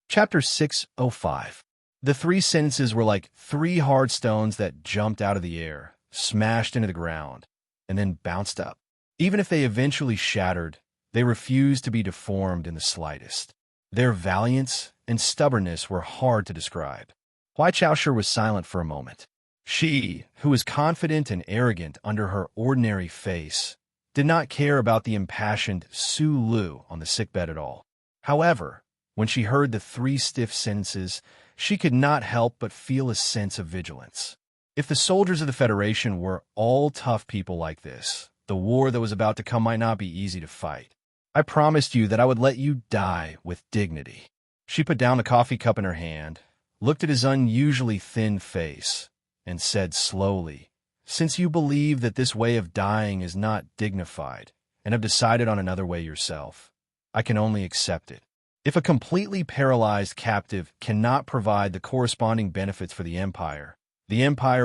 Chapter 605. The three sentences were like three hard stones that jumped out of the air, smashed into the ground, and then bounced up. Even if they eventually shattered, they refused to be deformed in the slightest. Their valiance and stubbornness were hard to describe. Huai Chaoshi was silent for a moment. She, who was confident and arrogant under her ordinary face, did not care about the impassioned Su Lu on the sickbed at all. However, when she heard the three stiff sentences, she could not help but feel a sense of vigilance. If the soldiers of the Federation were all tough people like this, the war that was about to come might not be easy to fight. I promised you that I would let you die with dignity. She put down the coffee cup in her hand, looked at his unusually thin face, and said slowly, "Since you believe that this way of dying is not dignified, and have decided on another way yourself, I can only accept it. If a completely paralyzed captive cannot provide the corresponding benefits for the Empire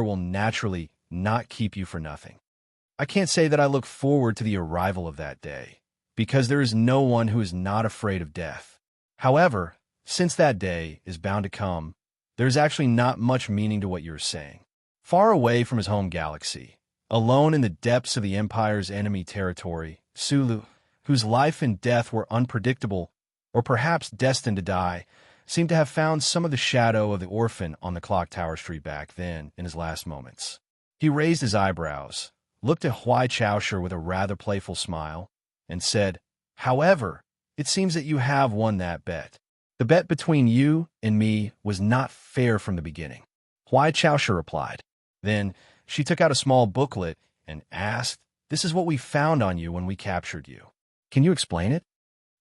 will naturally not keep you for nothing. I can't say that I look forward to the arrival of that day, because there is no one who is not afraid of death. However, since that day is bound to come, there is actually not much meaning to what you are saying." Far away from his home galaxy, alone in the depths of the Empire's enemy territory, Su Lu, whose life and death were unpredictable, or perhaps destined to die, seemed to have found some of the shadow of the orphan on the clock tower street back then in his last moments. He raised his eyebrows, looked at Huai Chaoshi with a rather playful smile, and said, "However, it seems that you have won that bet. The bet between you and me was not fair from the beginning." Huai Chaoshi replied. Then she took out a small booklet and asked, "This is what we found on you when we captured you. Can you explain it?"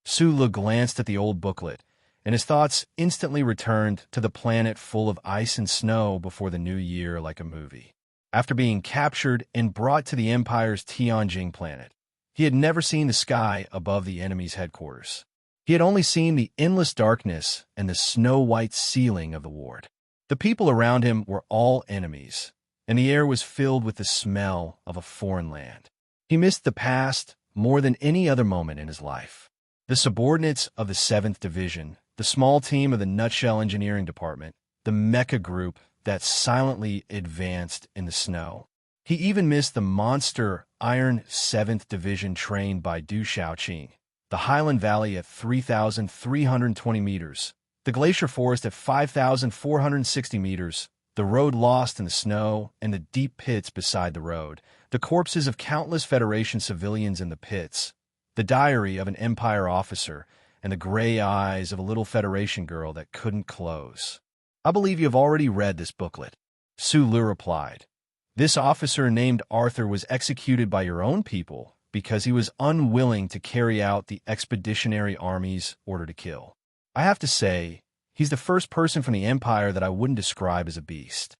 Su Lu glanced at the old booklet, and his thoughts instantly returned to the planet full of ice and snow before the new year like a movie. After being captured and brought to the Empire's Tianjing planet, he had never seen the sky above the enemy's headquarters. He had only seen the endless darkness and the snow-white ceiling of the ward. The people around him were all enemies, and the air was filled with the smell of a foreign land. He missed the past more than any other moment in his life. The subordinates of the 7th Division, the small team of the Nutshell Engineering Department, the mecha group that silently advanced in the snow. He even missed the monster Iron 7th Division trained by Du Shaoqing, the Highland Valley at 3,320 meters, the Glacier Forest at 5,460 meters, the road lost in the snow, and the deep pits beside the road, the corpses of countless Federation civilians in the pits, the diary of an Empire officer, and the gray eyes of a little Federation girl that couldn't close. "I believe you have already read this booklet," Su Lu replied. "This officer named Arthur was executed by your own people because he was unwilling to carry out the Expeditionary Army's order to kill. I have to say, he's the first person from the Empire that I wouldn't describe as a beast."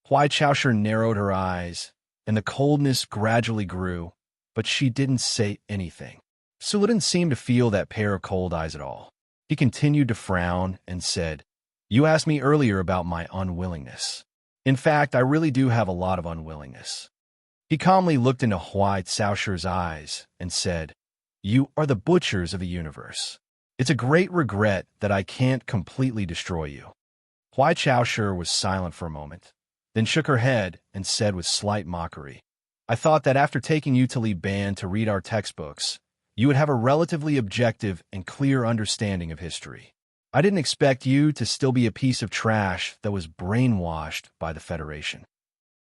Huai Chaoshi narrowed her eyes, and the coldness gradually grew, but she didn't say anything. Su Lu didn't seem to feel that pair of cold eyes at all. He continued to frown and said, "You asked me earlier about my unwillingness. In fact, I really do have a lot of unwillingness." He calmly looked into Huai Chaoshi's eyes and said, "You are the butchers of the universe. It's a great regret that I can't completely destroy you." Huai Chaoshi was silent for a moment, then shook her head and said with slight mockery, "I thought that after taking you to Li Ban to read our textbooks, you would have a relatively objective and clear understanding of history. I didn't expect you to still be a piece of trash that was brainwashed by the Federation.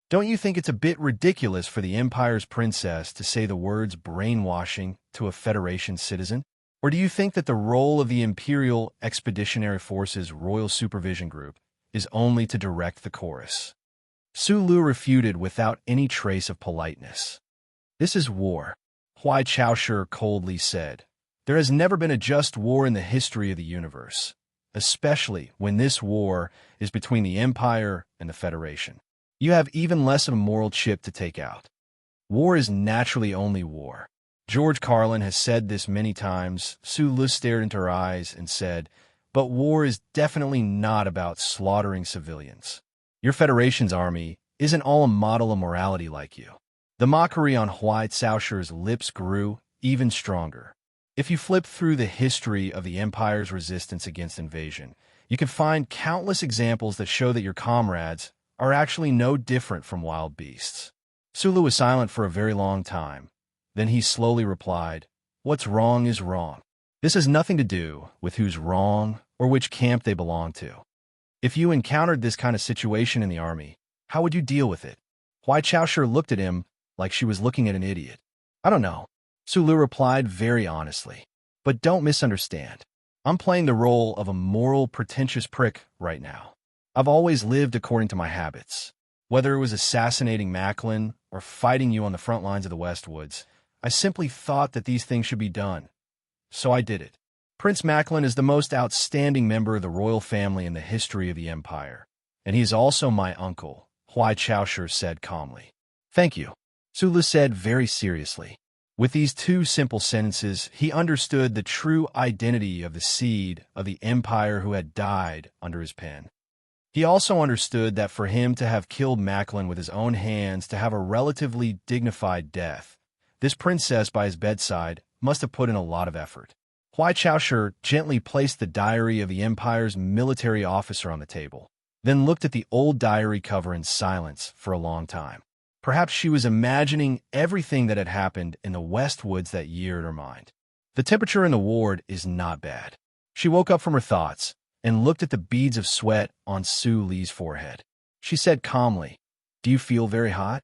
Don't you think it's a bit ridiculous for the Empire's princess to say the words brainwashing to a Federation citizen? Or do you think that the role of the Imperial Expeditionary Force's Royal Supervision Group is only to direct the chorus?" Su Lu refuted without any trace of politeness. "This is war," Huai Chaoshi coldly said. "There has never been a just war in the history of the universe, especially when this war is between the Empire and the Federation. You have even less of a moral chip to take out. War is naturally only war. George Carlin has said this many times." Su Lu stared into her eyes and said, "But war is definitely not about slaughtering civilians. Your Federation's army isn't all a model of morality like you." The mockery on Huai Chaoshi's lips grew even stronger. If you flip through the history of the Empire's resistance against invasion, you can find countless examples that show that your comrades are actually no different from wild beasts. Sulu was silent for a very long time. Then he slowly replied, "What's wrong is wrong. This has nothing to do with who's wrong or which camp they belong to. If you encountered this kind of situation in the army, how would you deal with it?" Huai Chaoshu looked at him like she was looking at an idiot. "I don't know," Sulu replied very honestly. "But don't misunderstand. I'm playing the role of a moral, pretentious prick right now. I've always lived according to my habits. Whether it was assassinating Macklin or fighting you on the front lines of the Westwoods, I simply thought that these things should be done. So I did it. Prince Macklin is the most outstanding member of the royal family in the history of the Empire, and he is also my uncle," Huai Chaoshu said calmly. "Thank you," Sulu said very seriously. With these two simple sentences, he understood the true identity of the seed of the Empire who had died under his pen. He also understood that for him to have killed Macklin with his own hands, to have a relatively dignified death, this princess by his bedside must have put in a lot of effort. Huai Chaoshu gently placed the diary of the Empire's military officer on the table, then looked at the old diary cover in silence for a long time. Perhaps she was imagining everything that had happened in the Westwoods that year in her mind. The temperature in the ward is not bad. She woke up from her thoughts and looked at the beads of sweat on Su Li's forehead. She said calmly, "Do you feel very hot?"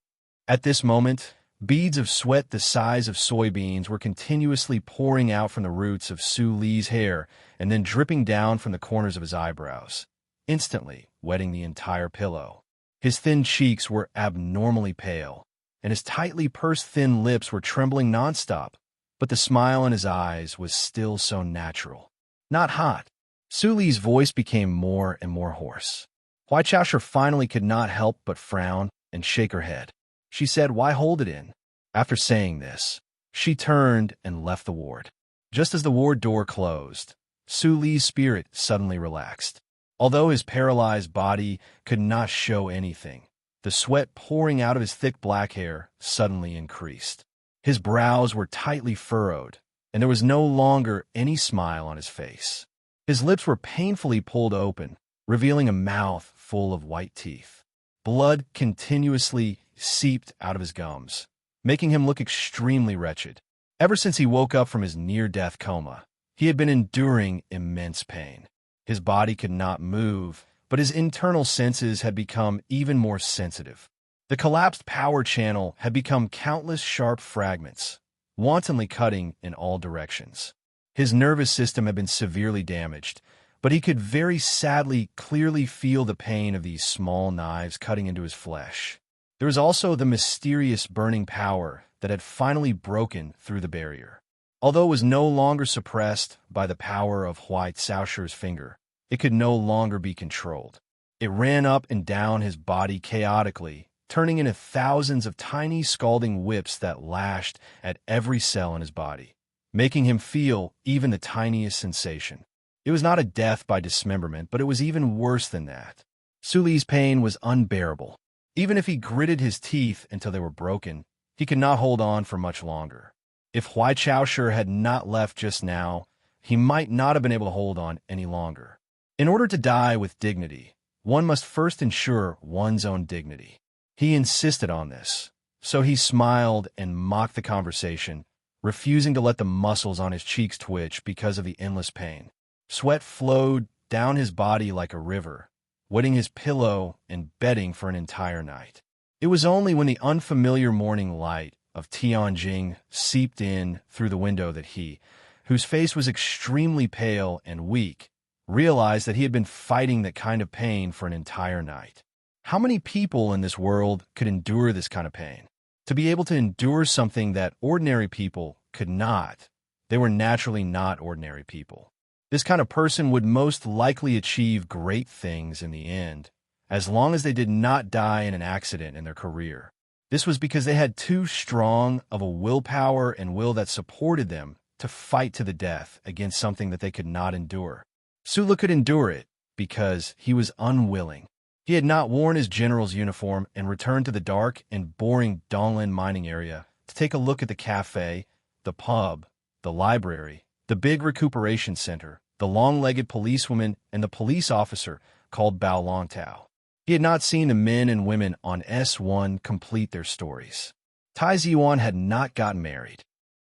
At this moment, beads of sweat the size of soybeans were continuously pouring out from the roots of Su Li's hair and then dripping down from the corners of his eyebrows, instantly wetting the entire pillow. His thin cheeks were abnormally pale, and his tightly pursed thin lips were trembling nonstop, but the smile in his eyes was still so natural. "Not hot." Su Li's voice became more and more hoarse. Huai Chaoshu finally could not help but frown and shake her head. She said, "Why hold it in?" After saying this, she turned and left the ward. Just as the ward door closed, Su Li's spirit suddenly relaxed. Although his paralyzed body could not show anything, the sweat pouring out of his thick black hair suddenly increased. His brows were tightly furrowed, and there was no longer any smile on his face. His lips were painfully pulled open, revealing a mouth full of white teeth. Blood continuously seeped out of his gums, making him look extremely wretched. Ever since he woke up from his near-death coma, he had been enduring immense pain. His body could not move, but his internal senses had become even more sensitive. The collapsed power channel had become countless sharp fragments, wantonly cutting in all directions. His nervous system had been severely damaged, but he could very sadly clearly feel the pain of these small knives cutting into his flesh. There was also the mysterious burning power that had finally broken through the barrier. Although it was no longer suppressed by the power of Huai Chaoshu's finger, it could no longer be controlled. It ran up and down his body chaotically, turning into thousands of tiny scalding whips that lashed at every cell in his body, making him feel even the tiniest sensation. It was not a death by dismemberment, but it was even worse than that. Su Li's pain was unbearable. Even if he gritted his teeth until they were broken, he could not hold on for much longer. If Huai Chaoshu had not left just now, he might not have been able to hold on any longer. In order to die with dignity, one must first ensure one's own dignity. He insisted on this, so he smiled and mocked the conversation, refusing to let the muscles on his cheeks twitch because of the endless pain. Sweat flowed down his body like a river, wetting his pillow and bedding for an entire night. It was only when the unfamiliar morning light of Tianjing seeped in through the window that he, whose face was extremely pale and weak, realized that he had been fighting that kind of pain for an entire night. How many people in this world could endure this kind of pain? To be able to endure something that ordinary people could not, they were naturally not ordinary people. This kind of person would most likely achieve great things in the end, as long as they did not die in an accident in their career. This was because they had too strong of a willpower and will that supported them to fight to the death against something that they could not endure. Sulu could endure it because he was unwilling. He had not worn his general's uniform and returned to the dark and boring Donglin mining area to take a look at the cafe, the pub, the library, The big recuperation center, the long-legged policewoman, and the police officer called Bao Longtao. He had not seen the men and women on S1 complete their stories. Tai Ziwan had not gotten married.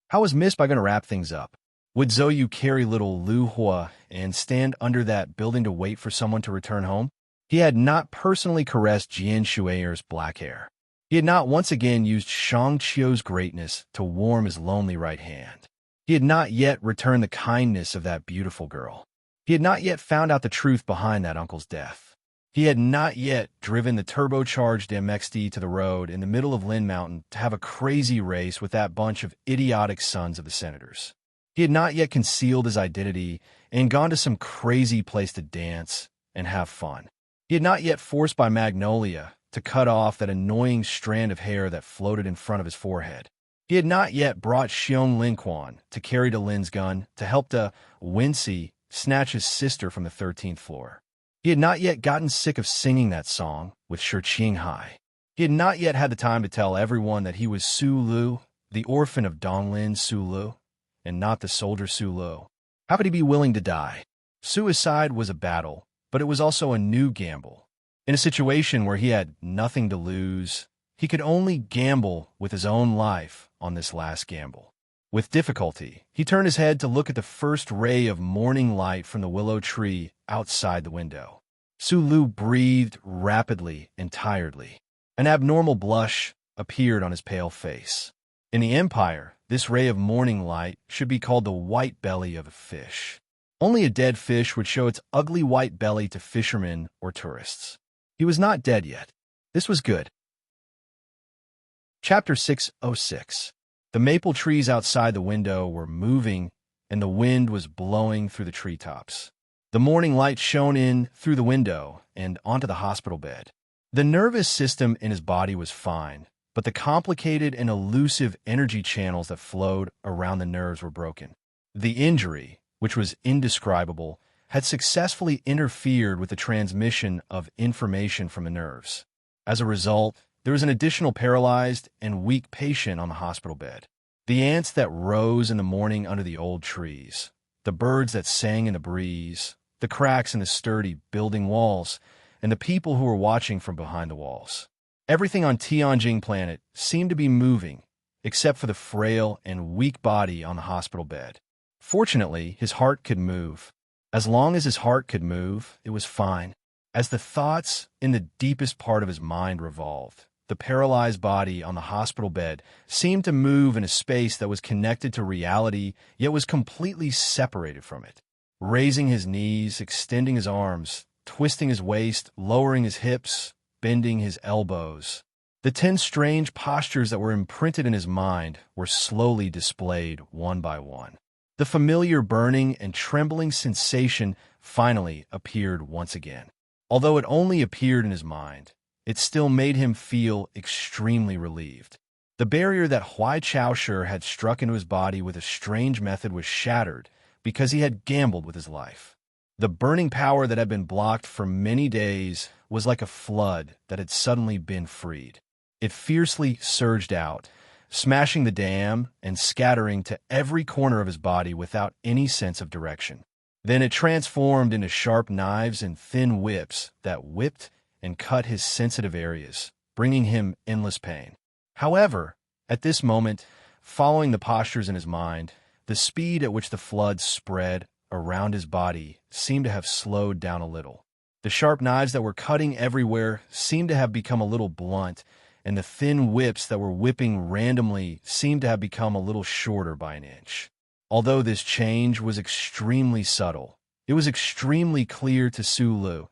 How was Miss Bai going to wrap things up? Would Zhou carry little Lu Hua and stand under that building to wait for someone to return home? He had not personally caressed Jian Shuayer's black hair. He had not once again used Shang Qiu's greatness to warm his lonely right hand. He had not yet returned the kindness of that beautiful girl. He had not yet found out the truth behind that uncle's death. He had not yet driven the turbocharged MXD to the road in the middle of Lin Mountain to have a crazy race with that bunch of idiotic sons of the senators. He had not yet concealed his identity and gone to some crazy place to dance and have fun. He had not yet forced by Magnolia to cut off that annoying strand of hair that floated in front of his forehead. He had not yet brought Xiong Linquan to carry to Lin's gun to help the Wincy snatch his sister from the 13th floor. He had not yet gotten sick of singing that song with Shi Qinghai. He had not yet had the time to tell everyone that he was Su Lu, the orphan of Donglin Su Lu, and not the soldier Su Lu. How could he be willing to die? Suicide was a battle, but it was also a new gamble. In a situation where he had nothing to lose, he could only gamble with his own life on this last gamble. With difficulty, he turned his head to look at the first ray of morning light from the willow tree outside the window. Su Lu breathed rapidly and tiredly. An abnormal blush appeared on his pale face. In the Empire, this ray of morning light should be called the white belly of a fish. Only a dead fish would show its ugly white belly to fishermen or tourists. He was not dead yet. This was good. Chapter 606. The maple trees outside the window were moving, and the wind was blowing through the treetops. The morning light shone in through the window and onto the hospital bed. The nervous system in his body was fine, but the complicated and elusive energy channels that flowed around the nerves were broken. The injury, which was indescribable, had successfully interfered with the transmission of information from the nerves. As a result, there was an additional paralyzed and weak patient on the hospital bed. The ants that rose in the morning under the old trees, the birds that sang in the breeze, the cracks in the sturdy building walls, and the people who were watching from behind the walls. Everything on Tianjing planet seemed to be moving, except for the frail and weak body on the hospital bed. Fortunately, his heart could move. As long as his heart could move, it was fine. As the thoughts in the deepest part of his mind revolved, the paralyzed body on the hospital bed seemed to move in a space that was connected to reality, yet was completely separated from it. Raising his knees, extending his arms, twisting his waist, lowering his hips, bending his elbows. The 10 strange postures that were imprinted in his mind were slowly displayed one by one. The familiar burning and trembling sensation finally appeared once again. Although it only appeared in his mind, it still made him feel extremely relieved. The barrier that Huai Chaoshi had struck into his body with a strange method was shattered because he had gambled with his life. The burning power that had been blocked for many days was like a flood that had suddenly been freed. It fiercely surged out, smashing the dam and scattering to every corner of his body without any sense of direction. Then it transformed into sharp knives and thin whips that whipped and cut his sensitive areas, bringing him endless pain. However, at this moment, following the postures in his mind, the speed at which the flood spread around his body seemed to have slowed down a little. The sharp knives that were cutting everywhere seemed to have become a little blunt, and the thin whips that were whipping randomly seemed to have become a little shorter by an inch. Although this change was extremely subtle, it was extremely clear to Su Lu,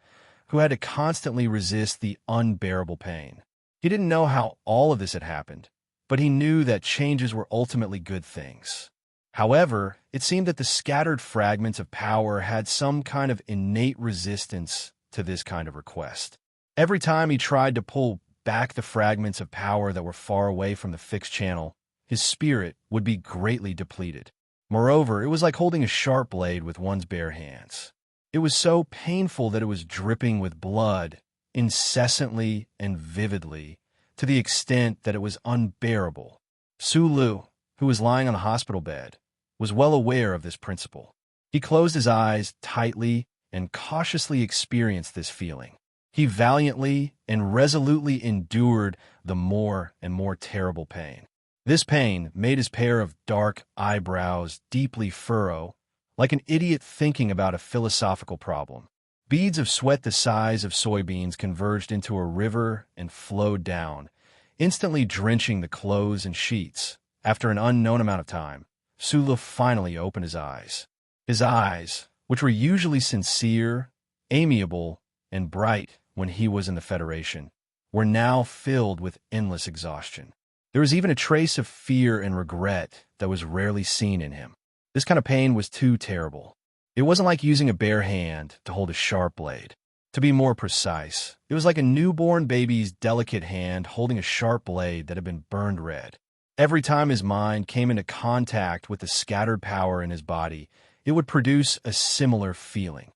who had to constantly resist the unbearable pain. He didn't know how all of this had happened, but he knew that changes were ultimately good things. However, it seemed that the scattered fragments of power had some kind of innate resistance to this kind of request. Every time he tried to pull back the fragments of power that were far away from the fixed channel, his spirit would be greatly depleted. Moreover, it was like holding a sharp blade with one's bare hands. It was so painful that it was dripping with blood, incessantly and vividly, to the extent that it was unbearable. Su Lu, who was lying on the hospital bed, was well aware of this principle. He closed his eyes tightly and cautiously experienced this feeling. He valiantly and resolutely endured the more and more terrible pain. This pain made his pair of dark eyebrows deeply furrow, like an idiot thinking about a philosophical problem. Beads of sweat the size of soybeans converged into a river and flowed down, instantly drenching the clothes and sheets. After an unknown amount of time, Sulu finally opened his eyes. His eyes, which were usually sincere, amiable, and bright when he was in the Federation, were now filled with endless exhaustion. There was even a trace of fear and regret that was rarely seen in him. This kind of pain was too terrible. It wasn't like using a bare hand to hold a sharp blade. To be more precise, it was like a newborn baby's delicate hand holding a sharp blade that had been burned red. Every time his mind came into contact with the scattered power in his body, it would produce a similar feeling.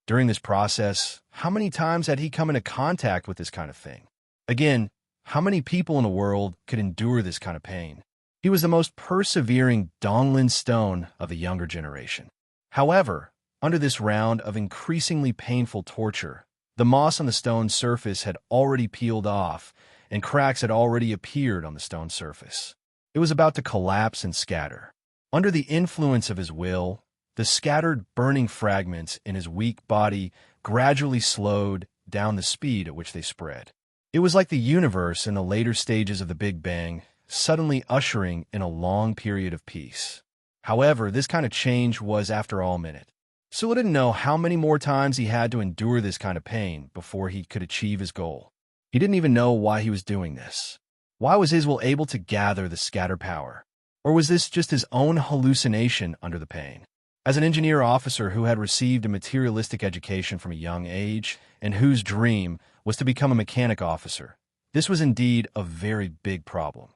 During this process, how many times had he come into contact with this kind of thing? Again, how many people in the world could endure this kind of pain? He was the most persevering Donglin stone of the younger generation. However, under this round of increasingly painful torture, the moss on the stone's surface had already peeled off, and cracks had already appeared on the stone surface. It was about to collapse and scatter. Under the influence of his will, the scattered, burning fragments in his weak body gradually slowed down the speed at which they spread. It was like the universe in the later stages of the Big Bang, suddenly ushering in a long period of peace. However, this kind of change was, after all, minute. Sulu didn't know how many more times he had to endure this kind of pain before he could achieve his goal. He didn't even know why he was doing this. Why was his will able to gather the scattered power? Or was this just his own hallucination under the pain? As an engineer officer who had received a materialistic education from a young age and whose dream was to become a mechanic officer, this was indeed a very big problem.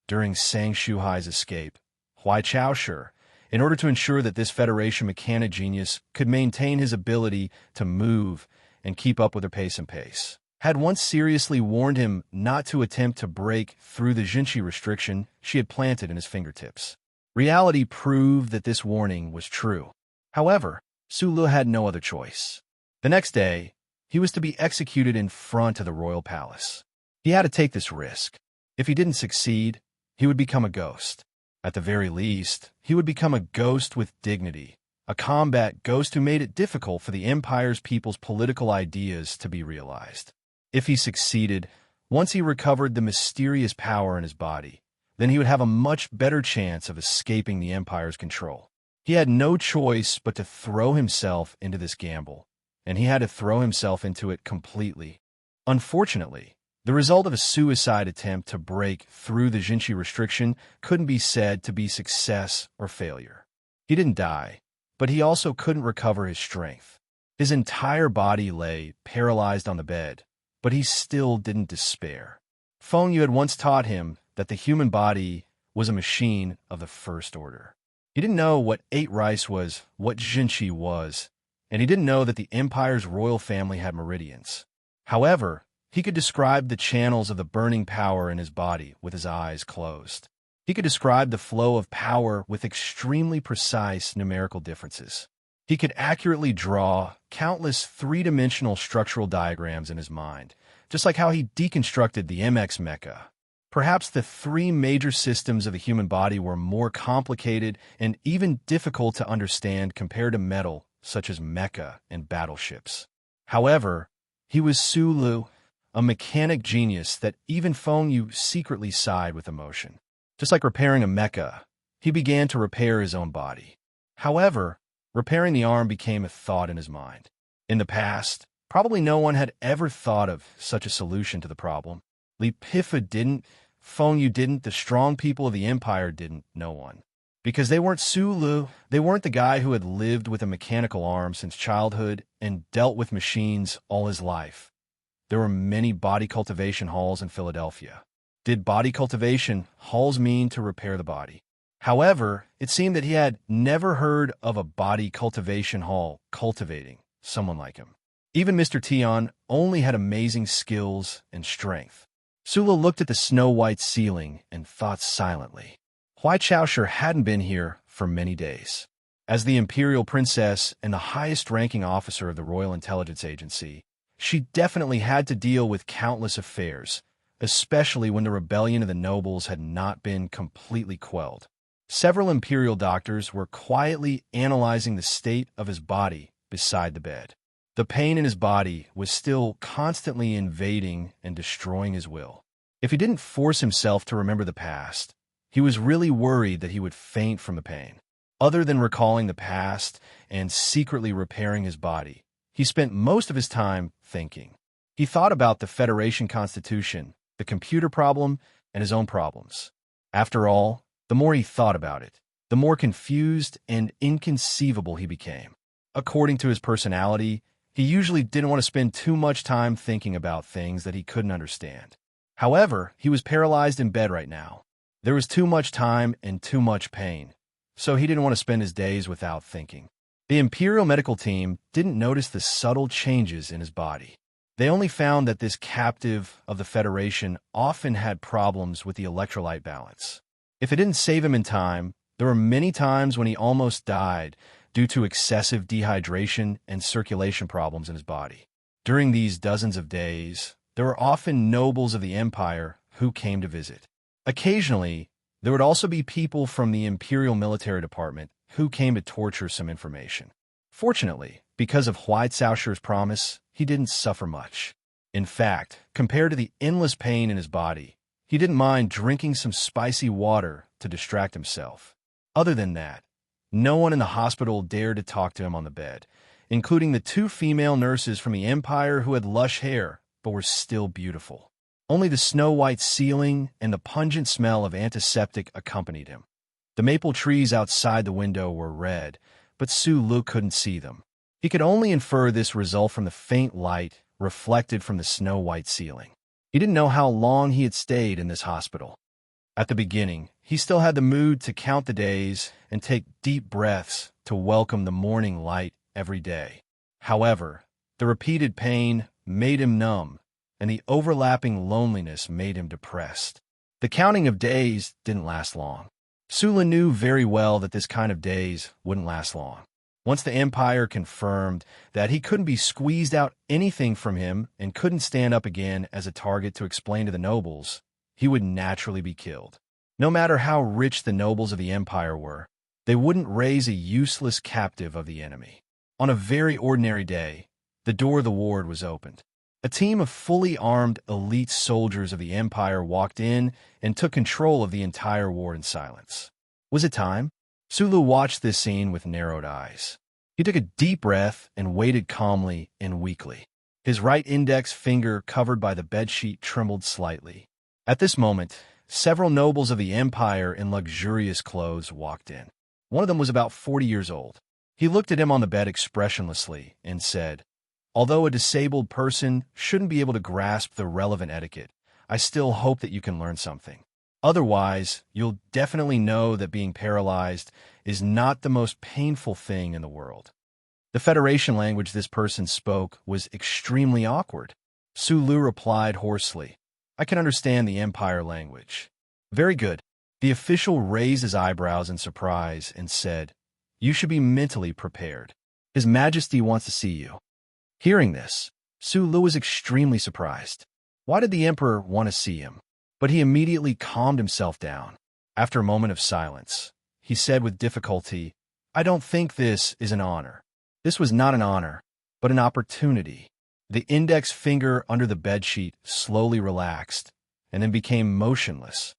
During Sang Shuhai's escape, Huai Chaoshu, in order to ensure that this Federation mechanic genius could maintain his ability to move and keep up with her pace, had once seriously warned him not to attempt to break through the Jinshi restriction she had planted in his fingertips. Reality proved that this warning was true. However, Sulu had no other choice. The next day, he was to be executed in front of the royal palace. He had to take this risk. If he didn't succeed, he would become a ghost. At the very least, he would become a ghost with dignity, a combat ghost who made it difficult for the Empire's people's political ideas to be realized. If he succeeded, once he recovered the mysterious power in his body, then he would have a much better chance of escaping the Empire's control. He had no choice but to throw himself into this gamble, and he had to throw himself into it completely. Unfortunately, the result of a suicide attempt to break through the Jinshi restriction couldn't be said to be success or failure. He didn't die, but he also couldn't recover his strength. His entire body lay paralyzed on the bed, but he still didn't despair. Feng Yu had once taught him that the human body was a machine of the first order. He didn't know what ate rice was, what Jinshi was, and he didn't know that the Empire's royal family had meridians. However, he could describe the channels of the burning power in his body with his eyes closed. He could describe the flow of power with extremely precise numerical differences. He could accurately draw countless three-dimensional structural diagrams in his mind, just like how he deconstructed the MX mecha. Perhaps the three major systems of the human body were more complicated and even difficult to understand compared to metal, such as mecha and battleships. However, he was Sulu, a mechanic genius that even Feng Yu secretly sighed with emotion. Just like repairing a mecha, he began to repair his own body. However, repairing the arm became a thought in his mind. In the past, probably no one had ever thought of such a solution to the problem. Li Pifa didn't, Feng Yu didn't, the strong people of the Empire didn't, no one. Because they weren't Sulu, they weren't the guy who had lived with a mechanical arm since childhood and dealt with machines all his life. There were many body cultivation halls in Philadelphia. Did body cultivation halls mean to repair the body? However, it seemed that he had never heard of a body cultivation hall cultivating someone like him. Even Mr. Tion only had amazing skills and strength. Sulu looked at the snow-white ceiling and thought silently. Huai Chaoshu hadn't been here for many days. As the imperial princess and the highest-ranking officer of the Royal Intelligence Agency, she definitely had to deal with countless affairs, especially when the rebellion of the nobles had not been completely quelled. Several imperial doctors were quietly analyzing the state of his body beside the bed. The pain in his body was still constantly invading and destroying his will. If he didn't force himself to remember the past, he was really worried that he would faint from the pain. Other than recalling the past and secretly repairing his body, he spent most of his time thinking. He thought about the Federation Constitution, the computer problem, and his own problems. After all, the more he thought about it, the more confused and inconceivable he became. According to his personality, he usually didn't want to spend too much time thinking about things that he couldn't understand. However, he was paralyzed in bed right now. There was too much time and too much pain, so he didn't want to spend his days without thinking. The Imperial medical team didn't notice the subtle changes in his body. They only found that this captive of the Federation often had problems with the electrolyte balance. If it didn't save him in time, there were many times when he almost died due to excessive dehydration and circulation problems in his body. During these dozens of days, there were often nobles of the Empire who came to visit. Occasionally, there would also be people from the Imperial Military Department who came to torture some information. Fortunately, because of Whitesauscher's promise, he didn't suffer much. In fact, compared to the endless pain in his body, he didn't mind drinking some spicy water to distract himself. Other than that, no one in the hospital dared to talk to him on the bed, including the two female nurses from the Empire who had lush hair but were still beautiful. Only the snow-white ceiling and the pungent smell of antiseptic accompanied him. The maple trees outside the window were red, but Sulu couldn't see them. He could only infer this result from the faint light reflected from the snow-white ceiling. He didn't know how long he had stayed in this hospital. At the beginning, he still had the mood to count the days and take deep breaths to welcome the morning light every day. However, the repeated pain made him numb, and the overlapping loneliness made him depressed. The counting of days didn't last long. Sula knew very well that this kind of days wouldn't last long. Once the Empire confirmed that he couldn't be squeezed out anything from him and couldn't stand up again as a target to explain to the nobles, he would naturally be killed. No matter how rich the nobles of the Empire were, they wouldn't raise a useless captive of the enemy. On a very ordinary day, the door of the ward was opened. A team of fully armed elite soldiers of the Empire walked in and took control of the entire ward in silence. Was it time? Sulu watched this scene with narrowed eyes. He took a deep breath and waited calmly and weakly. His right index finger covered by the bedsheet trembled slightly. At this moment, several nobles of the Empire in luxurious clothes walked in. One of them was about 40 years old. He looked at him on the bed expressionlessly and said, "Although a disabled person shouldn't be able to grasp the relevant etiquette, I still hope that you can learn something. Otherwise, you'll definitely know that being paralyzed is not the most painful thing in the world." The Federation language this person spoke was extremely awkward. Sulu replied hoarsely, "I can understand the Empire language." "Very good." The official raised his eyebrows in surprise and said, "You should be mentally prepared. His Majesty wants to see you." Hearing this, Sulu was extremely surprised. Why did the Emperor want to see him? But he immediately calmed himself down. After a moment of silence, he said with difficulty, "I don't think this is an honor." This was not an honor, but an opportunity. The index finger under the bedsheet slowly relaxed and then became motionless.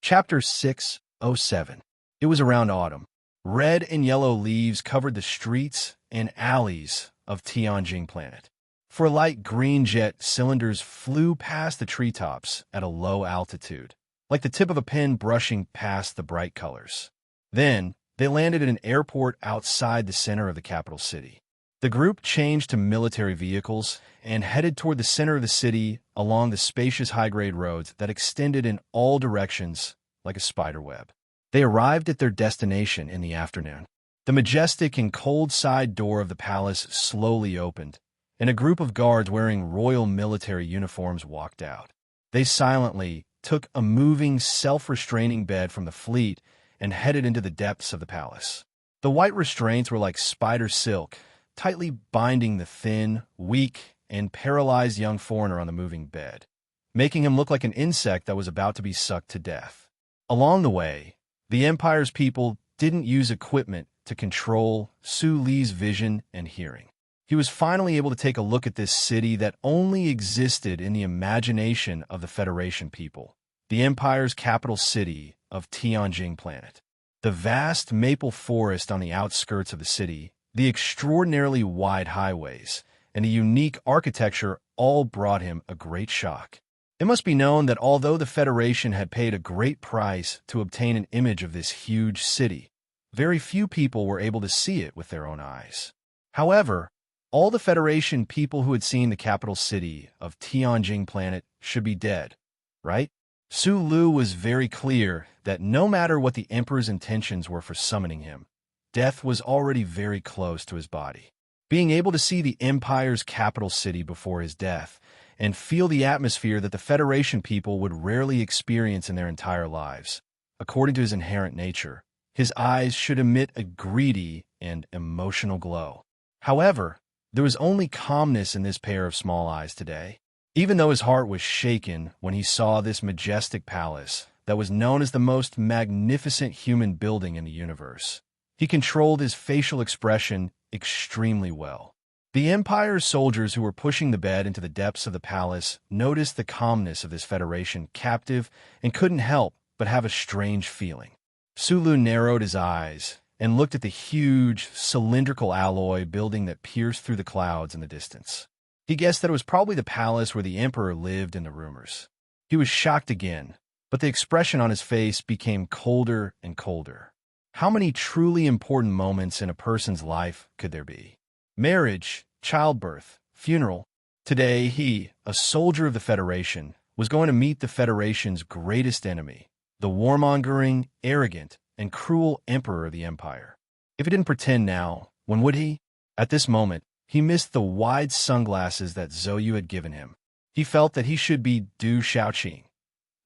Chapter 607. It was around autumn. Red and yellow leaves covered the streets and alleys of Tianjing Planet. For light green jet cylinders flew past the treetops at a low altitude, like the tip of a pen brushing past the bright colors. Then, they landed at an airport outside the center of the capital city. The group changed to military vehicles and headed toward the center of the city along the spacious high-grade roads that extended in all directions like a spider web. They arrived at their destination in the afternoon. The majestic and cold side door of the palace slowly opened, and a group of guards wearing royal military uniforms walked out. They silently took a moving, self-restraining bed from the fleet and headed into the depths of the palace. The white restraints were like spider silk, tightly binding the thin, weak, and paralyzed young foreigner on the moving bed, making him look like an insect that was about to be sucked to death. Along the way, the Empire's people didn't use equipment to control Su Li's vision and hearing. He was finally able to take a look at this city that only existed in the imagination of the Federation people, the Empire's capital city of Tianjing Planet. The vast maple forest on the outskirts of the city, the extraordinarily wide highways, and the unique architecture all brought him a great shock. It must be known that although the Federation had paid a great price to obtain an image of this huge city, very few people were able to see it with their own eyes. However, all the Federation people who had seen the capital city of Tianjing Planet should be dead, right? Su Lu was very clear that no matter what the Emperor's intentions were for summoning him, death was already very close to his body. Being able to see the Empire's capital city before his death and feel the atmosphere that the Federation people would rarely experience in their entire lives, according to his inherent nature, his eyes should emit a greedy and emotional glow. However, there was only calmness in this pair of small eyes today. Even though his heart was shaken when he saw this majestic palace that was known as the most magnificent human building in the universe, he controlled his facial expression extremely well. The Empire's soldiers who were pushing the bed into the depths of the palace noticed the calmness of this Federation captive and couldn't help but have a strange feeling. Su Lu narrowed his eyes and looked at the huge, cylindrical alloy building that pierced through the clouds in the distance. He guessed that it was probably the palace where the Emperor lived in the rumors. He was shocked again, but the expression on his face became colder and colder. How many truly important moments in a person's life could there be? Marriage, childbirth, funeral. Today, he, a soldier of the Federation, was going to meet the Federation's greatest enemy, the warmongering, arrogant, and cruel Emperor of the Empire. If he didn't pretend now, when would he? At this moment, he missed the wide sunglasses that Zhou had given him. He felt that he should be Du Shaoqing,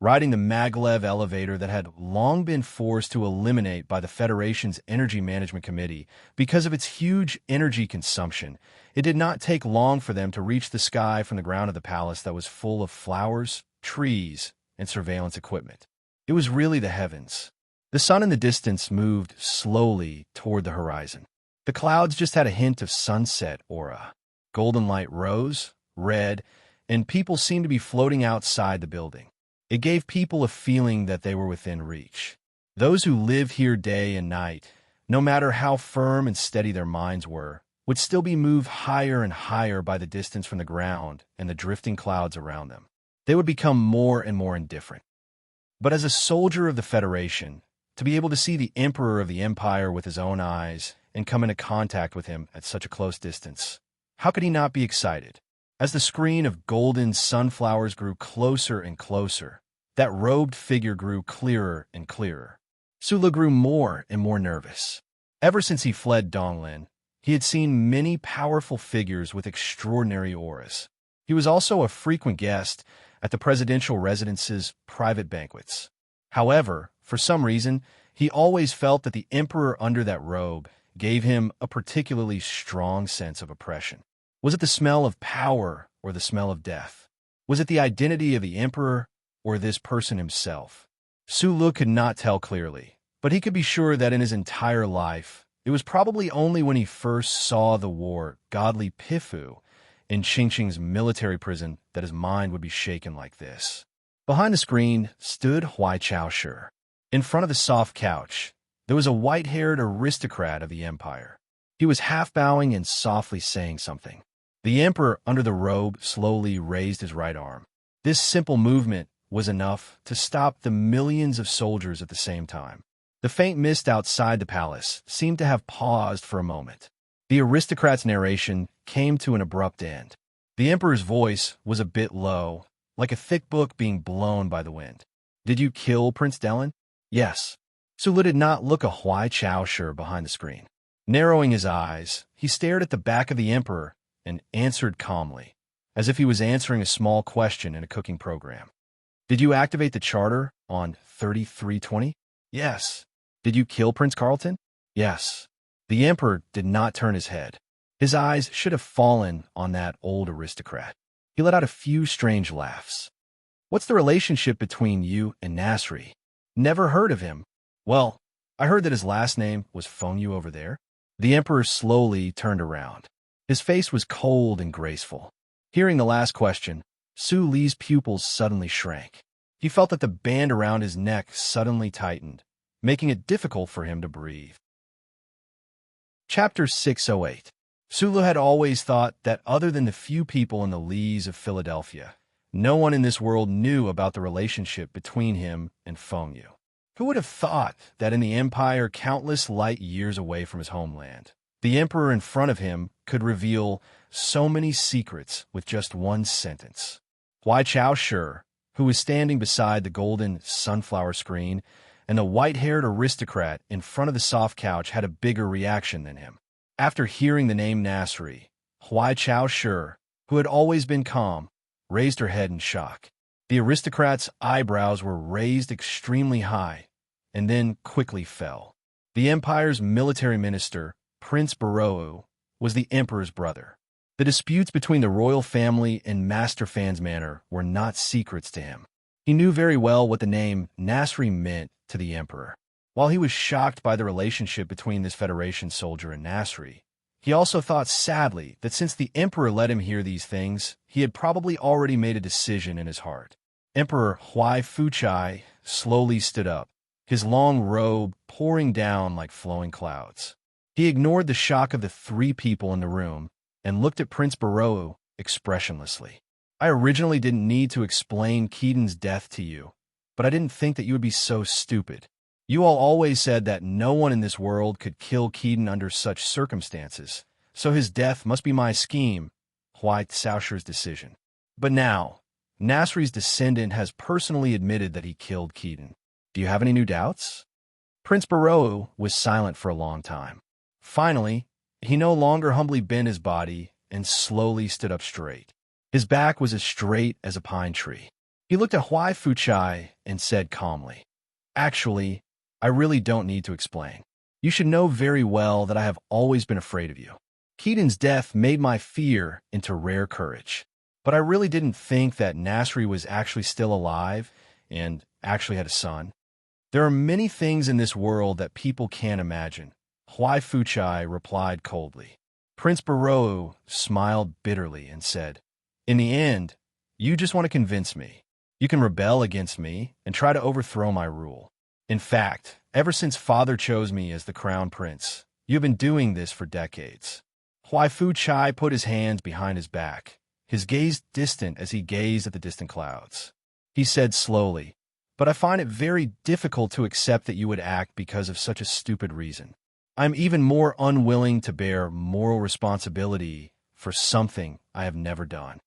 riding the maglev elevator that had long been forced to eliminate by the Federation's Energy Management Committee because of its huge energy consumption. It did not take long for them to reach the sky from the ground of the palace that was full of flowers, trees, and surveillance equipment. It was really the heavens. The sun in the distance moved slowly toward the horizon. The clouds just had a hint of sunset aura. Golden light rose, red, and people seemed to be floating outside the building. It gave people a feeling that they were within reach. Those who live here day and night, no matter how firm and steady their minds were, would still be moved higher and higher by the distance from the ground and the drifting clouds around them. They would become more and more indifferent. But as a soldier of the Federation, to be able to see the Emperor of the Empire with his own eyes and come into contact with him at such a close distance, how could he not be excited? As the screen of golden sunflowers grew closer and closer, that robed figure grew clearer and clearer. Su Lu grew more and more nervous. Ever since he fled Donglin, he had seen many powerful figures with extraordinary auras. He was also a frequent guest at the presidential residence's private banquets. However, for some reason, he always felt that the Emperor under that robe gave him a particularly strong sense of oppression. Was it the smell of power or the smell of death? Was it the identity of the Emperor or this person himself? Su Lu could not tell clearly, but he could be sure that in his entire life, it was probably only when he first saw the war godly Pifu in Qingqing's military prison that his mind would be shaken like this. Behind the screen stood Huai Chaoshi. In front of the soft couch, there was a white-haired aristocrat of the Empire. He was half-bowing and softly saying something. The Emperor, under the robe, slowly raised his right arm. This simple movement was enough to stop the millions of soldiers at the same time. The faint mist outside the palace seemed to have paused for a moment. The aristocrat's narration came to an abrupt end. The Emperor's voice was a bit low, like a thick book being blown by the wind. "Did you kill Prince Delin?" "Yes." Su Lu did not look a Huai Chaoshi behind the screen. Narrowing his eyes, he stared at the back of the Emperor and answered calmly, as if he was answering a small question in a cooking program. "Did you activate the charter on 3320? "Yes." Did you kill Prince Carlton? Yes. The emperor did not turn his head. His eyes should have fallen on that old aristocrat. He let out a few strange laughs. What's the relationship between you and Nasri? Never heard of him. Well, I heard that his last name was Fengyu over there. The emperor slowly turned around. His face was cold and graceful. Hearing the last question, Su Li's pupils suddenly shrank. He felt that the band around his neck suddenly tightened, making it difficult for him to breathe. Chapter 608. Sulu had always thought that other than the few people in the Lees of Philadelphia, no one in this world knew about the relationship between him and Fengyu. Who would have thought that in the Empire countless light years away from his homeland, the Emperor in front of him could reveal so many secrets with just one sentence? Huai Chao Shi, who was standing beside the golden sunflower screen, and the white-haired aristocrat in front of the soft couch had a bigger reaction than him. After hearing the name Nasri, Huai Chao Shi, who had always been calm, raised her head in shock. The aristocrat's eyebrows were raised extremely high and then quickly fell. The Empire's military minister, Prince Barou, was the Emperor's brother. The disputes between the royal family and Master Fan's manor were not secrets to him. He knew very well what the name Nasri meant to the Emperor. While he was shocked by the relationship between this Federation soldier and Nasri, he also thought sadly that since the Emperor let him hear these things, he had probably already made a decision in his heart. Emperor Huai Fuchai slowly stood up, his long robe pouring down like flowing clouds. He ignored the shock of the three people in the room and looked at Prince Barou expressionlessly. I originally didn't need to explain Keaton's death to you, but I didn't think that you would be so stupid. You all always said that no one in this world could kill Keaton under such circumstances, so his death must be my scheme, Huai Caoshi's decision. But now, Nasri's descendant has personally admitted that he killed Keaton. Do you have any new doubts? Prince Barou was silent for a long time. Finally, he no longer humbly bent his body and slowly stood up straight. His back was as straight as a pine tree. He looked at Huai Fuchai and said calmly, "Actually, I really don't need to explain. You should know very well that I have always been afraid of you. Keaton's death made my fear into rare courage. But I really didn't think that Nasri was actually still alive and actually had a son. There are many things in this world that people can't imagine," Huai Fuchai replied coldly. Prince Barou smiled bitterly and said, "In the end, you just want to convince me. You can rebel against me and try to overthrow my rule. In fact, ever since Father chose me as the crown prince, you've been doing this for decades." Huai Fuchai put his hands behind his back, his gaze distant as he gazed at the distant clouds. He said slowly, "But I find it very difficult to accept that you would act because of such a stupid reason. I'm even more unwilling to bear moral responsibility for something I have never done."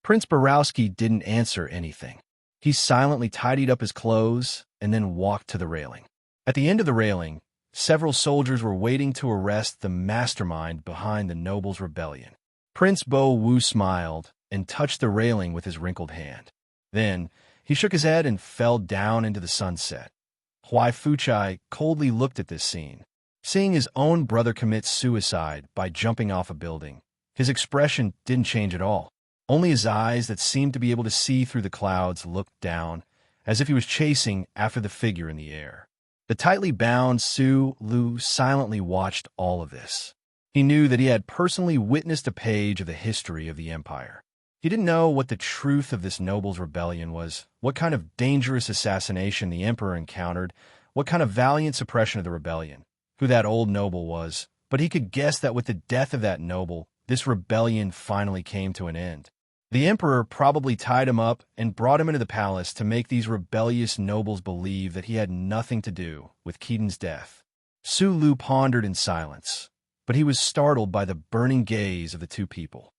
Prince Borowski didn't answer anything. He silently tidied up his clothes and then walked to the railing. At the end of the railing, several soldiers were waiting to arrest the mastermind behind the nobles' rebellion. Prince Bo Wu smiled and touched the railing with his wrinkled hand. Then, he shook his head and fell down into the sunset. Huai Fuchai coldly looked at this scene. Seeing his own brother commit suicide by jumping off a building, his expression didn't change at all. Only his eyes that seemed to be able to see through the clouds looked down, as if he was chasing after the figure in the air. The tightly bound Su Lu silently watched all of this. He knew that he had personally witnessed a page of the history of the Empire. He didn't know what the truth of this noble's rebellion was, what kind of dangerous assassination the Emperor encountered, what kind of valiant suppression of the rebellion, who that old noble was, but he could guess that with the death of that noble, this rebellion finally came to an end. The Emperor probably tied him up and brought him into the palace to make these rebellious nobles believe that he had nothing to do with Keaton's death. Su Lu pondered in silence, but he was startled by the burning gaze of the two people.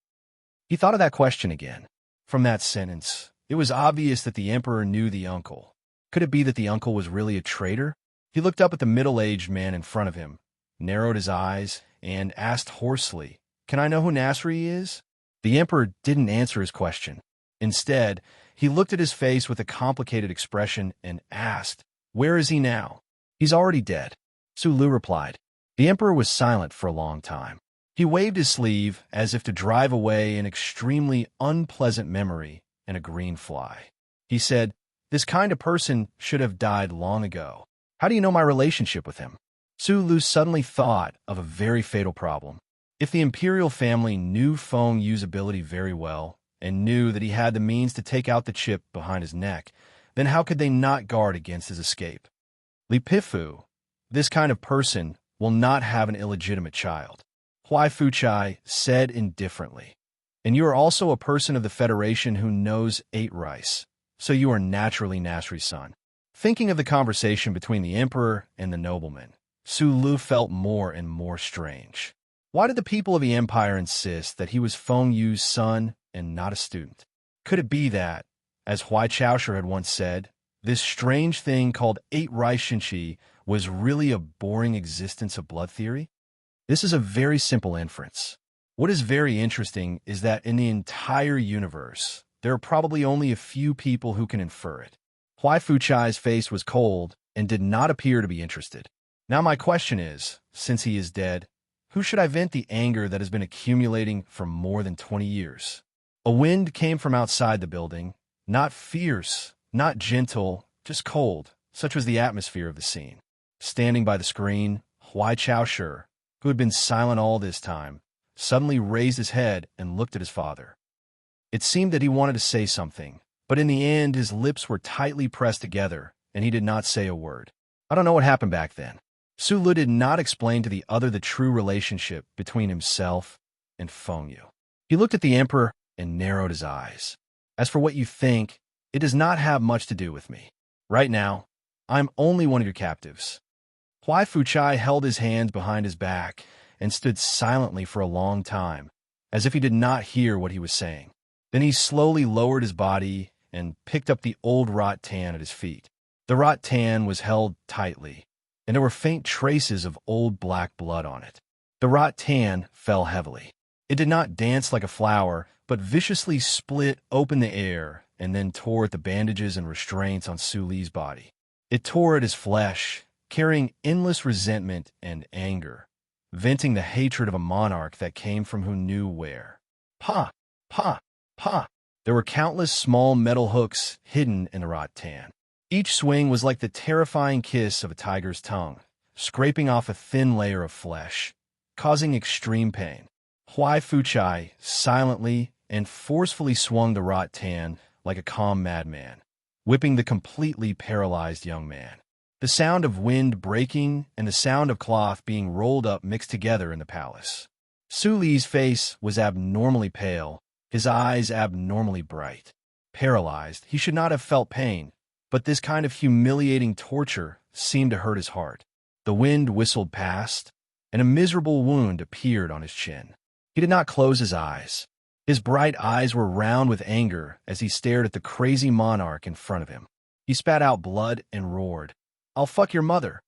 He thought of that question again. From that sentence, it was obvious that the Emperor knew the uncle. Could it be that the uncle was really a traitor? He looked up at the middle-aged man in front of him, narrowed his eyes, and asked hoarsely, "Can I know who Nasri is?" The Emperor didn't answer his question. Instead, he looked at his face with a complicated expression and asked, "Where is he now?" He's already dead, Su Lu replied. The emperor was silent for a long time. He waved his sleeve as if to drive away an extremely unpleasant memory and a green fly. He said, "This kind of person should have died long ago. How do you know my relationship with him?" Su Lu suddenly thought of a very fatal problem. If the imperial family knew Feng Yu's ability very well and knew that he had the means to take out the chip behind his neck, then how could they not guard against his escape? Li Pifu, this kind of person, will not have an illegitimate child, Huai Fuchai said indifferently. And you are also a person of the Federation who knows ate rice, so you are naturally Nasri's son. Thinking of the conversation between the emperor and the nobleman, Su Lu felt more and more strange. Why did the people of the empire insist that he was Feng Yu's son and not a student? Could it be that, as Huai Chaosher had once said, this strange thing called eight rice shinchi was really a boring existence of blood theory? This is a very simple inference. What is very interesting is that in the entire universe, there are probably only a few people who can infer it. Huai Fuchai's face was cold and did not appear to be interested. Now my question is, since he is dead, who should I vent the anger that has been accumulating for more than 20 years? A wind came from outside the building, not fierce, not gentle, just cold. Such was the atmosphere of the scene. Standing by the screen, Huai Chaosher, who had been silent all this time, suddenly raised his head and looked at his father. It seemed that he wanted to say something, but in the end his lips were tightly pressed together, and he did not say a word. I don't know what happened back then. Su Lu did not explain to the other the true relationship between himself and Feng Yu. He looked at the emperor and narrowed his eyes. As for what you think, it does not have much to do with me. Right now, I'm only one of your captives. Huai Fuchai held his hands behind his back and stood silently for a long time, as if he did not hear what he was saying. Then he slowly lowered his body and picked up the old rattan at his feet. The rattan was held tightly, and there were faint traces of old black blood on it. The rattan fell heavily. It did not dance like a flower, but viciously split open the air and then tore at the bandages and restraints on Su Li's body. It tore at his flesh, carrying endless resentment and anger, venting the hatred of a monarch that came from who knew where. Pa! Pa! Pa! There were countless small metal hooks hidden in the rattan. Each swing was like the terrifying kiss of a tiger's tongue, scraping off a thin layer of flesh, causing extreme pain. Huai Fuchai silently and forcefully swung the rattan like a calm madman, whipping the completely paralyzed young man. The sound of wind breaking and the sound of cloth being rolled up mixed together in the palace. Su Li's face was abnormally pale, his eyes abnormally bright. Paralyzed, he should not have felt pain, but this kind of humiliating torture seemed to hurt his heart. The wind whistled past, and a miserable wound appeared on his chin. He did not close his eyes. His bright eyes were round with anger as he stared at the crazy monarch in front of him. He spat out blood and roared, "I'll fuck your mother."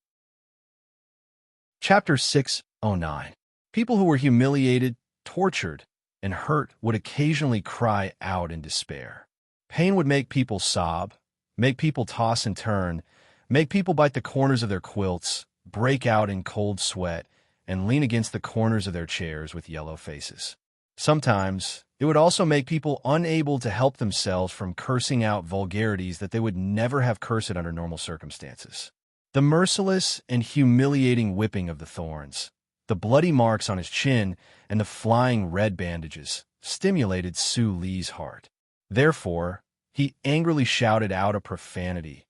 Chapter 609. People who were humiliated, tortured, and hurt would occasionally cry out in despair. Pain would make people sob, make people toss and turn, make people bite the corners of their quilts, break out in cold sweat, and lean against the corners of their chairs with yellow faces. Sometimes, it would also make people unable to help themselves from cursing out vulgarities that they would never have cursed under normal circumstances. The merciless and humiliating whipping of the thorns, the bloody marks on his chin, and the flying red bandages stimulated Su Li's heart. Therefore, he angrily shouted out a profanity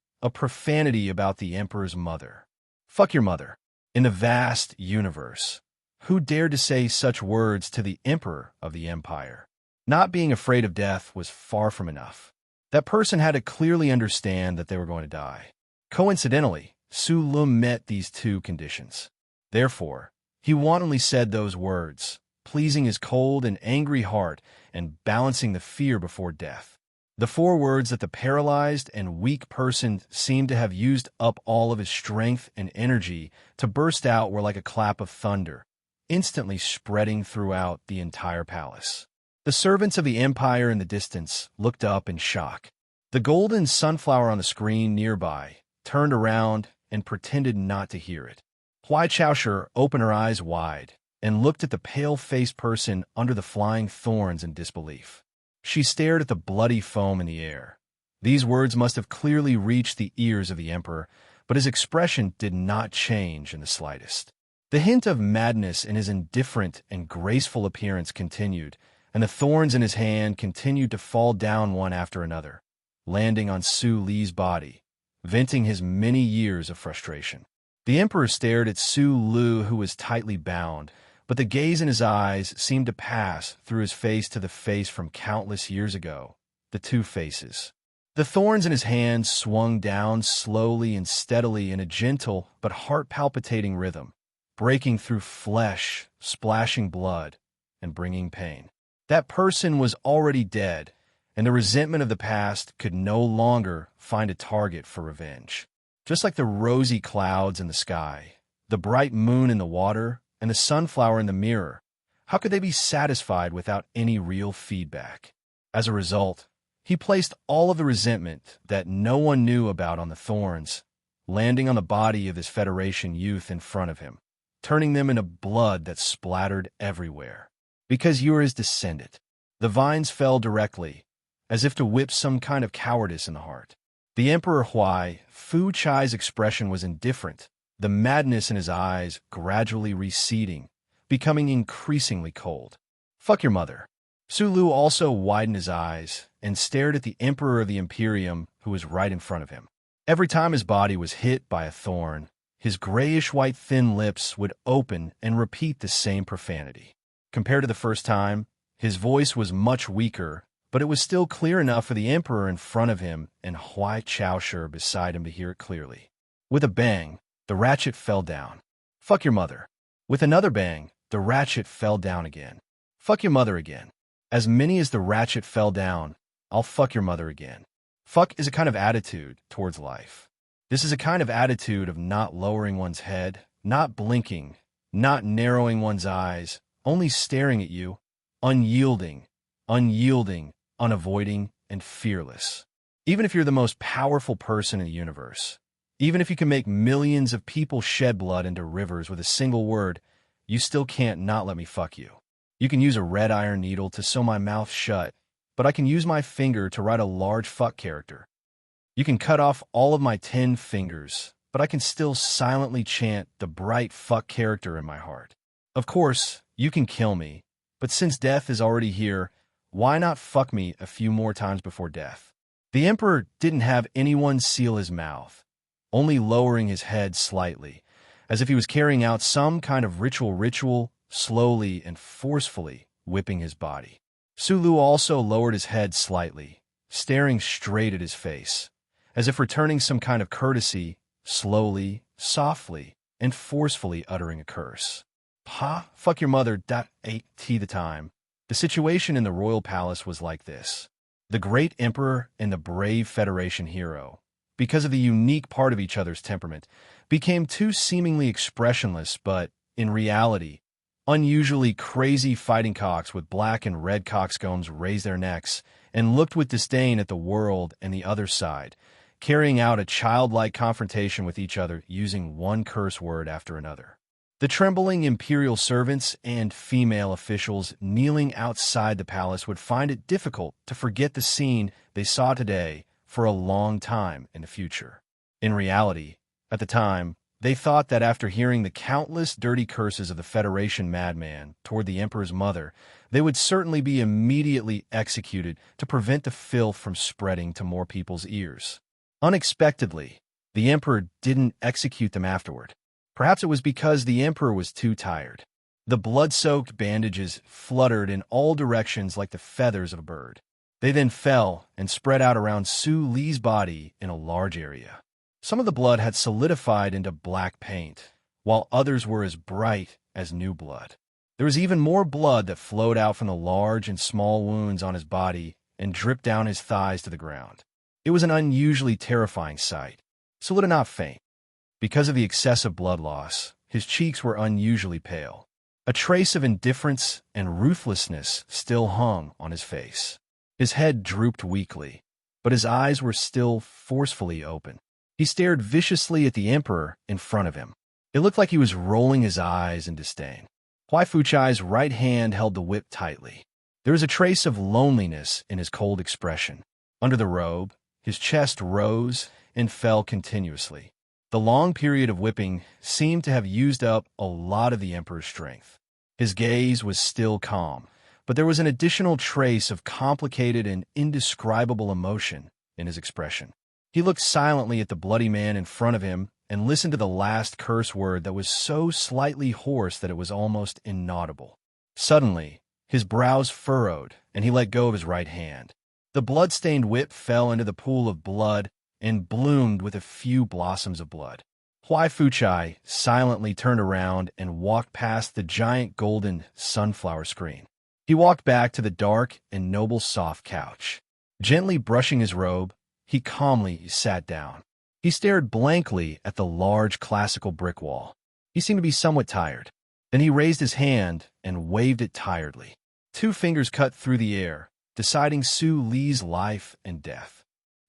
about the emperor's mother. Fuck your mother. In the vast universe, who dared to say such words to the emperor of the empire? Not being afraid of death was far from enough. That person had to clearly understand that they were going to die. Coincidentally, Su Lu met these two conditions. Therefore, he wantonly said those words, pleasing his cold and angry heart and balancing the fear before death. The 4 words that the paralyzed and weak person seemed to have used up all of his strength and energy to burst out were like a clap of thunder, instantly spreading throughout the entire palace. The servants of the empire in the distance looked up in shock. The golden sunflower on the screen nearby turned around and pretended not to hear it. Huai Chaoshi opened her eyes wide and looked at the pale-faced person under the flying thorns in disbelief. She stared at the bloody foam in the air. These words must have clearly reached the ears of the emperor, but his expression did not change in the slightest. The hint of madness in his indifferent and graceful appearance continued, and the thorns in his hand continued to fall down one after another, landing on Su Li's body, venting his many years of frustration. The emperor stared at Su Lu, who was tightly bound, but the gaze in his eyes seemed to pass through his face to the face from countless years ago, the two faces. The thorns in his hand swung down slowly and steadily in a gentle but heart-palpitating rhythm, breaking through flesh, splashing blood, and bringing pain. That person was already dead, and the resentment of the past could no longer find a target for revenge. Just like the rosy clouds in the sky, the bright moon in the water, and the sunflower in the mirror, how could they be satisfied without any real feedback? As a result, he placed all of the resentment that no one knew about on the thorns, landing on the body of his Federation youth in front of him, turning them into blood that splattered everywhere. Because you are his descendant. The vines fell directly, as if to whip some kind of cowardice in the heart. The Emperor Huai Fu Chai's expression was indifferent, the madness in his eyes gradually receding, becoming increasingly cold. Fuck your mother. Su Lu also widened his eyes and stared at the Emperor of the Imperium, who was right in front of him. Every time his body was hit by a thorn, his grayish-white thin lips would open and repeat the same profanity. Compared to the first time, his voice was much weaker, but it was still clear enough for the Emperor in front of him and Huai Chaoshi beside him to hear it clearly. With a bang, the ratchet fell down. Fuck your mother. With another bang, the ratchet fell down again. Fuck your mother again. As many as the ratchet fell down, I'll fuck your mother again. Fuck is a kind of attitude towards life. This is a kind of attitude of not lowering one's head, not blinking, not narrowing one's eyes, only staring at you, unyielding, unavoiding, and fearless. Even if you're the most powerful person in the universe, even if you can make millions of people shed blood into rivers with a single word, you still can't not let me fuck you. You can use a red iron needle to sew my mouth shut, but I can use my finger to write a large fuck character. You can cut off all of my 10 fingers, but I can still silently chant the bright fuck character in my heart. Of course, you can kill me, but since death is already here, why not fuck me a few more times before death? The Emperor didn't have anyone seal his mouth, only lowering his head slightly, as if he was carrying out some kind of ritual, slowly and forcefully whipping his body. Su Lu also lowered his head slightly, staring straight at his face, as if returning some kind of courtesy, slowly, softly, and forcefully uttering a curse. Ha, fuck your mother, .8 the time. The situation in the royal palace was like this. The great emperor and the brave Federation hero, because of the unique part of each other's temperament, became two seemingly expressionless but, in reality, unusually crazy fighting cocks with black and red coxcombs raised their necks and looked with disdain at the world and the other side, carrying out a childlike confrontation with each other using one curse word after another. The trembling imperial servants and female officials kneeling outside the palace would find it difficult to forget the scene they saw today for a long time in the future. In reality, at the time, they thought that after hearing the countless dirty curses of the Federation madman toward the Emperor's mother, they would certainly be immediately executed to prevent the filth from spreading to more people's ears. Unexpectedly, the Emperor didn't execute them afterward. Perhaps it was because the Emperor was too tired. The blood-soaked bandages fluttered in all directions like the feathers of a bird. They then fell and spread out around Su Li's body in a large area. Some of the blood had solidified into black paint, while others were as bright as new blood. There was even more blood that flowed out from the large and small wounds on his body and dripped down his thighs to the ground. It was an unusually terrifying sight. So did not faint. Because of the excessive blood loss, his cheeks were unusually pale. A trace of indifference and ruthlessness still hung on his face. His head drooped weakly, but his eyes were still forcefully open. He stared viciously at the emperor in front of him. It looked like he was rolling his eyes in disdain. Huai Fuchai's right hand held the whip tightly. There was a trace of loneliness in his cold expression. Under the robe, his chest rose and fell continuously. The long period of whipping seemed to have used up a lot of the emperor's strength. His gaze was still calm, but there was an additional trace of complicated and indescribable emotion in his expression. He looked silently at the bloody man in front of him and listened to the last curse word that was so slightly hoarse that it was almost inaudible. Suddenly, his brows furrowed, and he let go of his right hand. The blood-stained whip fell into the pool of blood and bloomed with a few blossoms of blood. Huai Fuchai silently turned around and walked past the giant golden sunflower screen. He walked back to the dark and noble soft couch. Gently brushing his robe, he calmly sat down. He stared blankly at the large classical brick wall. He seemed to be somewhat tired. Then he raised his hand and waved it tiredly. 2 fingers cut through the air, deciding Su Li's life and death.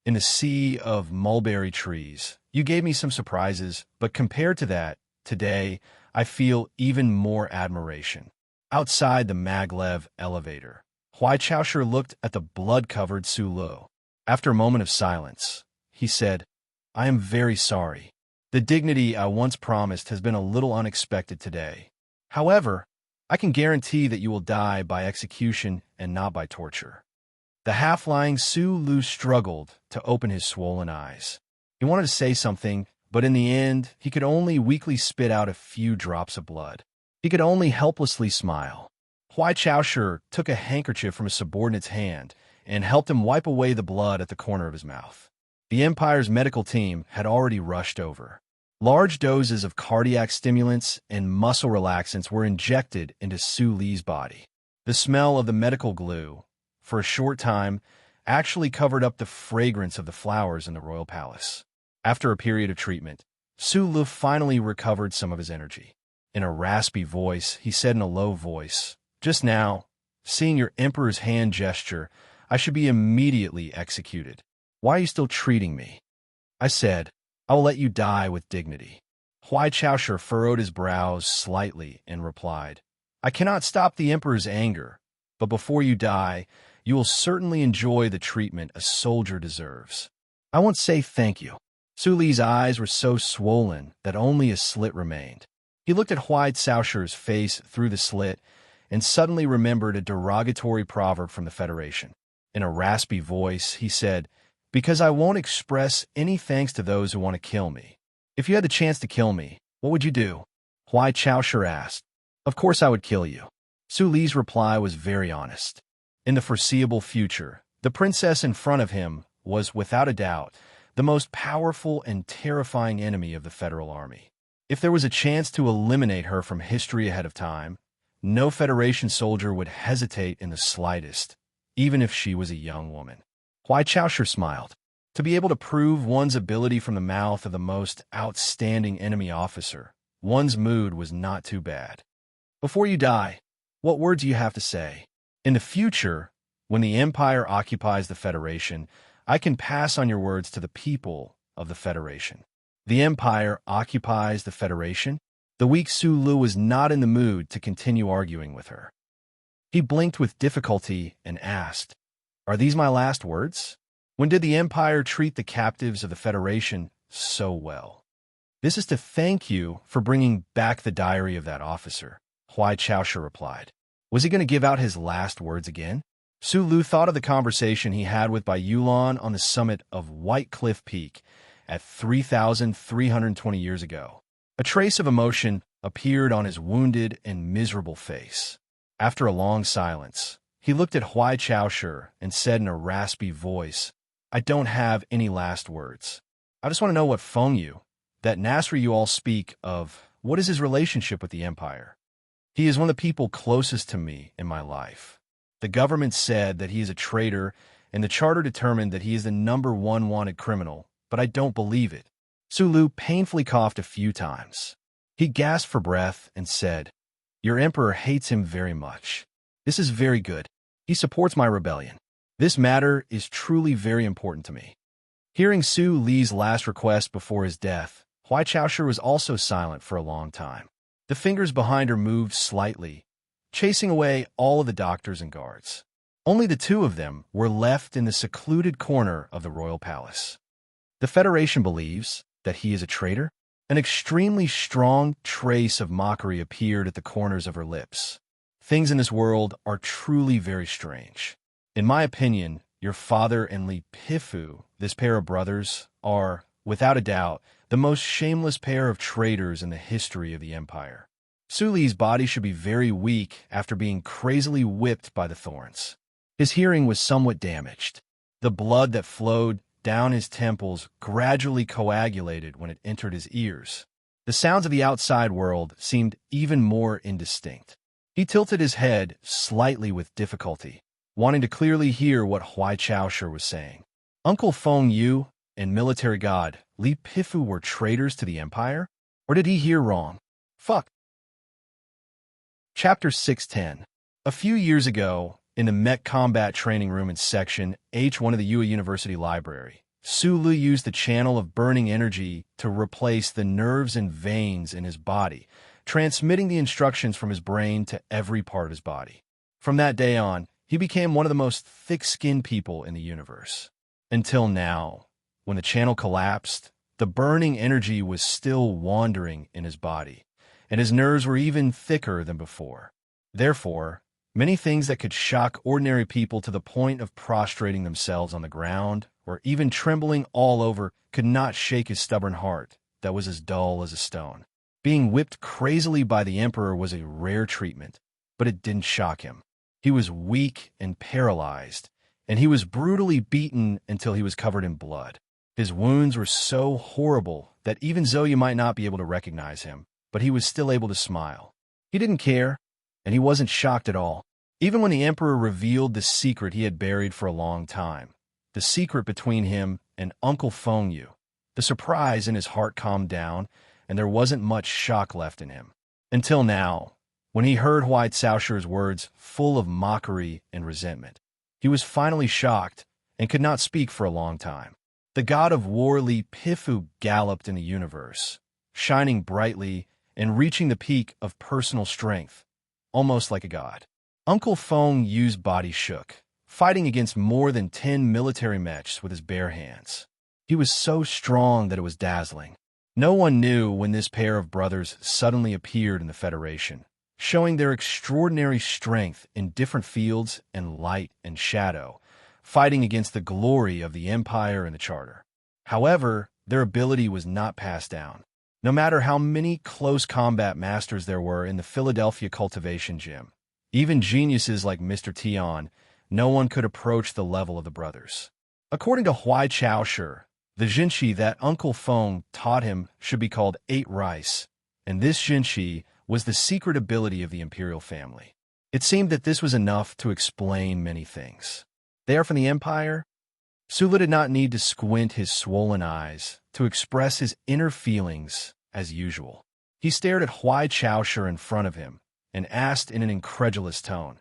In a sea of mulberry trees, you gave me some surprises, but compared to that, today, I feel even more admiration. Outside the maglev elevator, Huai Chaosher looked at the blood-covered Su Lu. After a moment of silence, he said, I am very sorry. The dignity I once promised has been a little unexpected today. However, I can guarantee that you will die by execution and not by torture. The half-lying Su Lu struggled to open his swollen eyes. He wanted to say something, but in the end, he could only weakly spit out a few drops of blood. He could only helplessly smile. Huai Chaosher took a handkerchief from a subordinate's hand and helped him wipe away the blood at the corner of his mouth. The Empire's medical team had already rushed over. Large doses of cardiac stimulants and muscle relaxants were injected into Su Li's body. The smell of the medical glue, for a short time, actually covered up the fragrance of the flowers in the royal palace. After a period of treatment, Su Li finally recovered some of his energy. In a raspy voice, he said in a low voice, Just now, seeing your emperor's hand gesture, I should be immediately executed. Why are you still treating me? I said, I will let you die with dignity. Huai Chaosher furrowed his brows slightly and replied, I cannot stop the emperor's anger, but before you die, you will certainly enjoy the treatment a soldier deserves. I won't say thank you. Su Li's eyes were so swollen that only a slit remained. He looked at Huai Chaosher's face through the slit and suddenly remembered a derogatory proverb from the Federation. In a raspy voice, he said, Because I won't express any thanks to those who want to kill me. If you had the chance to kill me, what would you do? Huai Chaosher asked. Of course I would kill you. Su Li's reply was very honest. In the foreseeable future, the princess in front of him was, without a doubt, the most powerful and terrifying enemy of the Federal Army. If there was a chance to eliminate her from history ahead of time, no Federation soldier would hesitate in the slightest, even if she was a young woman. Huai Chaosher smiled. To be able to prove one's ability from the mouth of the most outstanding enemy officer, one's mood was not too bad. Before you die, what words do you have to say? In the future, when the Empire occupies the Federation, I can pass on your words to the people of the Federation. The Empire occupies the Federation? The weak Su Lu was not in the mood to continue arguing with her. He blinked with difficulty and asked, Are these my last words? When did the Empire treat the captives of the Federation so well? This is to thank you for bringing back the diary of that officer, Huai Chaosher replied. Was he going to give out his last words again? Su Lu thought of the conversation he had with Bai Yulan on the summit of White Cliff Peak at 3,320 years ago. A trace of emotion appeared on his wounded and miserable face. After a long silence, he looked at Huai Chaosher and said in a raspy voice, I don't have any last words. I just want to know what Feng Yu, that Nasri you all speak of, what is his relationship with the Empire? He is one of the people closest to me in my life. The government said that he is a traitor, and the charter determined that he is the #1 wanted criminal, but I don't believe it. Su Lu painfully coughed a few times. He gasped for breath and said, Your emperor hates him very much. This is very good. He supports my rebellion. This matter is truly very important to me. Hearing Su Li's last request before his death, Huai Chaoshi was also silent for a long time. The fingers behind her moved slightly, chasing away all of the doctors and guards. Only the two of them were left in the secluded corner of the royal palace. The Federation believes that he is a traitor. An extremely strong trace of mockery appeared at the corners of her lips. Things in this world are truly very strange. In my opinion, your father and Li Pifu, this pair of brothers, are, without a doubt, the most shameless pair of traitors in the history of the Empire. Su Li's body should be very weak after being crazily whipped by the thorns. His hearing was somewhat damaged. The blood that flowed down his temples gradually coagulated when it entered his ears. The sounds of the outside world seemed even more indistinct. He tilted his head slightly with difficulty, wanting to clearly hear what Huai Chaoshi was saying. Uncle Feng Yu and military god Li Pifu were traitors to the Empire? Or did he hear wrong? Fuck. Chapter 610. A few years ago, in the mech combat training room in Section H1 of the Yue University Library, Su Li used the channel of burning energy to replace the nerves and veins in his body, transmitting the instructions from his brain to every part of his body. From that day on, he became one of the most thick-skinned people in the universe. Until now, when the channel collapsed, the burning energy was still wandering in his body, and his nerves were even thicker than before. Therefore, many things that could shock ordinary people to the point of prostrating themselves on the ground or even trembling all over could not shake his stubborn heart that was as dull as a stone. Being whipped crazily by the Emperor was a rare treatment, but it didn't shock him. He was weak and paralyzed, and he was brutally beaten until he was covered in blood. His wounds were so horrible that even Zoya might not be able to recognize him, but he was still able to smile. He didn't care, and he wasn't shocked at all. Even when the Emperor revealed the secret he had buried for a long time, the secret between him and Uncle Feng Yu, the surprise in his heart calmed down, and there wasn't much shock left in him. Until now, when he heard Huai Caoshi's words full of mockery and resentment. He was finally shocked and could not speak for a long time. The god of war Li Pifu galloped in the universe, shining brightly and reaching the peak of personal strength, almost like a god. Uncle Feng Yu's body shook, fighting against more than 10 military mechs with his bare hands. He was so strong that it was dazzling. No one knew when this pair of brothers suddenly appeared in the Federation, showing their extraordinary strength in different fields and light and shadow, fighting against the glory of the Empire and the Charter. However, their ability was not passed down. No matter how many close combat masters there were in the Philadelphia Cultivation Gym, even geniuses like Mr. Tian, no one could approach the level of the brothers. According to Huai Chaoshi, the Jinshi that Uncle Feng taught him should be called 8 rice, and this Jinshi was the secret ability of the imperial family. It seemed that this was enough to explain many things. They are from the Empire? Su Li did not need to squint his swollen eyes to express his inner feelings as usual. He stared at Huai Chaoshi in front of him and asked in an incredulous tone.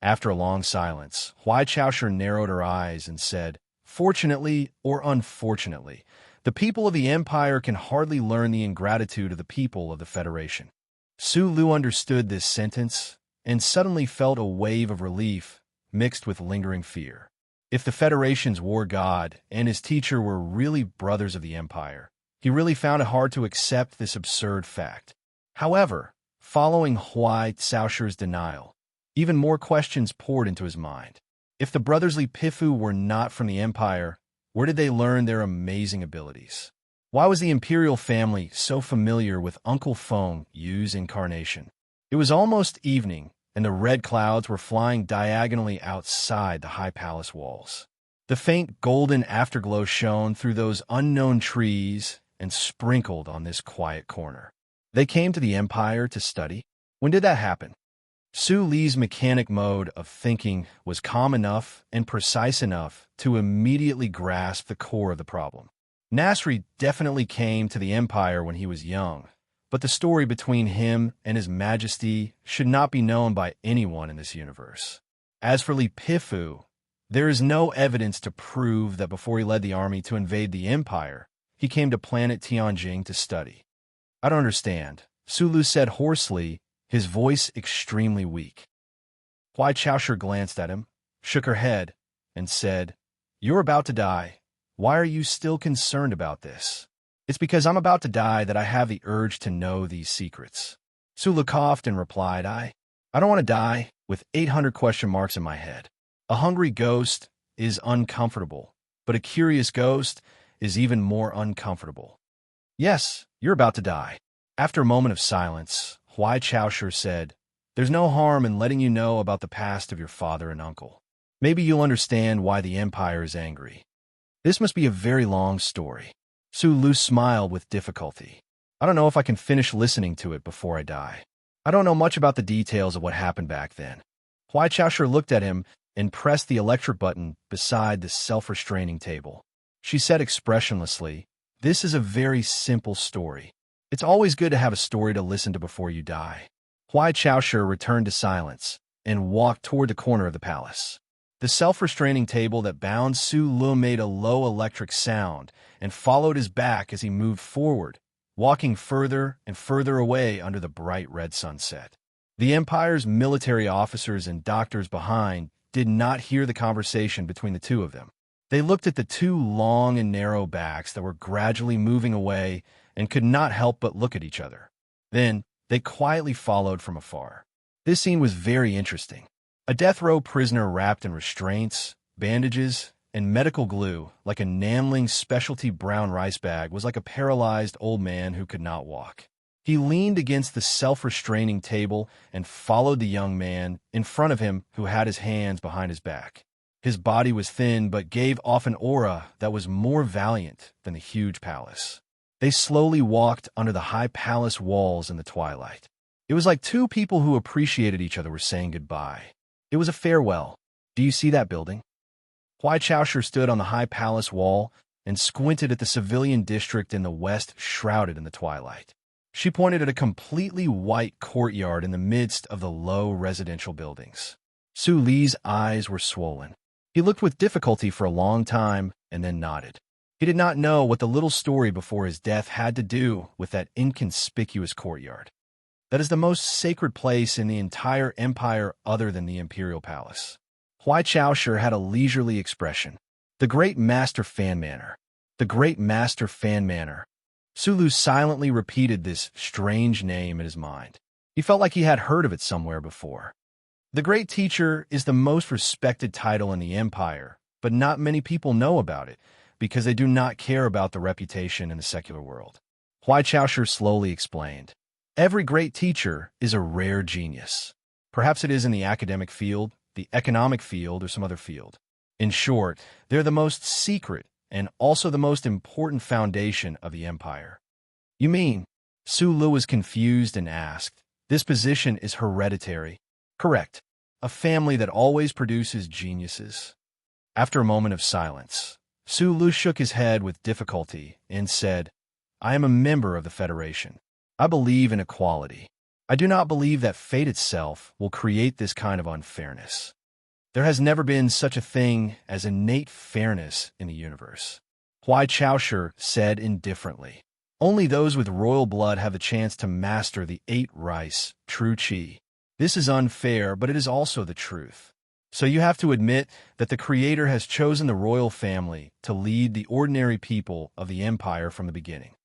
After a long silence, Huai Chaoshi narrowed her eyes and said, "Fortunately or unfortunately, the people of the Empire can hardly learn the ingratitude of the people of the Federation." Su Li understood this sentence and suddenly felt a wave of relief mixed with lingering fear. If the Federation's war god and his teacher were really brothers of the Empire, he really found it hard to accept this absurd fact. However, following Huai Caoshi's denial, even more questions poured into his mind. If the brothers Li Pifu were not from the Empire, where did they learn their amazing abilities? Why was the imperial family so familiar with Uncle Feng Yu's incarnation? It was almost evening, and the red clouds were flying diagonally outside the high palace walls. The faint golden afterglow shone through those unknown trees and sprinkled on this quiet corner. They came to the Empire to study. When did that happen? Su Li's mechanic mode of thinking was calm enough and precise enough to immediately grasp the core of the problem. Nasri definitely came to the Empire when he was young, but the story between him and His Majesty should not be known by anyone in this universe. As for Li Pifu, There is no evidence to prove that before he led the army to invade the Empire, he came to planet Tianjing to study. I don't understand, Sulu said hoarsely, his voice extremely weak. Huai Chaoshu glanced at him, shook her head, and said, "You're about to die. Why are you still concerned about this?" "It's because I'm about to die that I have the urge to know these secrets." Sulu coughed and replied, I don't want to die, with 800 question marks in my head. A hungry ghost is uncomfortable, but a curious ghost is even more uncomfortable. Yes, you're about to die. After a moment of silence, Huai Chaoshu said, "There's no harm in letting you know about the past of your father and uncle. Maybe you'll understand why the Empire is angry." "This must be a very long story." Sulu smiled with difficulty. "I don't know if I can finish listening to it before I die. I don't know much about the details of what happened back then." Huai Chaoshu looked at him and pressed the electric button beside the self-restraining table. She said expressionlessly, "This is a very simple story. It's always good to have a story to listen to before you die." Huai Chaoshu returned to silence and walked toward the corner of the palace. The self-restraining table that bound Sulu made a low electric sound and followed his back as he moved forward, walking further and further away under the bright red sunset. The Empire's military officers and doctors behind did not hear the conversation between the two of them. They looked at the two long and narrow backs that were gradually moving away and could not help but look at each other. Then they quietly followed from afar. This scene was very interesting. A death row prisoner wrapped in restraints, bandages, and medical glue, like a Namling specialty brown rice bag, was like a paralyzed old man who could not walk. He leaned against the self-restraining table and followed the young man in front of him who had his hands behind his back. His body was thin but gave off an aura that was more valiant than the huge palace. They slowly walked under the high palace walls in the twilight. It was like two people who appreciated each other were saying goodbye. It was a farewell. "Do you see that building?" Huai Chaoshu stood on the high palace wall and squinted at the civilian district in the west shrouded in the twilight. She pointed at a completely white courtyard in the midst of the low residential buildings. Su Li's eyes were swollen. He looked with difficulty for a long time and then nodded. He did not know what the little story before his death had to do with that inconspicuous courtyard. That is the most sacred place in the entire empire other than the imperial palace. Huai Chaoshu had a leisurely expression. "The Great Master Fan Manor. The Great Master Fan Manor." Sulu silently repeated this strange name in his mind. He felt like he had heard of it somewhere before. The Great Teacher is the most respected title in the Empire, but not many people know about it because they do not care about the reputation in the secular world. Huai Chaoshu slowly explained. Every great teacher is a rare genius. Perhaps it is in the academic field, the economic field, or some other field. In short, they're the most secret and also the most important foundation of the empire. "You mean?" Sulu was confused and asked. "This position is hereditary." "Correct. A family that always produces geniuses." After a moment of silence, Sulu shook his head with difficulty and said, "I am a member of the Federation. I believe in equality. I do not believe that fate itself will create this kind of unfairness. There has never been such a thing as innate fairness in the universe." Huai Chaoshu said indifferently, "Only those with royal blood have the chance to master the 8 rice, true qi. This is unfair, but it is also the truth. So you have to admit that the Creator has chosen the royal family to lead the ordinary people of the empire from the beginning.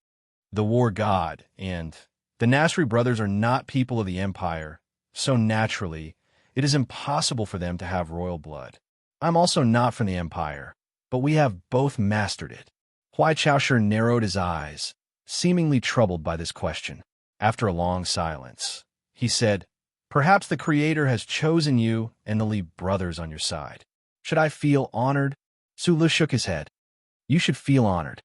The war god and the Nasri brothers are not people of the empire, so naturally, it is impossible for them to have royal blood. I'm also not from the empire, but we have both mastered it." Huai Chaoshu narrowed his eyes, seemingly troubled by this question. After a long silence, he said, "Perhaps the Creator has chosen you and the Li brothers on your side. Should I feel honored?" Sulu shook his head. "You should feel honored."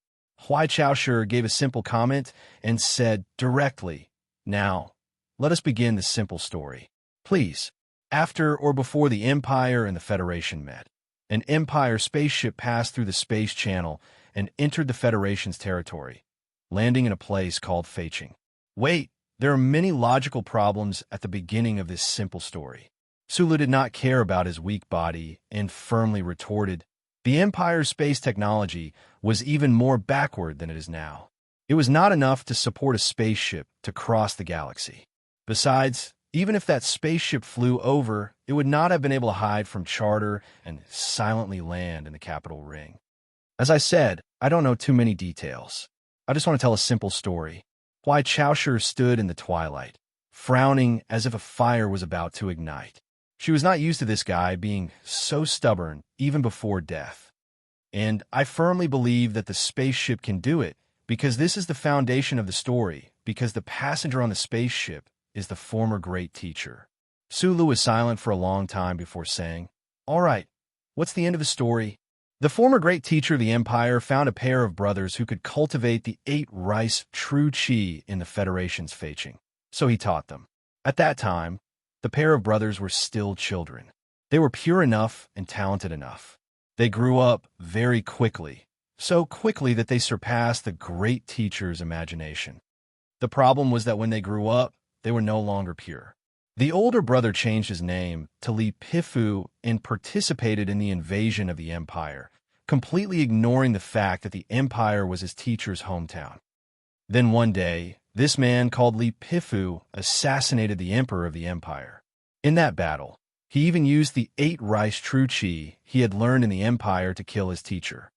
Huai Chaoshu gave a simple comment and said directly, "Now, let us begin the simple story. Please." After or before the Empire and the Federation met, an Empire spaceship passed through the space channel and entered the Federation's territory, landing in a place called Feiqing. Wait, there are many logical problems at the beginning of this simple story. Sulu did not care about his weak body and firmly retorted, "The Empire's space technology was even more backward than it is now. It was not enough to support a spaceship to cross the galaxy. Besides, even if that spaceship flew over, it would not have been able to hide from charter and silently land in the capital ring." As I said, I don't know too many details. I just want to tell a simple story. Why Chowsher stood in the twilight, frowning as if a fire was about to ignite. She was not used to this guy being so stubborn even before death. And I firmly believe that the spaceship can do it, because this is the foundation of the story, because the passenger on the spaceship is the former great teacher. Sulu was silent for a long time before saying, "All right, what's the end of the story?" The former great teacher of the Empire found a pair of brothers who could cultivate the 8 rice true chi in the Federation's fetching. So he taught them. At that time, the pair of brothers were still children. They were pure enough and talented enough. They grew up very quickly, so quickly that they surpassed the great teacher's imagination. The problem was that when they grew up, they were no longer pure. The older brother changed his name to Li Pifu and participated in the invasion of the Empire, completely ignoring the fact that the Empire was his teacher's hometown. Then one day, this man called Li Pifu assassinated the emperor of the Empire. In that battle, he even used the 8 rice true chi he had learned in the Empire to kill his teacher.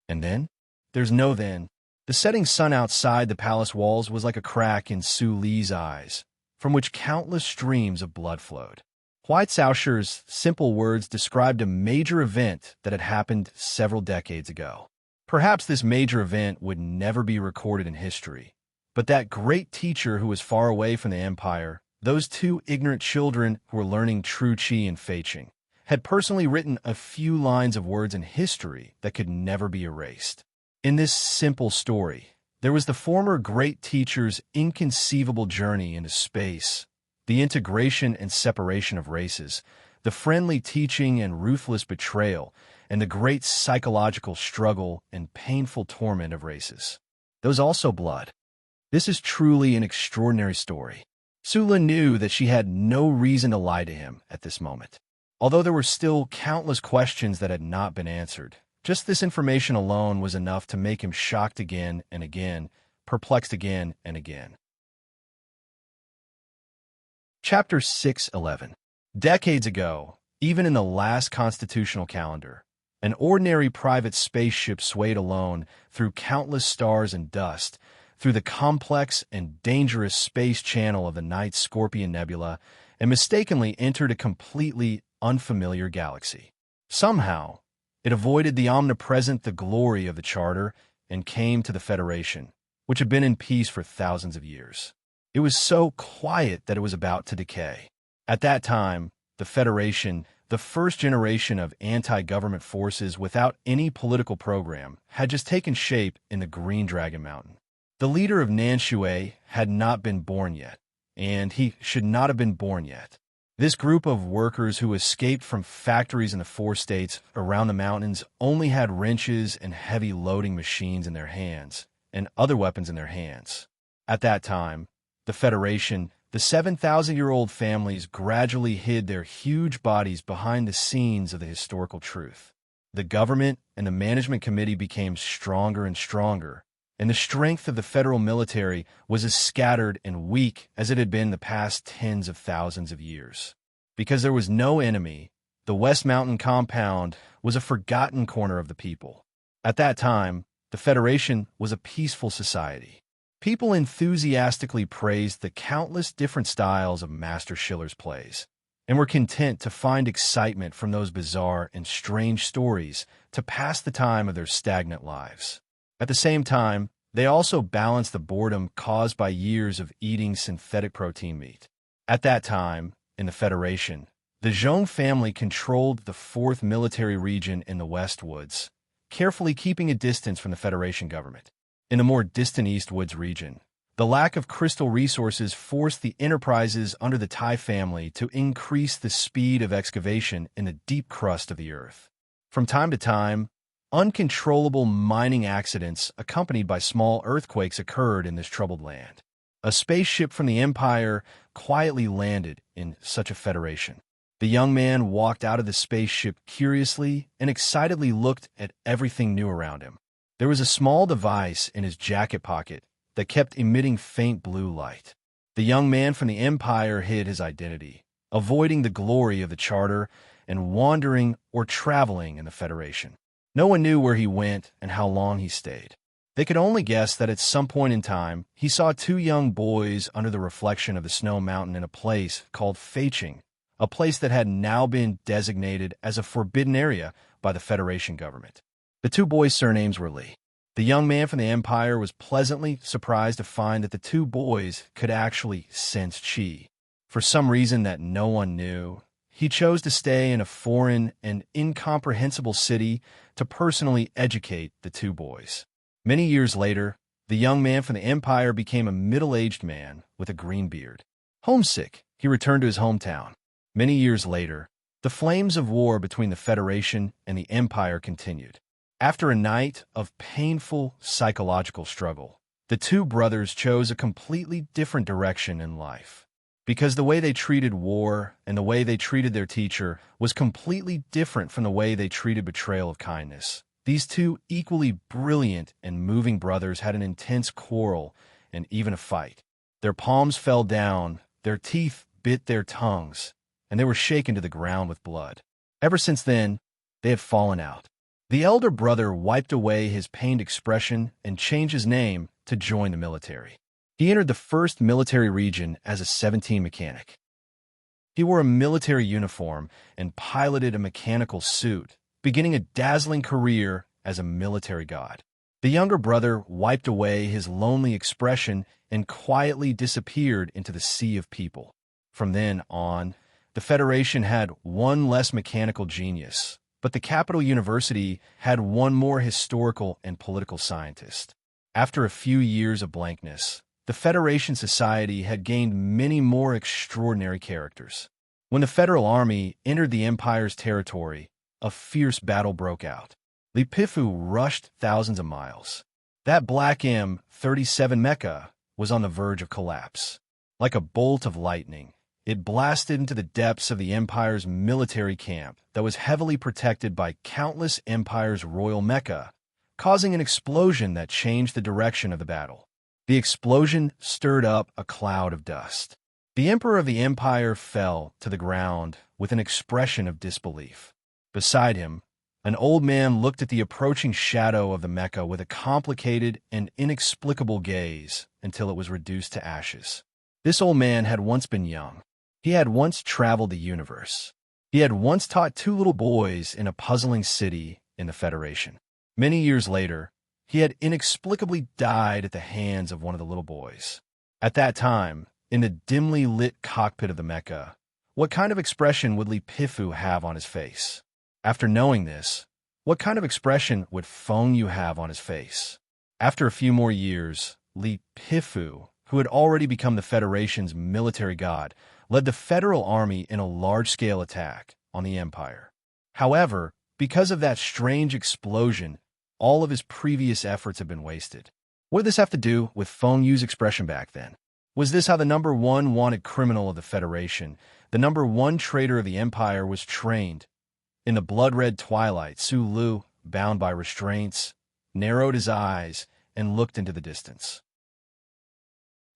And then? There's no then. The setting sun outside the palace walls was like a crack in Su Li's eyes, from which countless streams of blood flowed. White Saosher's simple words described a major event that had happened several decades ago. Perhaps this major event would never be recorded in history, but that great teacher who was far away from the Empire, those 2 ignorant children who were learning true chi and feiqing, had personally written a few lines of words in history that could never be erased. In this simple story, there was the former great teacher's inconceivable journey into space, the integration and separation of races, the friendly teaching and ruthless betrayal, and the great psychological struggle and painful torment of races. There was also blood. This is truly an extraordinary story. Sula knew that she had no reason to lie to him at this moment. Although there were still countless questions that had not been answered, just this information alone was enough to make him shocked again and again, perplexed again and again. Chapter 611. Decades ago, even in the last constitutional calendar, an ordinary private spaceship swayed alone through countless stars and dust, through the complex and dangerous space channel of the Night Scorpion Nebula, and mistakenly entered a completely unfamiliar galaxy. Somehow, it avoided the glory of the Charter and came to the Federation, which had been in peace for thousands of years. It was so quiet that it was about to decay. At that time, the Federation, the first generation of anti-government forces without any political program, had just taken shape in the Green Dragon Mountain. The leader of Nanshui had not been born yet, and he should not have been born yet. This group of workers who escaped from factories in the 4 states around the mountains only had wrenches and heavy loading machines in their hands, and other weapons in their hands. At that time, the Federation, the 7,000-year-old families gradually hid their huge bodies behind the scenes of the historical truth. The government and the management committee became stronger and stronger, and the strength of the federal military was as scattered and weak as it had been the past tens of thousands of years. Because there was no enemy, the West Mountain compound was a forgotten corner of the people. At that time, the Federation was a peaceful society. People enthusiastically praised the countless different styles of Master Schiller's plays, and were content to find excitement from those bizarre and strange stories to pass the time of their stagnant lives. At the same time, they also balanced the boredom caused by years of eating synthetic protein meat. At that time, in the Federation, the Zhong family controlled the 4th military region in the West Woods, carefully keeping a distance from the Federation government. In the more distant East Woods region, the lack of crystal resources forced the enterprises under the Tai family to increase the speed of excavation in the deep crust of the earth. From time to time, uncontrollable mining accidents accompanied by small earthquakes occurred in this troubled land. A spaceship from the Empire quietly landed in such a federation. The young man walked out of the spaceship curiously and excitedly looked at everything new around him. There was a small device in his jacket pocket that kept emitting faint blue light. The young man from the Empire hid his identity, avoiding the glory of the Charter and wandering or traveling in the Federation. No one knew where he went and how long he stayed. They could only guess that at some point in time, he saw two young boys under the reflection of the snow mountain in a place called Feiching, a place that had now been designated as a forbidden area by the Federation government. The two boys' surnames were Li. The young man from the Empire was pleasantly surprised to find that the two boys could actually sense qi. For some reason that no one knew, he chose to stay in a foreign and incomprehensible city to personally educate the two boys. Many years later, the young man from the Empire became a middle-aged man with a green beard. Homesick, he returned to his hometown. Many years later, the flames of war between the Federation and the Empire continued. After a night of painful psychological struggle, the two brothers chose a completely different direction in life. Because the way they treated war and the way they treated their teacher was completely different from the way they treated betrayal of kindness. These two equally brilliant and moving brothers had an intense quarrel and even a fight. Their palms fell down, their teeth bit their tongues, and they were shaken to the ground with blood. Ever since then, they had fallen out. The elder brother wiped away his pained expression and changed his name to join the military. He entered the 1st Military Region as a 17 mechanic. He wore a military uniform and piloted a mechanical suit, beginning a dazzling career as a military god. The younger brother wiped away his lonely expression and quietly disappeared into the sea of people. From then on, the Federation had one less mechanical genius, but the Capital University had one more historical and political scientist. After a few years of blankness, the Federation Society had gained many more extraordinary characters. When the Federal Army entered the Empire's territory, a fierce battle broke out. Li Pifu rushed thousands of miles. That black M37 mecha was on the verge of collapse. Like a bolt of lightning, it blasted into the depths of the Empire's military camp that was heavily protected by countless Empire's royal mecha, causing an explosion that changed the direction of the battle. The explosion stirred up a cloud of dust. The Emperor of the Empire fell to the ground with an expression of disbelief. Beside him, an old man looked at the approaching shadow of the mecha with a complicated and inexplicable gaze until it was reduced to ashes. This old man had once been young. He had once traveled the universe. He had once taught two little boys in a puzzling city in the Federation. Many years later, he had inexplicably died at the hands of one of the little boys. At that time, in the dimly lit cockpit of the mecha, what kind of expression would Li Pifu have on his face? After knowing this, what kind of expression would Feng Yu have on his face? After a few more years, Li Pifu, who had already become the Federation's military god, led the Federal Army in a large-scale attack on the Empire. However, because of that strange explosion, all of his previous efforts had been wasted. What did this have to do with Feng Yu's expression back then? Was this how the number one wanted criminal of the Federation, the number one traitor of the Empire, was trained? In the blood-red twilight, Su Lu, bound by restraints, narrowed his eyes and looked into the distance.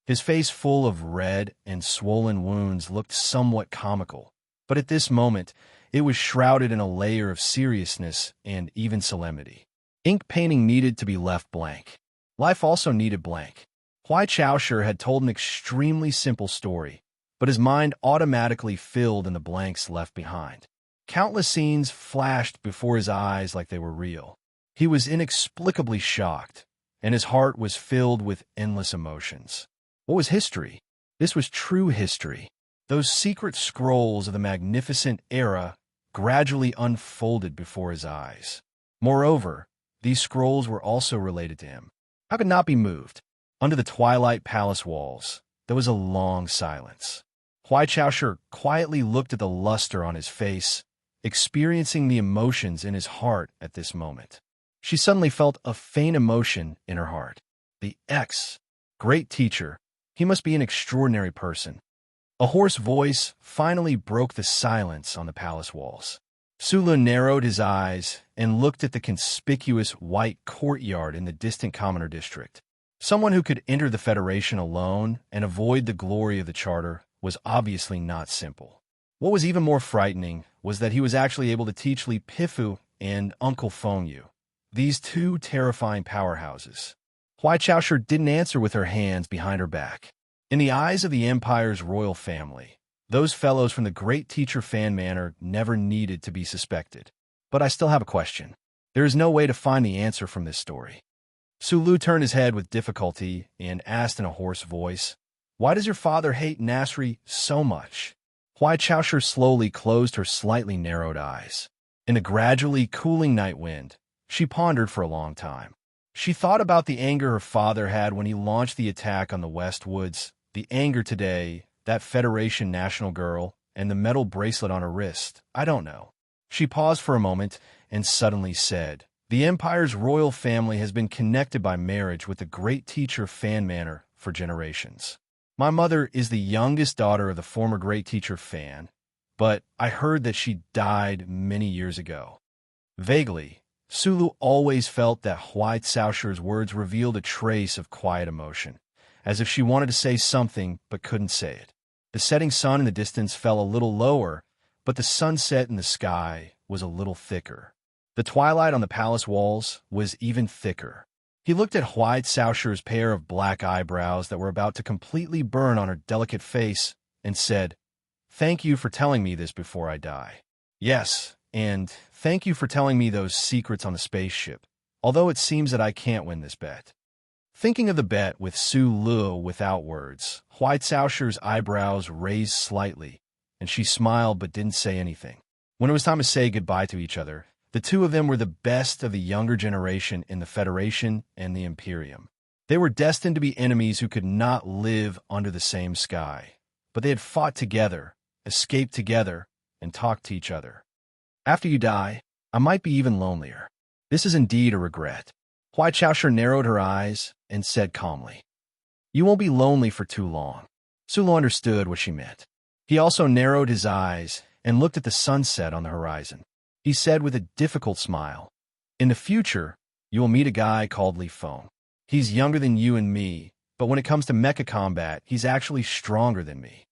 His face full of red and swollen wounds looked somewhat comical, but at this moment, it was shrouded in a layer of seriousness and even solemnity. Ink painting needed to be left blank. Life also needed blank. Huai Chaosher had told an extremely simple story, but his mind automatically filled in the blanks left behind. Countless scenes flashed before his eyes like they were real. He was inexplicably shocked, and his heart was filled with endless emotions. What was history? This was true history. Those secret scrolls of the magnificent era gradually unfolded before his eyes. Moreover, these scrolls were also related to him. How could not be moved? Under the Twilight Palace walls, there was a long silence. Huai Chaosher quietly looked at the luster on his face, experiencing the emotions in his heart at this moment. She suddenly felt a faint emotion in her heart. The great teacher, he must be an extraordinary person. A hoarse voice finally broke the silence on the palace walls. Sulu narrowed his eyes and looked at the conspicuous white courtyard in the distant commoner district. Someone who could enter the Federation alone and avoid the glory of the Charter was obviously not simple. What was even more frightening was that he was actually able to teach Li Pifu and Uncle Fengyu, these two terrifying powerhouses. Huai Chaoshu didn't answer with her hands behind her back. In the eyes of the Empire's royal family, those fellows from the Great Teacher Fan Manor never needed to be suspected. But I still have a question. There is no way to find the answer from this story. Sulu turned his head with difficulty and asked in a hoarse voice, "Why does your father hate Nasri so much?" Huai Chaoshu slowly closed her slightly narrowed eyes. In the gradually cooling night wind, she pondered for a long time. She thought about the anger her father had when he launched the attack on the West Woods, the anger today, that Federation national girl, and the metal bracelet on her wrist. I don't know. She paused for a moment and suddenly said, "The Empire's royal family has been connected by marriage with the Great Teacher Fan Manor for generations. My mother is the youngest daughter of the former Great Teacher Fan, but I heard that she died many years ago." Vaguely, Sulu always felt that Huai Caoshu's words revealed a trace of quiet emotion, as if she wanted to say something but couldn't say it. The setting sun in the distance fell a little lower, but the sunset in the sky was a little thicker. The twilight on the palace walls was even thicker. He looked at Huai Caoshu's pair of black eyebrows that were about to completely burn on her delicate face and said, "Thank you for telling me this before I die. Yes, and thank you for telling me those secrets on the spaceship, although it seems that I can't win this bet." Thinking of the bet with Sulu without words, Huai Caoshu's eyebrows raised slightly, and she smiled but didn't say anything. When it was time to say goodbye to each other, the two of them were the best of the younger generation in the Federation and the Imperium. They were destined to be enemies who could not live under the same sky, but they had fought together, escaped together, and talked to each other. "After you die, I might be even lonelier. This is indeed a regret." Huai Chaoshu narrowed her eyes and said calmly, "You won't be lonely for too long." Sulu understood what she meant. He also narrowed his eyes and looked at the sunset on the horizon. He said with a difficult smile, "In the future, you will meet a guy called Li Feng. He's younger than you and me, but when it comes to mecha combat, he's actually stronger than me.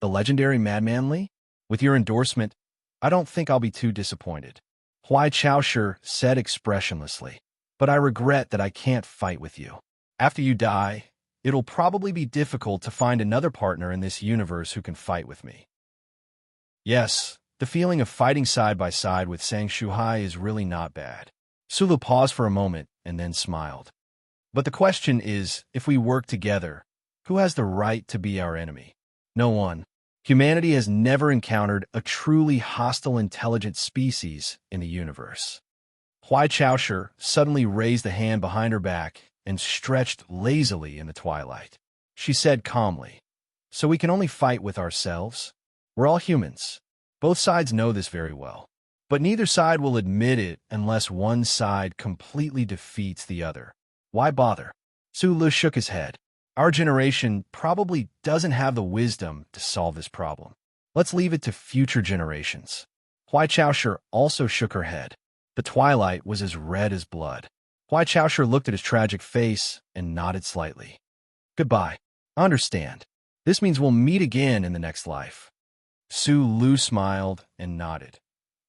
The legendary Madman Li? With your endorsement, I don't think I'll be too disappointed." Huai Chaoshu said expressionlessly, "But I regret that I can't fight with you. After you die, it'll probably be difficult to find another partner in this universe who can fight with me." Yes, the feeling of fighting side by side with Sang Shuhai is really not bad. Sulu paused for a moment and then smiled. "But the question is, if we work together, who has the right to be our enemy? No one. Humanity has never encountered a truly hostile intelligent species in the universe." Huai Chaoshu suddenly raised the hand behind her back and stretched lazily in the twilight. She said calmly, "So we can only fight with ourselves? We're all humans. Both sides know this very well. But neither side will admit it unless one side completely defeats the other. Why bother?" Sulu shook his head. "Our generation probably doesn't have the wisdom to solve this problem. Let's leave it to future generations." Huai Chaoshu also shook her head. The twilight was as red as blood. Huai Chaoshu looked at his tragic face and nodded slightly. "Goodbye. I understand. This means we'll meet again in the next life." Sulu smiled and nodded.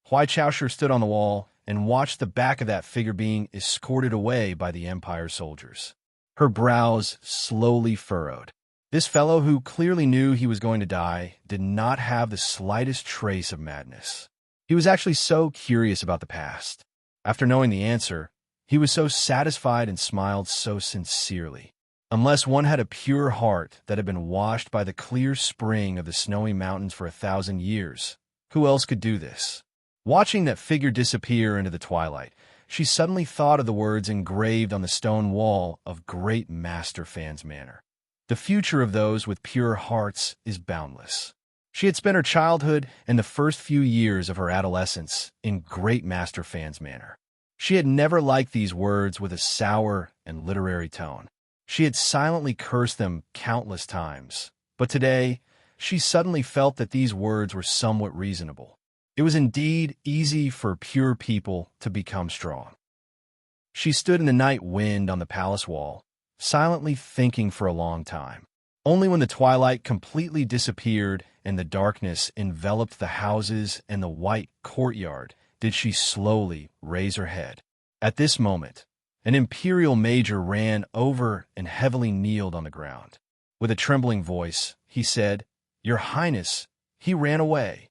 Huai Chaoshu stood on the wall and watched the back of that figure being escorted away by the Empire soldiers. Her brows slowly furrowed. This fellow, who clearly knew he was going to die, did not have the slightest trace of madness. He was actually so curious about the past. After knowing the answer, he was so satisfied and smiled so sincerely. Unless one had a pure heart that had been washed by the clear spring of the snowy mountains for 1,000 years, who else could do this? Watching that figure disappear into the twilight, she suddenly thought of the words engraved on the stone wall of Great Master Fan's Manor. The future of those with pure hearts is boundless. She had spent her childhood and the first few years of her adolescence in Great Master Fan's Manor. She had never liked these words with a sour and literary tone. She had silently cursed them countless times. But today, she suddenly felt that these words were somewhat reasonable. It was indeed easy for pure people to become strong. She stood in the night wind on the palace wall, silently thinking for a long time. Only when the twilight completely disappeared and the darkness enveloped the houses and the white courtyard did she slowly raise her head. At this moment, an imperial major ran over and heavily kneeled on the ground. With a trembling voice, he said, "Your Highness, he ran away."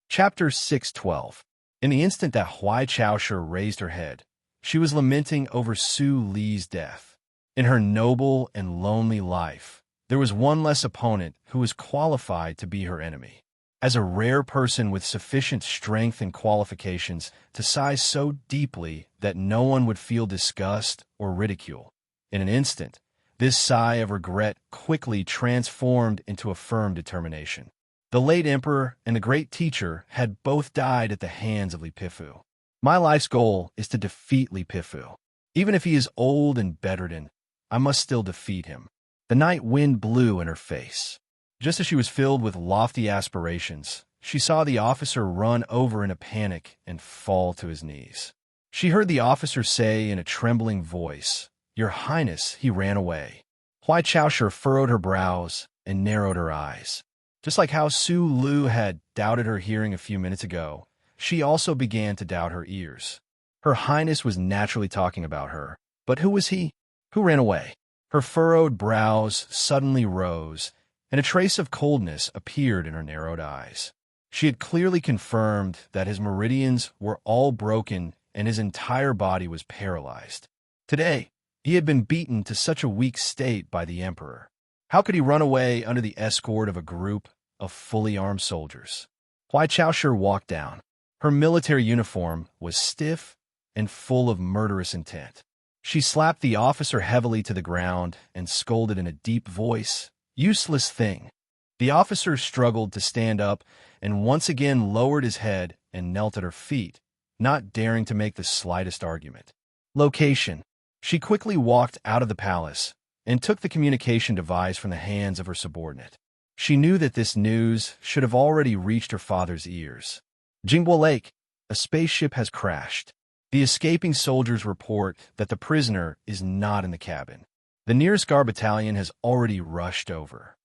Chapter 612. In the instant that Huai Chaoshi raised her head, she was lamenting over Su Li's death. In her noble and lonely life, there was one less opponent who was qualified to be her enemy. As a rare person with sufficient strength and qualifications to sigh so deeply that no one would feel disgust or ridicule, in an instant, this sigh of regret quickly transformed into a firm determination. The late emperor and the great teacher had both died at the hands of Li Pifu. My life's goal is to defeat Li Pifu. Even if he is old and bedridden, I must still defeat him. The night wind blew in her face. Just as she was filled with lofty aspirations, she saw the officer run over in a panic and fall to his knees. She heard the officer say in a trembling voice, "Your Highness, he ran away." Huai Chaoshi furrowed her brows and narrowed her eyes. Just like how Su Lu had doubted her hearing a few minutes ago, she also began to doubt her ears. Her Highness was naturally talking about her, but who was he? Who ran away? Her furrowed brows suddenly rose, and a trace of coldness appeared in her narrowed eyes. She had clearly confirmed that his meridians were all broken and his entire body was paralyzed. Today, he had been beaten to such a weak state by the emperor. How could he run away under the escort of a group of fully armed soldiers? Huai Chaoshi walked down. Her military uniform was stiff and full of murderous intent. She slapped the officer heavily to the ground and scolded in a deep voice, "Useless thing." The officer struggled to stand up and once again lowered his head and knelt at her feet, not daring to make the slightest argument. Location. She quickly walked out of the palace and took the communication device from the hands of her subordinate. She knew that this news should have already reached her father's ears. Jingbo Lake, a spaceship has crashed. The escaping soldiers report that the prisoner is not in the cabin. The nearest guard battalion has already rushed over.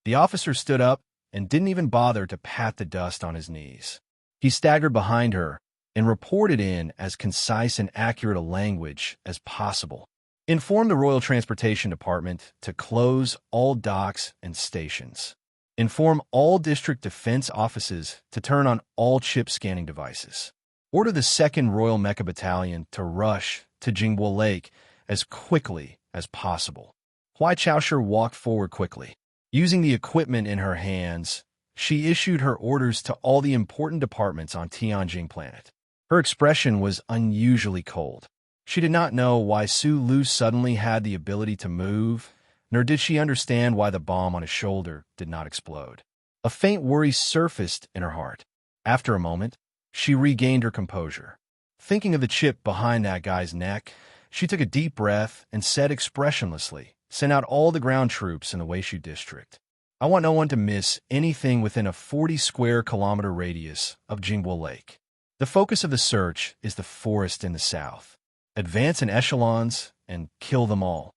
The officer stood up and didn't even bother to pat the dust on his knees. He staggered behind her and reported in as concise and accurate a language as possible. Inform the Royal Transportation Department to close all docks and stations. Inform all district defense offices to turn on all chip scanning devices. Order the 2nd Royal Mecha Battalion to rush to Jingbo Lake as quickly as possible. Huai Chaoshi walked forward quickly. Using the equipment in her hands, she issued her orders to all the important departments on Tianjing planet. Her expression was unusually cold. She did not know why Su Lu suddenly had the ability to move, nor did she understand why the bomb on his shoulder did not explode. A faint worry surfaced in her heart. After a moment, she regained her composure. Thinking of the chip behind that guy's neck, she took a deep breath and said expressionlessly, "Send out all the ground troops in the Weishu district. I want no one to miss anything within a 40-square-kilometer radius of Jingbo Lake. The focus of the search is the forest in the south. Advance in echelons and kill them all."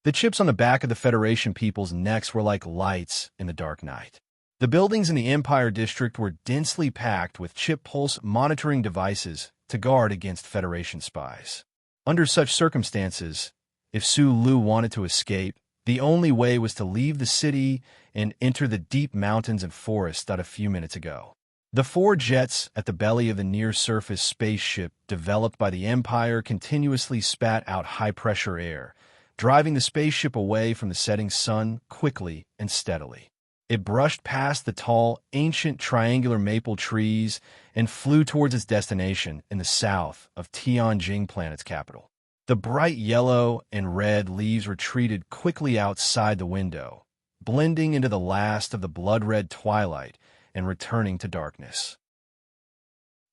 The chips on the back of the Federation people's necks were like lights in the dark night. The buildings in the Empire District were densely packed with chip pulse monitoring devices to guard against Federation spies. Under such circumstances, if Su Lu wanted to escape, the only way was to leave the city and enter the deep mountains and forests that a few minutes ago. The 4 jets at the belly of the near-surface spaceship developed by the Empire continuously spat out high-pressure air, driving the spaceship away from the setting sun quickly and steadily. It brushed past the tall, ancient triangular maple trees and flew towards its destination in the south of Tianjing planet's capital. The bright yellow and red leaves retreated quickly outside the window, blending into the last of the blood-red twilight and returning to darkness.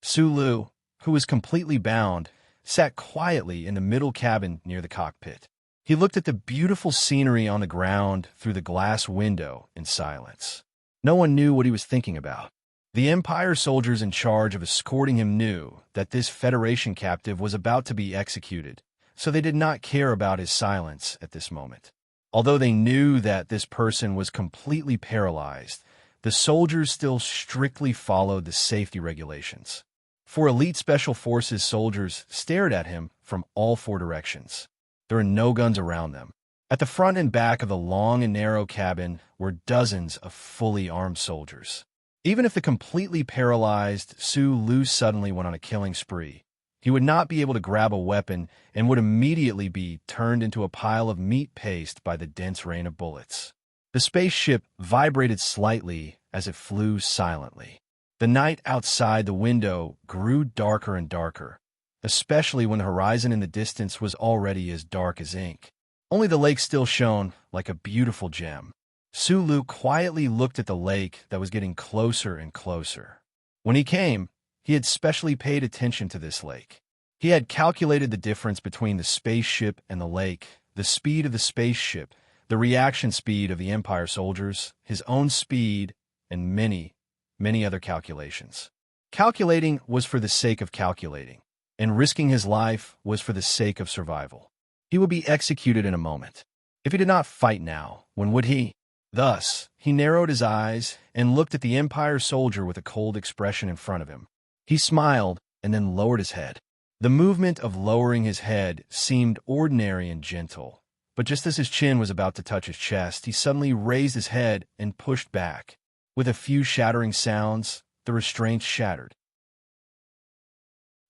Su Lu, who was completely bound, sat quietly in the middle cabin near the cockpit. He looked at the beautiful scenery on the ground through the glass window in silence. No one knew what he was thinking about. The Empire soldiers in charge of escorting him knew that this Federation captive was about to be executed, so they did not care about his silence at this moment. Although they knew that this person was completely paralyzed, the soldiers still strictly followed the safety regulations. Four elite Special Forces soldiers stared at him from all four directions. There were no guns around them. At the front and back of the long and narrow cabin were dozens of fully armed soldiers. Even if the completely paralyzed Su Lu suddenly went on a killing spree, he would not be able to grab a weapon and would immediately be turned into a pile of meat paste by the dense rain of bullets. The spaceship vibrated slightly as it flew silently. The night outside the window grew darker and darker, especially when the horizon in the distance was already as dark as ink. Only the lake still shone like a beautiful gem. Su Lu quietly looked at the lake that was getting closer and closer. When he came, he had specially paid attention to this lake. He had calculated the difference between the spaceship and the lake, the speed of the spaceship, the reaction speed of the Empire soldiers, his own speed, and many, many other calculations. Calculating was for the sake of calculating, and risking his life was for the sake of survival. He would be executed in a moment. If he did not fight now, when would he? Thus, he narrowed his eyes and looked at the Empire soldier with a cold expression in front of him. He smiled and then lowered his head. The movement of lowering his head seemed ordinary and gentle, but just as his chin was about to touch his chest, he suddenly raised his head and pushed back. With a few shattering sounds, the restraints shattered.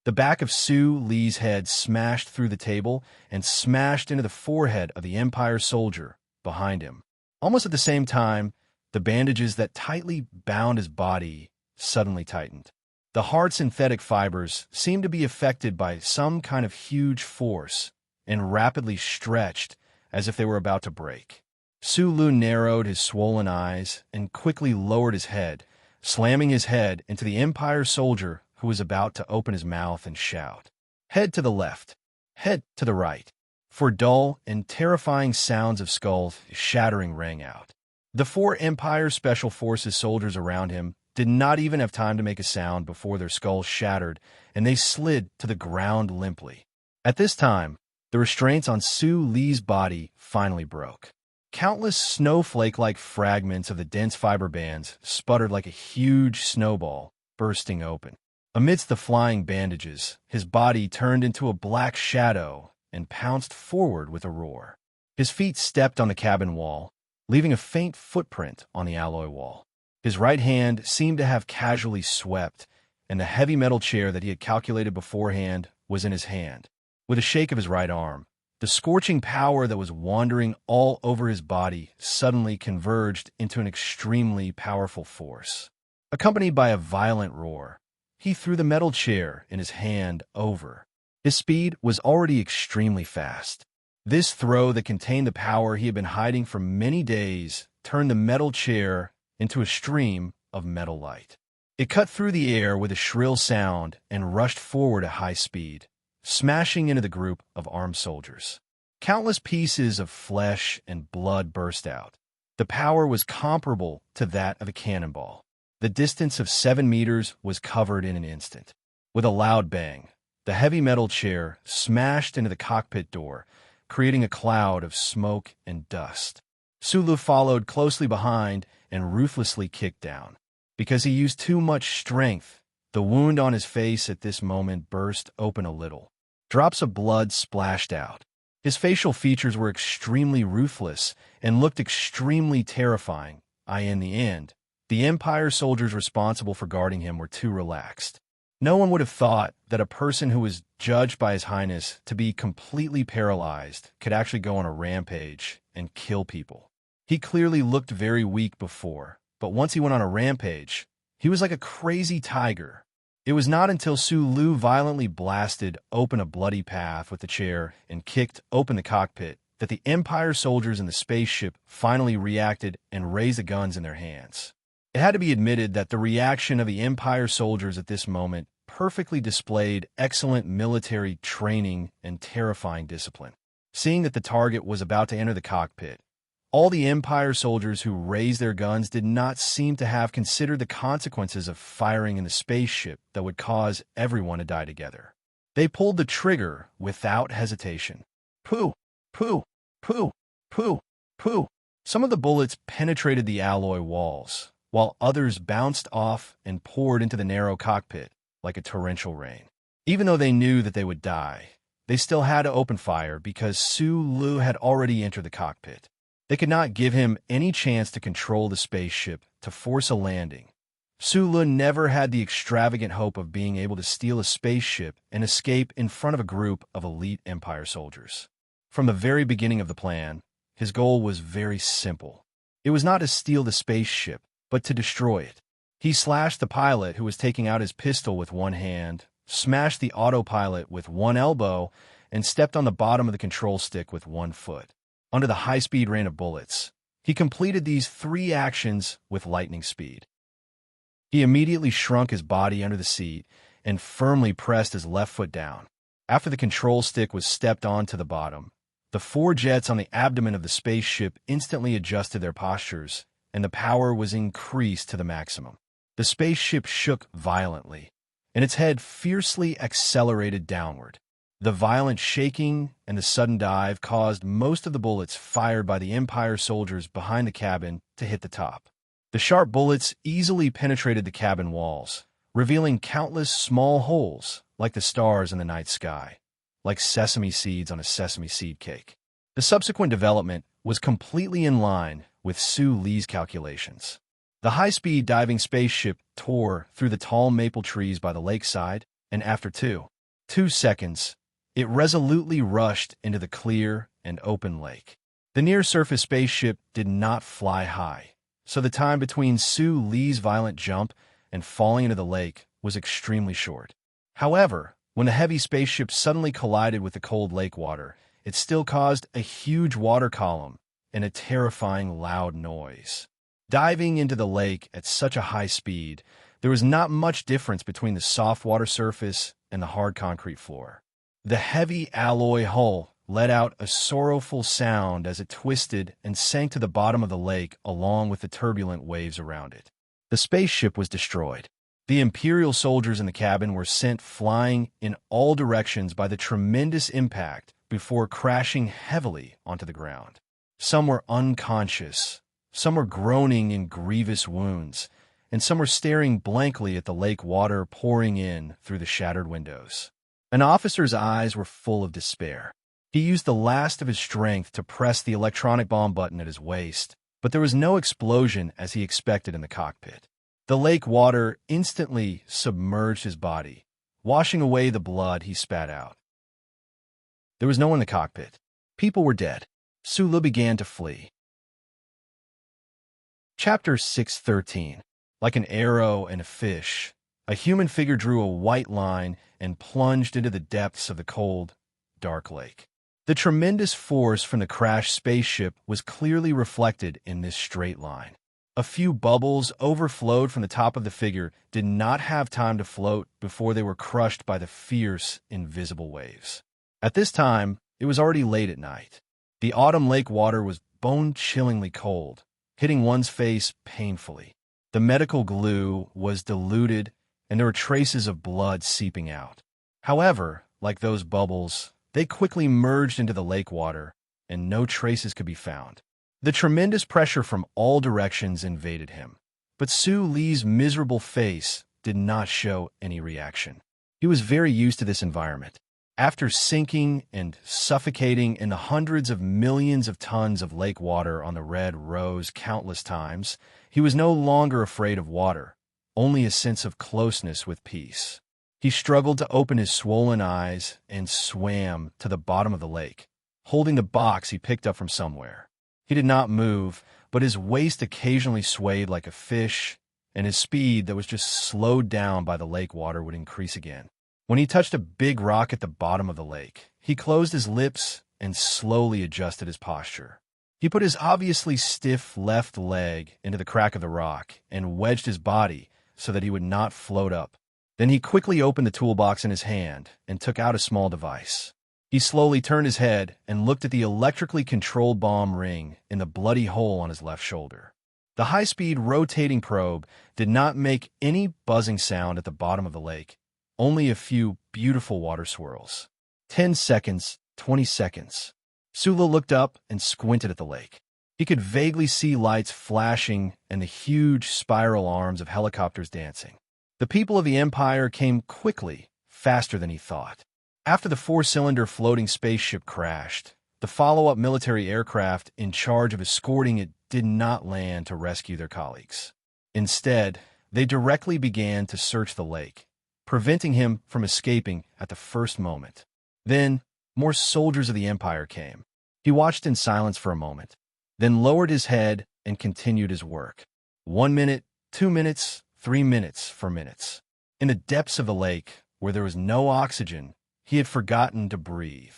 The back of Su Li's head smashed through the table and smashed into the forehead of the Empire soldier behind him. Almost at the same time, the bandages that tightly bound his body suddenly tightened. The hard synthetic fibers seemed to be affected by some kind of huge force and rapidly stretched as if they were about to break. Su Lu narrowed his swollen eyes and quickly lowered his head, slamming his head into the Empire soldier who was about to open his mouth and shout. Head to the left, head to the right. For dull and terrifying sounds of skull shattering rang out. The four Empire Special Forces soldiers around him did not even have time to make a sound before their skulls shattered, and they slid to the ground limply. At this time, the restraints on Su Li's body finally broke. Countless snowflake-like fragments of the dense fiber bands sputtered like a huge snowball bursting open. Amidst the flying bandages, his body turned into a black shadow and pounced forward with a roar. His feet stepped on the cabin wall, leaving a faint footprint on the alloy wall. His right hand seemed to have casually swept, and the heavy metal chair that he had calculated beforehand was in his hand. With a shake of his right arm, the scorching power that was wandering all over his body suddenly converged into an extremely powerful force. Accompanied by a violent roar, he threw the metal chair in his hand over. His speed was already extremely fast. This throw that contained the power he had been hiding for many days turned the metal chair into a stream of metal light. It cut through the air with a shrill sound and rushed forward at high speed, smashing into the group of armed soldiers. Countless pieces of flesh and blood burst out. The power was comparable to that of a cannonball. The distance of 7 meters was covered in an instant. With a loud bang, the heavy metal chair smashed into the cockpit door, creating a cloud of smoke and dust. Su Lu followed closely behind and ruthlessly kicked down. Because he used too much strength, the wound on his face at this moment burst open a little. Drops of blood splashed out. His facial features were extremely ruthless and looked extremely terrifying. In the end, the Empire soldiers responsible for guarding him were too relaxed. No one would have thought that a person who was judged by His Highness to be completely paralyzed could actually go on a rampage and kill people. He clearly looked very weak before, but once he went on a rampage, he was like a crazy tiger. It was not until Su Lu violently blasted open a bloody path with the chair and kicked open the cockpit that the Empire soldiers in the spaceship finally reacted and raised the guns in their hands. It had to be admitted that the reaction of the Empire soldiers at this moment perfectly displayed excellent military training and terrifying discipline. Seeing that the target was about to enter the cockpit, all the Empire soldiers who raised their guns did not seem to have considered the consequences of firing in the spaceship that would cause everyone to die together. They pulled the trigger without hesitation. Pooh, pooh, pooh, pooh, pooh. Some of the bullets penetrated the alloy walls, while others bounced off and poured into the narrow cockpit like a torrential rain. Even though they knew that they would die, they still had to open fire because Sulu had already entered the cockpit. They could not give him any chance to control the spaceship to force a landing. Sulu never had the extravagant hope of being able to steal a spaceship and escape in front of a group of elite Empire soldiers. From the very beginning of the plan, his goal was very simple. It was not to steal the spaceship, but to destroy it. He slashed the pilot who was taking out his pistol with one hand, smashed the autopilot with one elbow, and stepped on the bottom of the control stick with one foot. Under the high-speed rain of bullets, he completed these 3 actions with lightning speed. He immediately shrunk his body under the seat and firmly pressed his left foot down. After the control stick was stepped on to the bottom, the 4 jets on the abdomen of the spaceship instantly adjusted their postures, and the power was increased to the maximum. The spaceship shook violently, and its head fiercely accelerated downward. The violent shaking and the sudden dive caused most of the bullets fired by the Empire soldiers behind the cabin to hit the top. The sharp bullets easily penetrated the cabin walls, revealing countless small holes like the stars in the night sky, like sesame seeds on a sesame seed cake. The subsequent development was completely in line with Su Li's calculations. The high-speed diving spaceship tore through the tall maple trees by the lakeside, and after 2 seconds, it resolutely rushed into the clear and open lake. The near-surface spaceship did not fly high, so the time between Su Li's violent jump and falling into the lake was extremely short. However, when the heavy spaceship suddenly collided with the cold lake water, it still caused a huge water column and a terrifying loud noise. Diving into the lake at such a high speed, there was not much difference between the soft water surface and the hard concrete floor. The heavy alloy hull let out a sorrowful sound as it twisted and sank to the bottom of the lake along with the turbulent waves around it. The spaceship was destroyed. The Imperial soldiers in the cabin were sent flying in all directions by the tremendous impact before crashing heavily onto the ground. Some were unconscious, some were groaning in grievous wounds, and some were staring blankly at the lake water pouring in through the shattered windows. An officer's eyes were full of despair. He used the last of his strength to press the electronic bomb button at his waist, but there was no explosion as he expected in the cockpit. The lake water instantly submerged his body, washing away the blood he spat out. There was no one in the cockpit. People were dead. Sulu began to flee. Chapter 613. Like an arrow and a fish, a human figure drew a white line and plunged into the depths of the cold, dark lake. The tremendous force from the crashed spaceship was clearly reflected in this straight line. A few bubbles overflowed from the top of the figure did not have time to float before they were crushed by the fierce, invisible waves. At this time, it was already late at night. The autumn lake water was bone-chillingly cold, hitting one's face painfully. The medical glue was diluted, and there were traces of blood seeping out. However, like those bubbles, they quickly merged into the lake water, and no traces could be found. The tremendous pressure from all directions invaded him, but Su Li's miserable face did not show any reaction. He was very used to this environment. After sinking and suffocating in the hundreds of millions of tons of lake water on the Red Rose countless times, he was no longer afraid of water, only a sense of closeness with peace. He struggled to open his swollen eyes and swam to the bottom of the lake, holding the box he picked up from somewhere. He did not move, but his waist occasionally swayed like a fish, and his speed that was just slowed down by the lake water would increase again. When he touched a big rock at the bottom of the lake, he closed his lips and slowly adjusted his posture. He put his obviously stiff left leg into the crack of the rock and wedged his body so that he would not float up. Then he quickly opened the toolbox in his hand and took out a small device. He slowly turned his head and looked at the electrically controlled bomb ring in the bloody hole on his left shoulder. The high-speed rotating probe did not make any buzzing sound at the bottom of the lake, only a few beautiful water swirls. 10 seconds, 20 seconds. Sulu looked up and squinted at the lake. He could vaguely see lights flashing and the huge spiral arms of helicopters dancing. The people of the Empire came quickly, faster than he thought. After the four-cylinder floating spaceship crashed, the follow-up military aircraft in charge of escorting it did not land to rescue their colleagues. Instead, they directly began to search the lake, preventing him from escaping at the first moment. Then, more soldiers of the Empire came. He watched in silence for a moment, then lowered his head and continued his work. 1 minute, 2 minutes, 3 minutes for minutes. In the depths of the lake, where there was no oxygen, he had forgotten to breathe.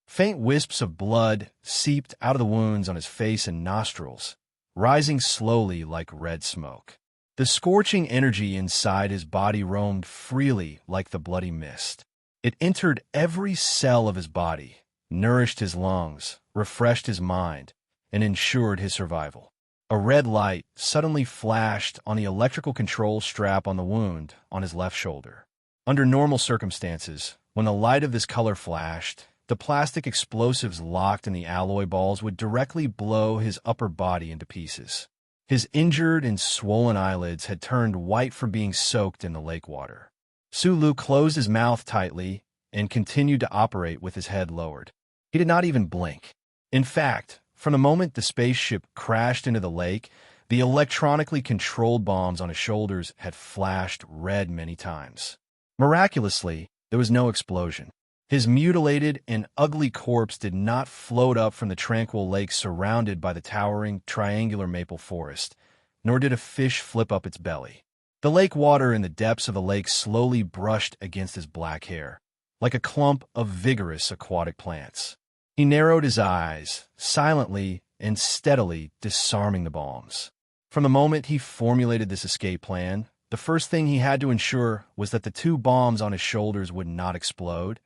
Faint wisps of blood seeped out of the wounds on his face and nostrils, rising slowly like red smoke. The scorching energy inside his body roamed freely like the bloody mist. It entered every cell of his body, nourished his lungs, refreshed his mind, and ensured his survival. A red light suddenly flashed on the electrical control strap on the wound on his left shoulder. Under normal circumstances, when the light of this color flashed, the plastic explosives locked in the alloy balls would directly blow his upper body into pieces. His injured and swollen eyelids had turned white from being soaked in the lake water. Sulu closed his mouth tightly and continued to operate with his head lowered. He did not even blink. In fact, from the moment the spaceship crashed into the lake, the electronically controlled bombs on his shoulders had flashed red many times. Miraculously, there was no explosion. His mutilated and ugly corpse did not float up from the tranquil lake surrounded by the towering, triangular maple forest, nor did a fish flip up its belly. The lake water in the depths of the lake slowly brushed against his black hair, like a clump of vigorous aquatic plants. He narrowed his eyes, silently and steadily disarming the bombs. From the moment he formulated this escape plan, the first thing he had to ensure was that the 2 bombs on his shoulders would not explode,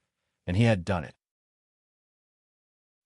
and he had done it.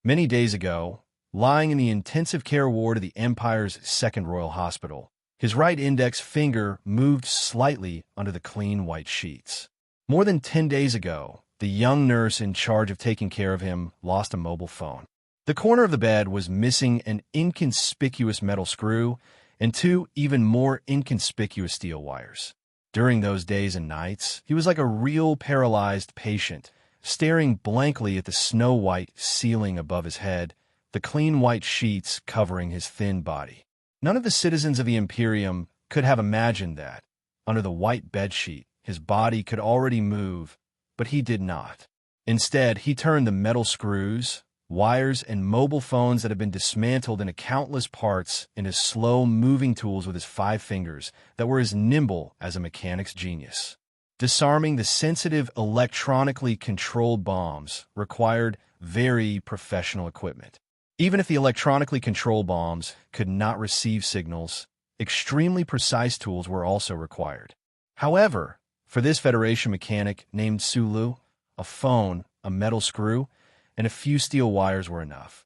Many days ago, lying in the intensive care ward of the Empire's Second Royal Hospital, his right index finger moved slightly under the clean white sheets. More than 10 days ago, the young nurse in charge of taking care of him lost a mobile phone. The corner of the bed was missing an inconspicuous metal screw and 2 even more inconspicuous steel wires. During those days and nights, he was like a real paralyzed patient, staring blankly at the snow-white ceiling above his head, the clean white sheets covering his thin body. None of the citizens of the Imperium could have imagined that, under the white bedsheet, his body could already move, but he did not. Instead, he turned the metal screws, wires, and mobile phones that had been dismantled into countless parts into slow-moving tools with his 5 fingers that were as nimble as a mechanic's genius. Disarming the sensitive, electronically controlled bombs required very professional equipment. Even if the electronically controlled bombs could not receive signals, extremely precise tools were also required. However, for this Federation mechanic named Sulu, a phone, a metal screw, and a few steel wires were enough.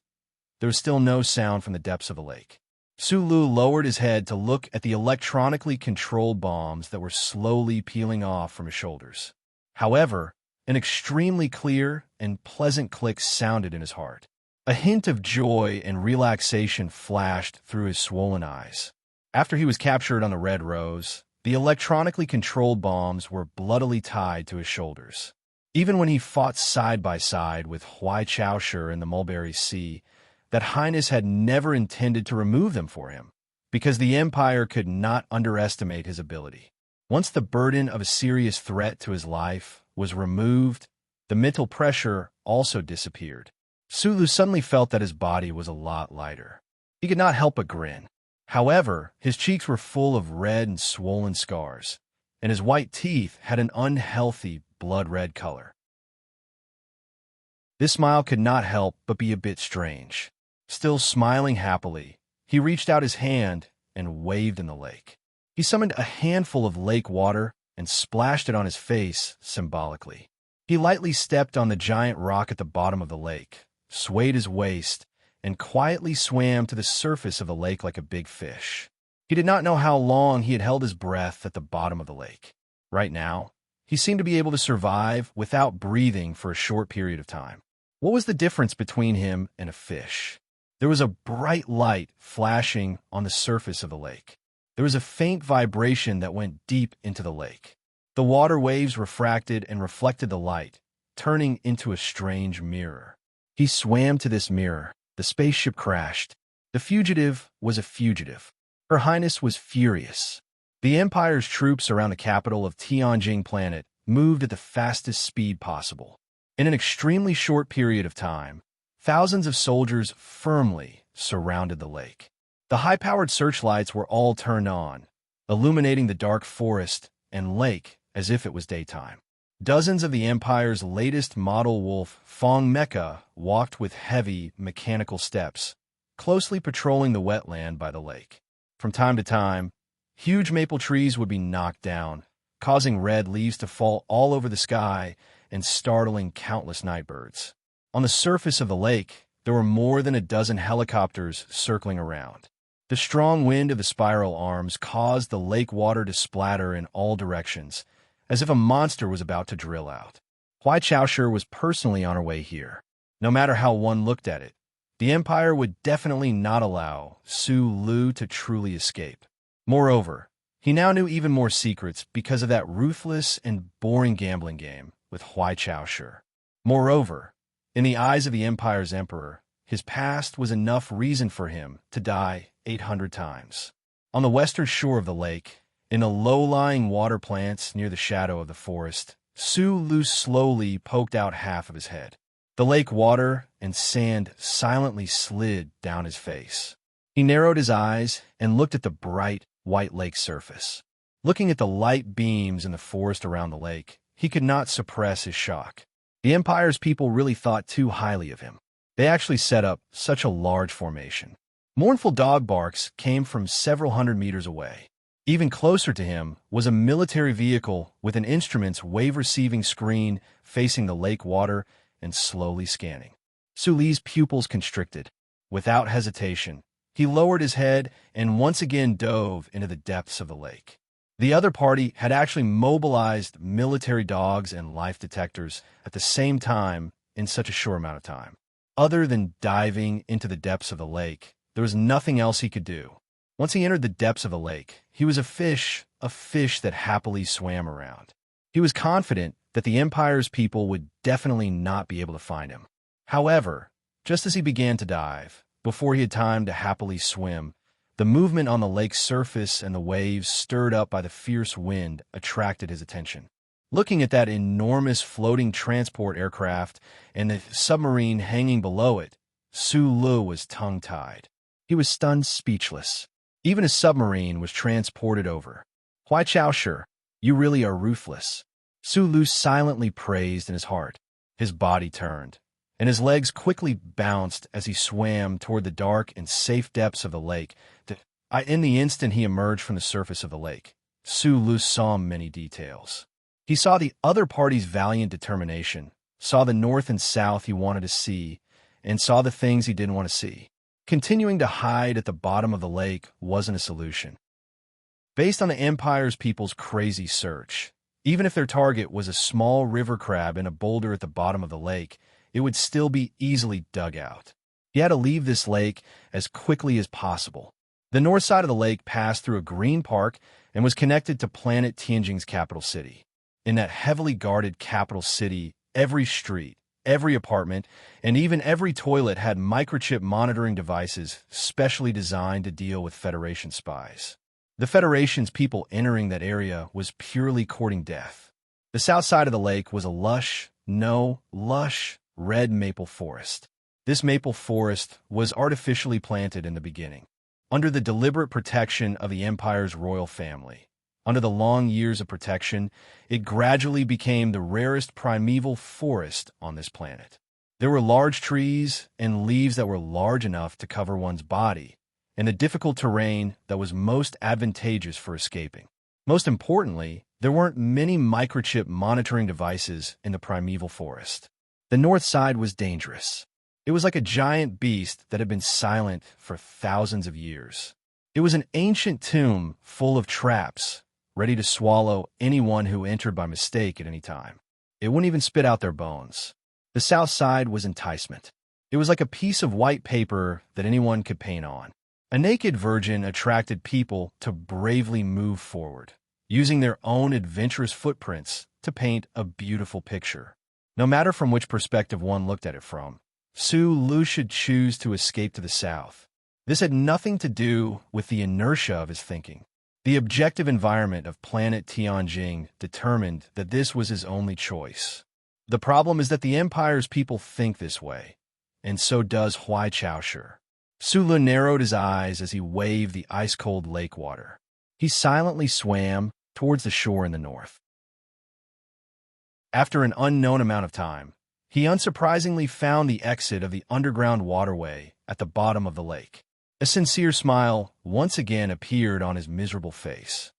There was still no sound from the depths of the lake. Sulu lowered his head to look at the electronically controlled bombs that were slowly peeling off from his shoulders. However, an extremely clear and pleasant click sounded in his heart. A hint of joy and relaxation flashed through his swollen eyes. After he was captured on the Red Rose, the electronically controlled bombs were bloodily tied to his shoulders. Even when he fought side by side with Huai Chaoshi in the Mulberry Sea, that Highness had never intended to remove them for him, because the Empire could not underestimate his ability. Once the burden of a serious threat to his life was removed, the mental pressure also disappeared. Sulu suddenly felt that his body was a lot lighter. He could not help but grin. However, his cheeks were full of red and swollen scars, and his white teeth had an unhealthy blood-red color. This smile could not help but be a bit strange. Still smiling happily, he reached out his hand and waved in the lake. He summoned a handful of lake water and splashed it on his face symbolically. He lightly stepped on the giant rock at the bottom of the lake, swayed his waist, and quietly swam to the surface of the lake like a big fish. He did not know how long he had held his breath at the bottom of the lake. Right now, he seemed to be able to survive without breathing for a short period of time. What was the difference between him and a fish? There was a bright light flashing on the surface of the lake. There was a faint vibration that went deep into the lake. The water waves refracted and reflected the light, turning into a strange mirror. He swam to this mirror. The spaceship crashed. The fugitive was a fugitive. Her Highness was furious. The Empire's troops around the capital of Tianjing planet moved at the fastest speed possible. In an extremely short period of time, thousands of soldiers firmly surrounded the lake. The high-powered searchlights were all turned on, illuminating the dark forest and lake as if it was daytime. Dozens of the Empire's latest model wolf, Fong Mecha, walked with heavy, mechanical steps, closely patrolling the wetland by the lake. From time to time, huge maple trees would be knocked down, causing red leaves to fall all over the sky and startling countless nightbirds. On the surface of the lake, there were more than a dozen helicopters circling around. The strong wind of the spiral arms caused the lake water to splatter in all directions, as if a monster was about to drill out. Huai Chaoshi was personally on her way here. No matter how one looked at it, the Empire would definitely not allow Su Lu to truly escape. Moreover, he now knew even more secrets because of that ruthless and boring gambling game with Huai Chaoshi. Moreover, in the eyes of the Empire's emperor, his past was enough reason for him to die 800 times. On the western shore of the lake, in the low-lying water plants near the shadow of the forest, Su Lu slowly poked out half of his head. The lake water and sand silently slid down his face. He narrowed his eyes and looked at the bright, white lake surface. Looking at the light beams in the forest around the lake, he could not suppress his shock. The Empire's people really thought too highly of him. They actually set up such a large formation. Mournful dog barks came from several hundred meters away. Even closer to him was a military vehicle with an instrument's wave-receiving screen facing the lake water and slowly scanning. Su Li's pupils constricted. Without hesitation, he lowered his head and once again dove into the depths of the lake. The other party had actually mobilized military dogs and life detectors at the same time in such a short amount of time. Other than diving into the depths of the lake, there was nothing else he could do. Once he entered the depths of the lake, he was a fish that happily swam around. He was confident that the Empire's people would definitely not be able to find him. However, just as he began to dive, before he had time to happily swim, the movement on the lake's surface and the waves stirred up by the fierce wind attracted his attention. Looking at that enormous floating transport aircraft and the submarine hanging below it, Su Lu was tongue-tied. He was stunned speechless. Even a submarine was transported over. Huai Chaoshi, you really are ruthless. Su Lu silently praised in his heart. His body turned, and his legs quickly bounced as he swam toward the dark and safe depths of the lake. In the instant he emerged from the surface of the lake, Su Lu saw many details. He saw the other party's valiant determination, saw the north and south he wanted to see, and saw the things he didn't want to see. Continuing to hide at the bottom of the lake wasn't a solution. Based on the Empire's people's crazy search, even if their target was a small river crab in a boulder at the bottom of the lake, it would still be easily dug out. He had to leave this lake as quickly as possible. The north side of the lake passed through a green park and was connected to planet Tianjing's capital city. In that heavily guarded capital city, every street, every apartment, and even every toilet had microchip monitoring devices specially designed to deal with Federation spies. The Federation's people entering that area was purely courting death. The south side of the lake was a lush red maple forest. This maple forest was artificially planted in the beginning, under the deliberate protection of the Empire's royal family. Under the long years of protection, it gradually became the rarest primeval forest on this planet. There were large trees and leaves that were large enough to cover one's body, and the difficult terrain that was most advantageous for escaping. Most importantly, There weren't many microchip monitoring devices in the primeval forest. The north side was dangerous. It was like a giant beast that had been silent for thousands of years. It was an ancient tomb full of traps, ready to swallow anyone who entered by mistake at any time. It wouldn't even spit out their bones. The south side was enticement. It was like a piece of white paper that anyone could paint on. A naked virgin attracted people to bravely move forward, using their own adventurous footprints to paint a beautiful picture. No matter from which perspective one looked at it from, Su Lu should choose to escape to the south. This had nothing to do with the inertia of his thinking. The objective environment of planet Tianjing determined that this was his only choice. The problem is that the Empire's people think this way, and so does Huai Chaoshi. Su Lu narrowed his eyes as he waved the ice-cold lake water. He silently swam towards the shore in the north. After an unknown amount of time, he unsurprisingly found the exit of the underground waterway at the bottom of the lake. A sincere smile once again appeared on his miserable face.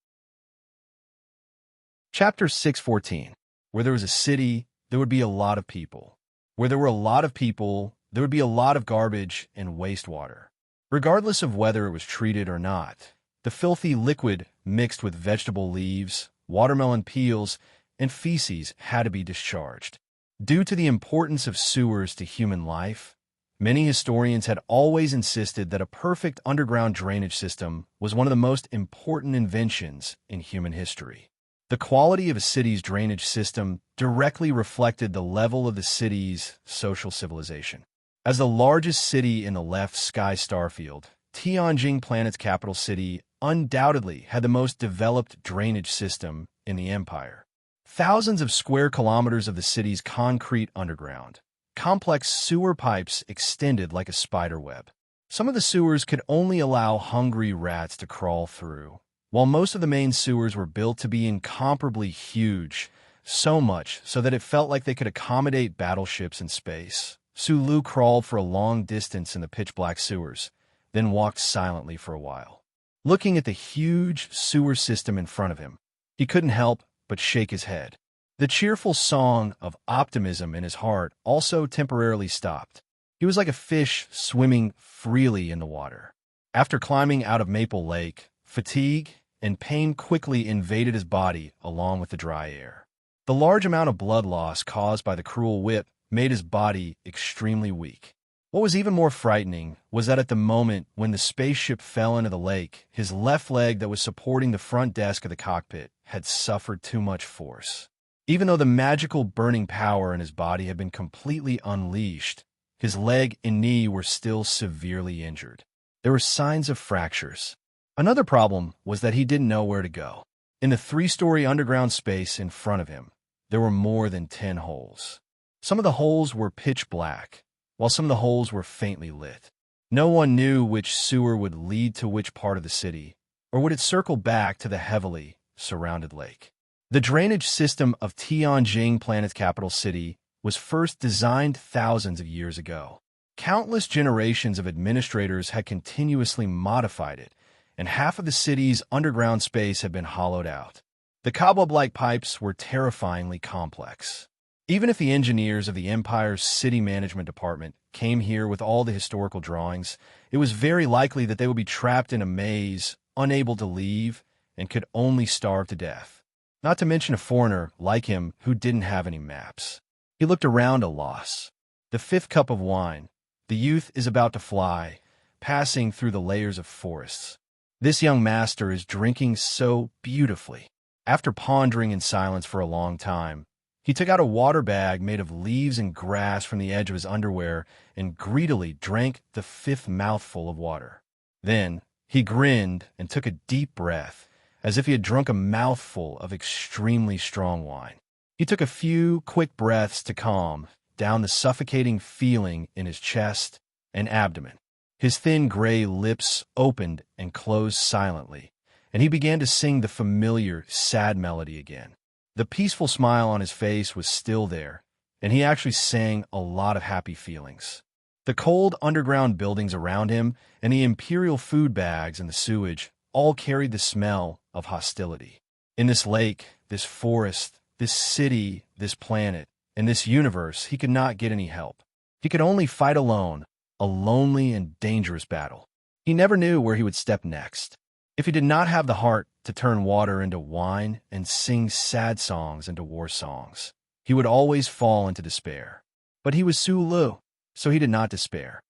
Chapter 614. Where there was a city, there would be a lot of people. Where there were a lot of people, there would be a lot of garbage and wastewater. Regardless of whether it was treated or not, the filthy liquid mixed with vegetable leaves, watermelon peels, and feces had to be discharged. Due to the importance of sewers to human life, many historians had always insisted that a perfect underground drainage system was one of the most important inventions in human history. The quality of a city's drainage system directly reflected the level of the city's social civilization. As the largest city in the left sky starfield, Tianjing, planet's capital city, undoubtedly had the most developed drainage system in the empire. Thousands of square kilometers of the city's concrete underground, complex sewer pipes extended like a spider web. Some of the sewers could only allow hungry rats to crawl through, while most of the main sewers were built to be incomparably huge, so much so that it felt like they could accommodate battleships in space. Su Lu crawled for a long distance in the pitch-black sewers, then walked silently for a while. Looking at the huge sewer system in front of him, he couldn't help but shake his head. The cheerful song of optimism in his heart also temporarily stopped. He was like a fish swimming freely in the water. After climbing out of Maple Lake, fatigue and pain quickly invaded his body along with the dry air. The large amount of blood loss caused by the cruel whip made his body extremely weak. What was even more frightening was that at the moment when the spaceship fell into the lake, his left leg that was supporting the front desk of the cockpit had suffered too much force. Even though the magical burning power in his body had been completely unleashed, his leg and knee were still severely injured. There were signs of fractures. Another problem was that he didn't know where to go. In the 3-story underground space in front of him, there were more than 10 holes. Some of the holes were pitch black, while some of the holes were faintly lit. No one knew which sewer would lead to which part of the city, or would it circle back to the heavily surrounded lake. The drainage system of Tianjing, planet's capital city, was first designed thousands of years ago. Countless generations of administrators had continuously modified it, and half of the city's underground space had been hollowed out. The cobweb-like pipes were terrifyingly complex. Even if the engineers of the Empire's city management department came here with all the historical drawings, it was very likely that they would be trapped in a maze, unable to leave, and could only starve to death. Not to mention a foreigner like him who didn't have any maps. He looked around at loss. The 5th cup of wine. The youth is about to fly, passing through the layers of forests. This young master is drinking so beautifully. After pondering in silence for a long time, he took out a water bag made of leaves and grass from the edge of his underwear and greedily drank the 5th mouthful of water. Then he grinned and took a deep breath, as if he had drunk a mouthful of extremely strong wine. He took a few quick breaths to calm down the suffocating feeling in his chest and abdomen. His thin gray lips opened and closed silently, and he began to sing the familiar, sad melody again. The peaceful smile on his face was still there, and he actually sang a lot of happy feelings. The cold underground buildings around him and the imperial food bags and the sewage all carried the smell of hostility. In this lake, this forest, this city, this planet, and this universe, he could not get any help. He could only fight alone, a lonely and dangerous battle. He never knew where he would step next. If he did not have the heart to turn water into wine and sing sad songs into war songs, he would always fall into despair. But he was Su Lu, so he did not despair.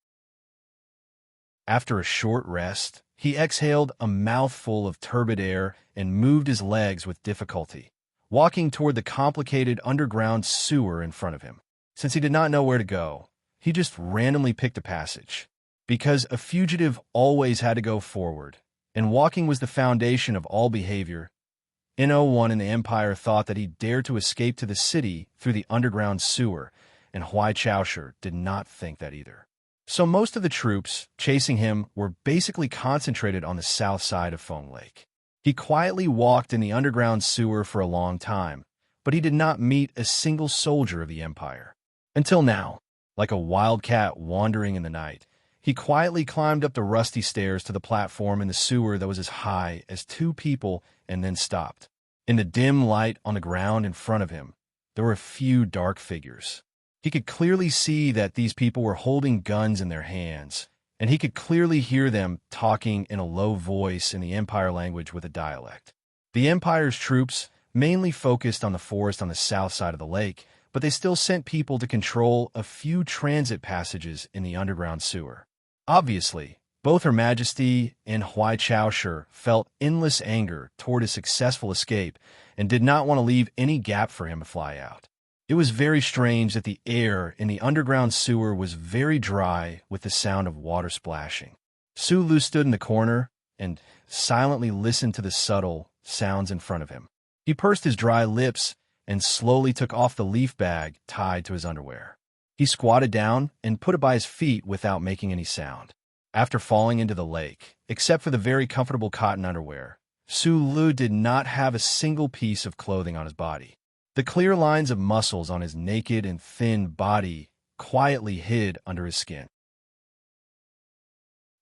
After a short rest, he exhaled a mouthful of turbid air and moved his legs with difficulty, walking toward the complicated underground sewer in front of him. Since he did not know where to go, he just randomly picked a passage. Because a fugitive always had to go forward, and walking was the foundation of all behavior, No one in the Empire thought that he dared to escape to the city through the underground sewer, and Huai Chaoshi did not think that either. So most of the troops chasing him were basically concentrated on the south side of Feng Lake. He quietly walked in the underground sewer for a long time, but he did not meet a single soldier of the Empire. Until now, like a wild cat wandering in the night, he quietly climbed up the rusty stairs to the platform in the sewer that was as high as two people and then stopped. In the dim light on the ground in front of him, there were a few dark figures. He could clearly see that these people were holding guns in their hands, and he could clearly hear them talking in a low voice in the Empire language with a dialect. The Empire's troops mainly focused on the forest on the south side of the lake, but they still sent people to control a few transit passages in the underground sewer. Obviously, both Her Majesty and Huai Chaoshi felt endless anger toward his successful escape and did not want to leave any gap for him to fly out. It was very strange that the air in the underground sewer was very dry with the sound of water splashing. Su Lu stood in the corner and silently listened to the subtle sounds in front of him. He pursed his dry lips and slowly took off the leaf bag tied to his underwear. He squatted down and put it by his feet without making any sound. After falling into the lake, except for the very comfortable cotton underwear, Su Lu did not have a single piece of clothing on his body. The clear lines of muscles on his naked and thin body quietly hid under his skin.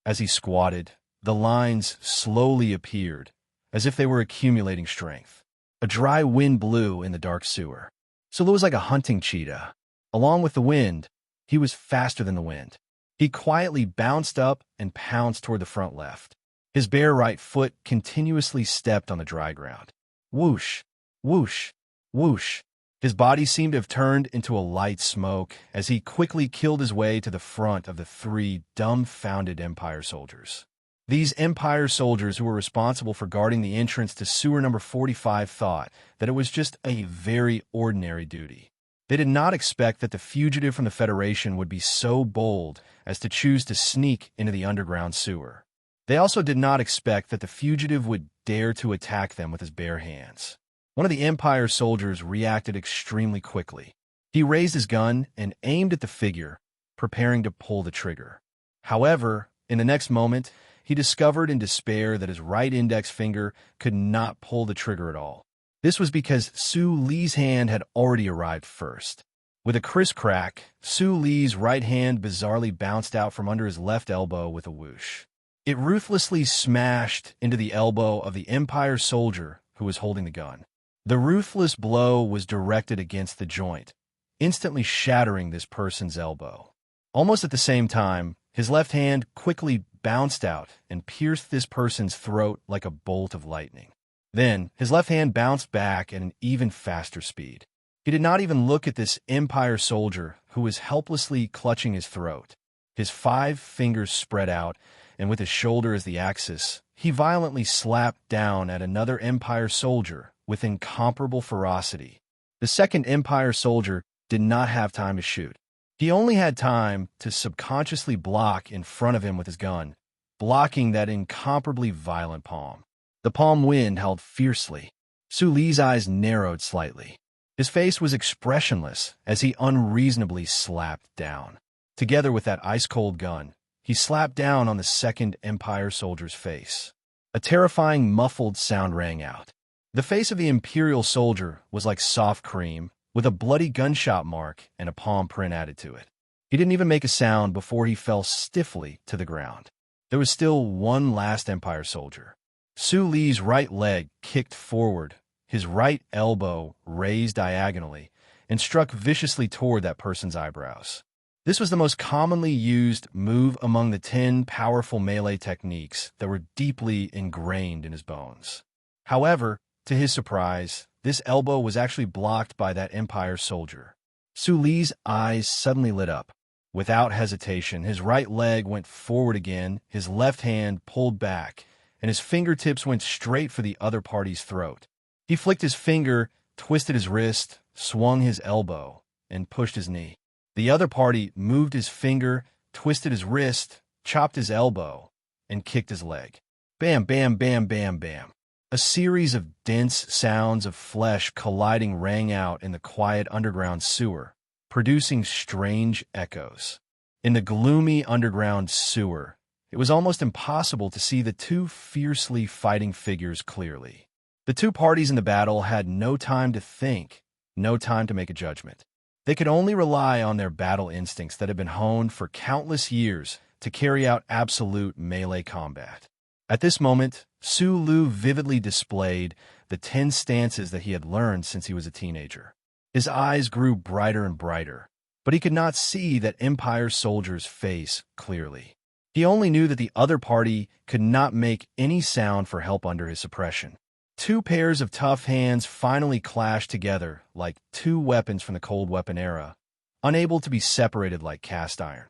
As he squatted, the lines slowly appeared, as if they were accumulating strength. A dry wind blew in the dark sewer. Su Lu was like a hunting cheetah. Along with the wind, he was faster than the wind. He quietly bounced up and pounced toward the front left. His bare right foot continuously stepped on the dry ground. Whoosh, whoosh, whoosh. His body seemed to have turned into a light smoke as he quickly killed his way to the front of the three dumbfounded Empire soldiers. These Empire soldiers who were responsible for guarding the entrance to sewer number 45 thought that it was just a very ordinary duty. They did not expect that the fugitive from the Federation would be so bold as to choose to sneak into the underground sewer. They also did not expect that the fugitive would dare to attack them with his bare hands. One of the Empire soldiers reacted extremely quickly. He raised his gun and aimed at the figure, preparing to pull the trigger. However, in the next moment, he discovered in despair that his right index finger could not pull the trigger at all. This was because Su Li's hand had already arrived first. With a crisp crack, Su Li's right hand bizarrely bounced out from under his left elbow with a whoosh. It ruthlessly smashed into the elbow of the Empire soldier who was holding the gun. The ruthless blow was directed against the joint, instantly shattering this person's elbow. Almost at the same time, his left hand quickly bounced out and pierced this person's throat like a bolt of lightning. Then, his left hand bounced back at an even faster speed. He did not even look at this Empire soldier who was helplessly clutching his throat. His 5 fingers spread out, and with his shoulder as the axis, he violently slapped down at another Empire soldier with incomparable ferocity. The second Empire soldier did not have time to shoot. He only had time to subconsciously block in front of him with his gun, blocking that incomparably violent palm. The palm wind held fiercely. Su Li's eyes narrowed slightly. His face was expressionless as he unreasonably slapped down. Together with that ice-cold gun, he slapped down on the second Empire soldier's face. A terrifying muffled sound rang out. The face of the Imperial soldier was like soft cream, with a bloody gunshot mark and a palm print added to it. He didn't even make a sound before he fell stiffly to the ground. There was still one last Empire soldier. Su Li's right leg kicked forward his right elbow raised diagonally and struck viciously toward that person's eyebrows. This was the most commonly used move among the 10 powerful melee techniques that were deeply ingrained in his bones. However, to his surprise, this elbow was actually blocked by that Empire soldier. Su Li's eyes suddenly lit up. Without hesitation, his right leg went forward again, his left hand pulled back, and his fingertips went straight for the other party's throat. He flicked his finger, twisted his wrist, swung his elbow, and pushed his knee. The other party moved his finger, twisted his wrist, chopped his elbow, and kicked his leg. Bam, bam, bam, bam, bam. A series of dense sounds of flesh colliding rang out in the quiet underground sewer, producing strange echoes. In the gloomy underground sewer, it was almost impossible to see the two fiercely fighting figures clearly. The two parties in the battle had no time to think, no time to make a judgment. They could only rely on their battle instincts that had been honed for countless years to carry out absolute melee combat. At this moment, Su Lu vividly displayed the 10 stances that he had learned since he was a teenager. His eyes grew brighter and brighter, but he could not see that Empire soldier's face clearly. He only knew that the other party could not make any sound for help under his suppression. Two pairs of tough hands finally clashed together like two weapons from the cold weapon era, unable to be separated like cast iron.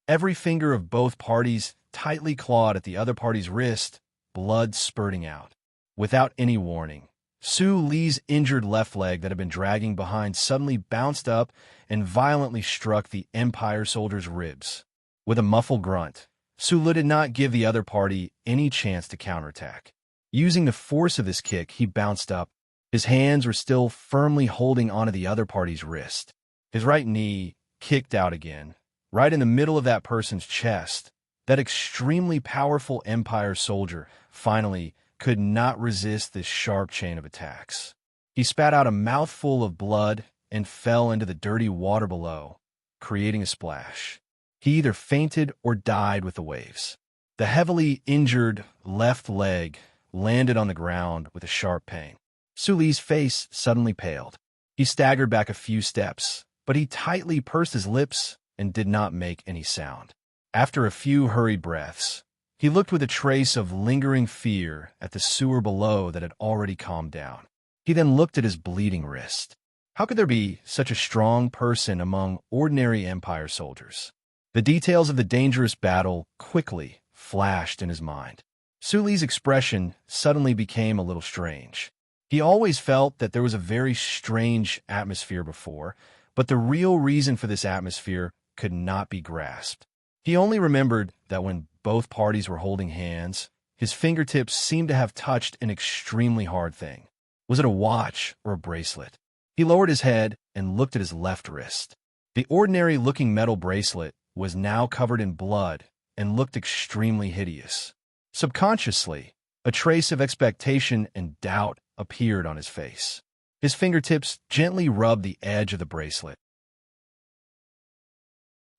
Every finger of both parties tightly clawed at the other party's wrist, blood spurting out. Without any warning, Su Li's injured left leg that had been dragging behind suddenly bounced up and violently struck the Empire soldier's ribs. With a muffled grunt, Su Li did not give the other party any chance to counterattack. Using the force of this kick, he bounced up. His hands were still firmly holding onto the other party's wrist. His right knee kicked out again, right in the middle of that person's chest. That extremely powerful Empire soldier finally could not resist this sharp chain of attacks. He spat out a mouthful of blood and fell into the dirty water below, creating a splash. He either fainted or died with the waves. The heavily injured left leg landed on the ground with a sharp pain. Su Li's face suddenly paled. He staggered back a few steps, but he tightly pursed his lips and did not make any sound. After a few hurried breaths, he looked with a trace of lingering fear at the sewer below that had already calmed down. He then looked at his bleeding wrist. How could there be such a strong person among ordinary Empire soldiers? The details of the dangerous battle quickly flashed in his mind. Su Li's expression suddenly became a little strange. He always felt that there was a very strange atmosphere before, but the real reason for this atmosphere could not be grasped. He only remembered that when both parties were holding hands, his fingertips seemed to have touched an extremely hard thing. Was it a watch or a bracelet? He lowered his head and looked at his left wrist. The ordinary-looking metal bracelet was now covered in blood and looked extremely hideous. Subconsciously, a trace of expectation and doubt appeared on his face. His fingertips gently rubbed the edge of the bracelet.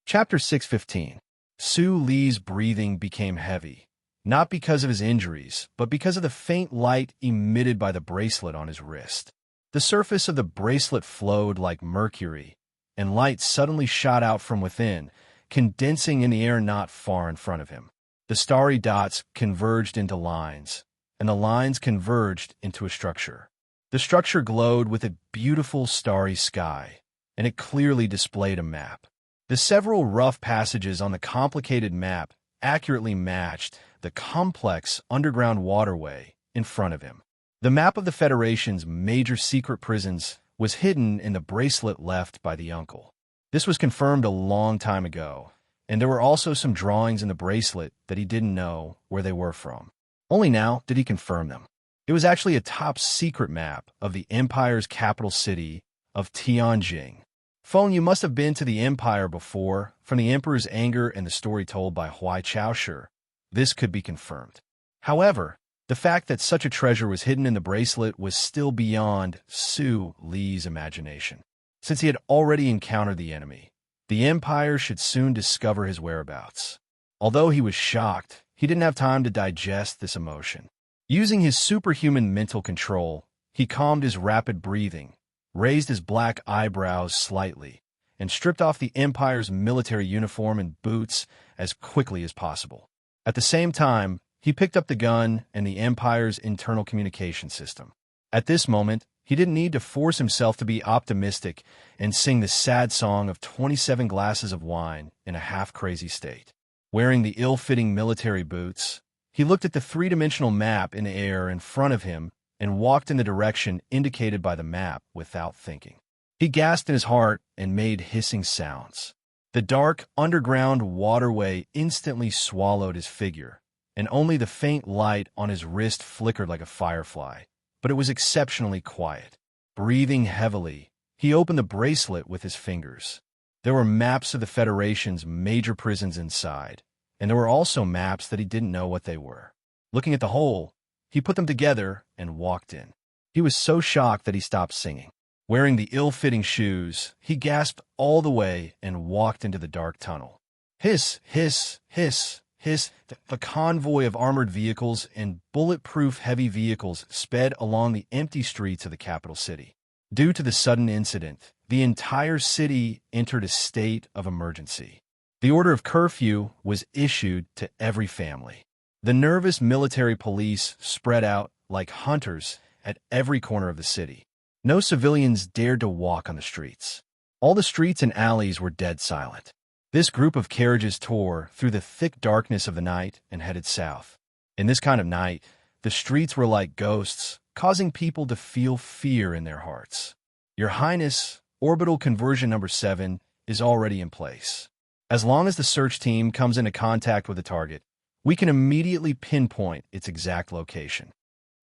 Chapter 6:15. Su Li's breathing became heavy, not because of his injuries, but because of the faint light emitted by the bracelet on his wrist. The surface of the bracelet flowed like mercury, and light suddenly shot out from within, condensing in the air not far in front of him. The starry dots converged into lines, and the lines converged into a structure. The structure glowed with a beautiful starry sky, and it clearly displayed a map. The several rough passages on the complicated map accurately matched the complex underground waterway in front of him. The map of the Federation's major secret prisons was hidden in the bracelet left by the uncle. This was confirmed a long time ago, and there were also some drawings in the bracelet that he didn't know where they were from. Only now did he confirm them. It was actually a top-secret map of the Empire's capital city of Tianjing. Feng, you must have been to the Empire before. From the Emperor's anger and the story told by Huai Chaoshi, this could be confirmed. However, the fact that such a treasure was hidden in the bracelet was still beyond Su Li's imagination. Since he had already encountered the enemy, the Empire should soon discover his whereabouts. Although he was shocked, he didn't have time to digest this emotion. Using his superhuman mental control, he calmed his rapid breathing, raised his black eyebrows slightly, and stripped off the Empire's military uniform and boots as quickly as possible. At the same time, he picked up the gun and the Empire's internal communication system. At this moment, he didn't need to force himself to be optimistic and sing the sad song of 27 glasses of wine in a half-crazy state. Wearing the ill-fitting military boots, he looked at the three-dimensional map in the air in front of him and walked in the direction indicated by the map without thinking. He gasped in his heart and made hissing sounds. The dark, underground waterway instantly swallowed his figure, and only the faint light on his wrist flickered like a firefly, but it was exceptionally quiet. Breathing heavily, he opened the bracelet with his fingers. There were maps of the Federation's major prisons inside, and there were also maps that he didn't know what they were. Looking at the whole, he put them together and walked in. He was so shocked that he stopped singing. Wearing the ill-fitting shoes, he gasped all the way and walked into the dark tunnel. Hiss, hiss, hiss, hiss. The convoy of armored vehicles and bulletproof heavy vehicles sped along the empty streets of the capital city. Due to the sudden incident, the entire city entered a state of emergency. The order of curfew was issued to every family. The nervous military police spread out like hunters at every corner of the city. No civilians dared to walk on the streets. All the streets and alleys were dead silent. This group of carriages tore through the thick darkness of the night and headed south. In this kind of night, the streets were like ghosts, causing people to feel fear in their hearts. Your Highness, orbital conversion number 7 is already in place. As long as the search team comes into contact with the target, we can immediately pinpoint its exact location.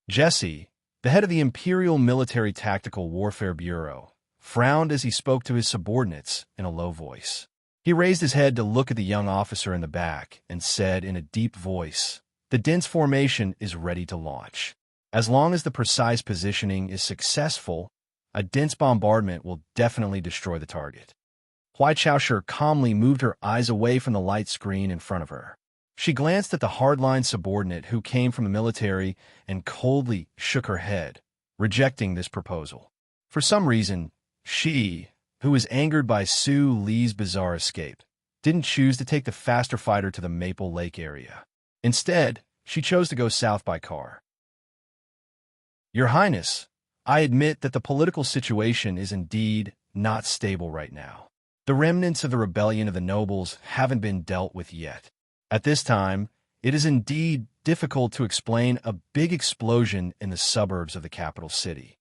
Jesse, the head of the Imperial Military Tactical Warfare Bureau, frowned as he spoke to his subordinates in a low voice. He raised his head to look at the young officer in the back and said in a deep voice, "The dense formation is ready to launch. As long as the precise positioning is successful, a dense bombardment will definitely destroy the target." Huai Chaoshi calmly moved her eyes away from the light screen in front of her. She glanced at the hardline subordinate who came from the military and coldly shook her head, rejecting this proposal. For some reason, she, who was angered by Su Li's bizarre escape, didn't choose to take the faster fighter to the Maple Lake area. Instead, she chose to go south by car. Your Highness, I admit that the political situation is indeed not stable right now. The remnants of the rebellion of the nobles haven't been dealt with yet. At this time, it is indeed difficult to explain a big explosion in the suburbs of the capital city.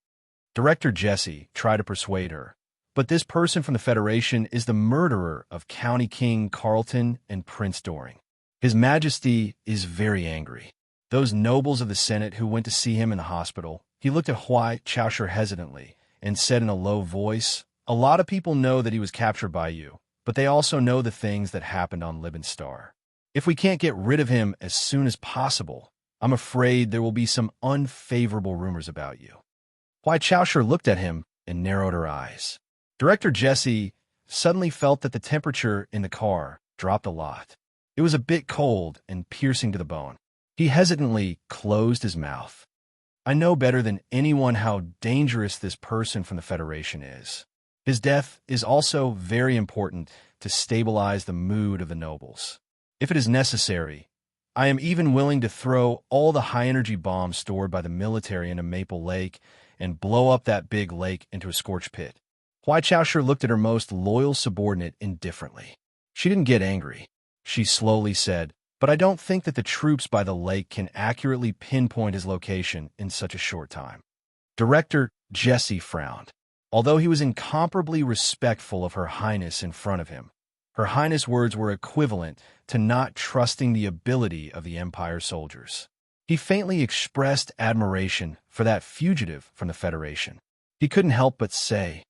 Director Jesse tried to persuade her, but this person from the Federation is the murderer of County King Carlton and Prince Doring. His Majesty is very angry. Those nobles of the Senate who went to see him in the hospital, he looked at Huai Chaoshi hesitantly and said in a low voice, "A lot of people know that he was captured by you, but they also know the things that happened on Libenstar. If we can't get rid of him as soon as possible, I'm afraid there will be some unfavorable rumors about you." Huai Chaoshi looked at him and narrowed her eyes. Director Jesse suddenly felt that the temperature in the car dropped a lot. It was a bit cold and piercing to the bone. He hesitantly closed his mouth. I know better than anyone how dangerous this person from the Federation is. His death is also very important to stabilize the mood of the nobles. If it is necessary, I am even willing to throw all the high-energy bombs stored by the military into Maple Lake and blow up that big lake into a scorched pit. Huai Chaoshi looked at her most loyal subordinate indifferently. She didn't get angry. She slowly said, "But I don't think that the troops by the lake can accurately pinpoint his location in such a short time." Director Jesse frowned. Although he was incomparably respectful of Her Highness in front of him, Her Highness' words were equivalent to not trusting the ability of the Empire soldiers. He faintly expressed admiration for that fugitive from the Federation. He couldn't help but say,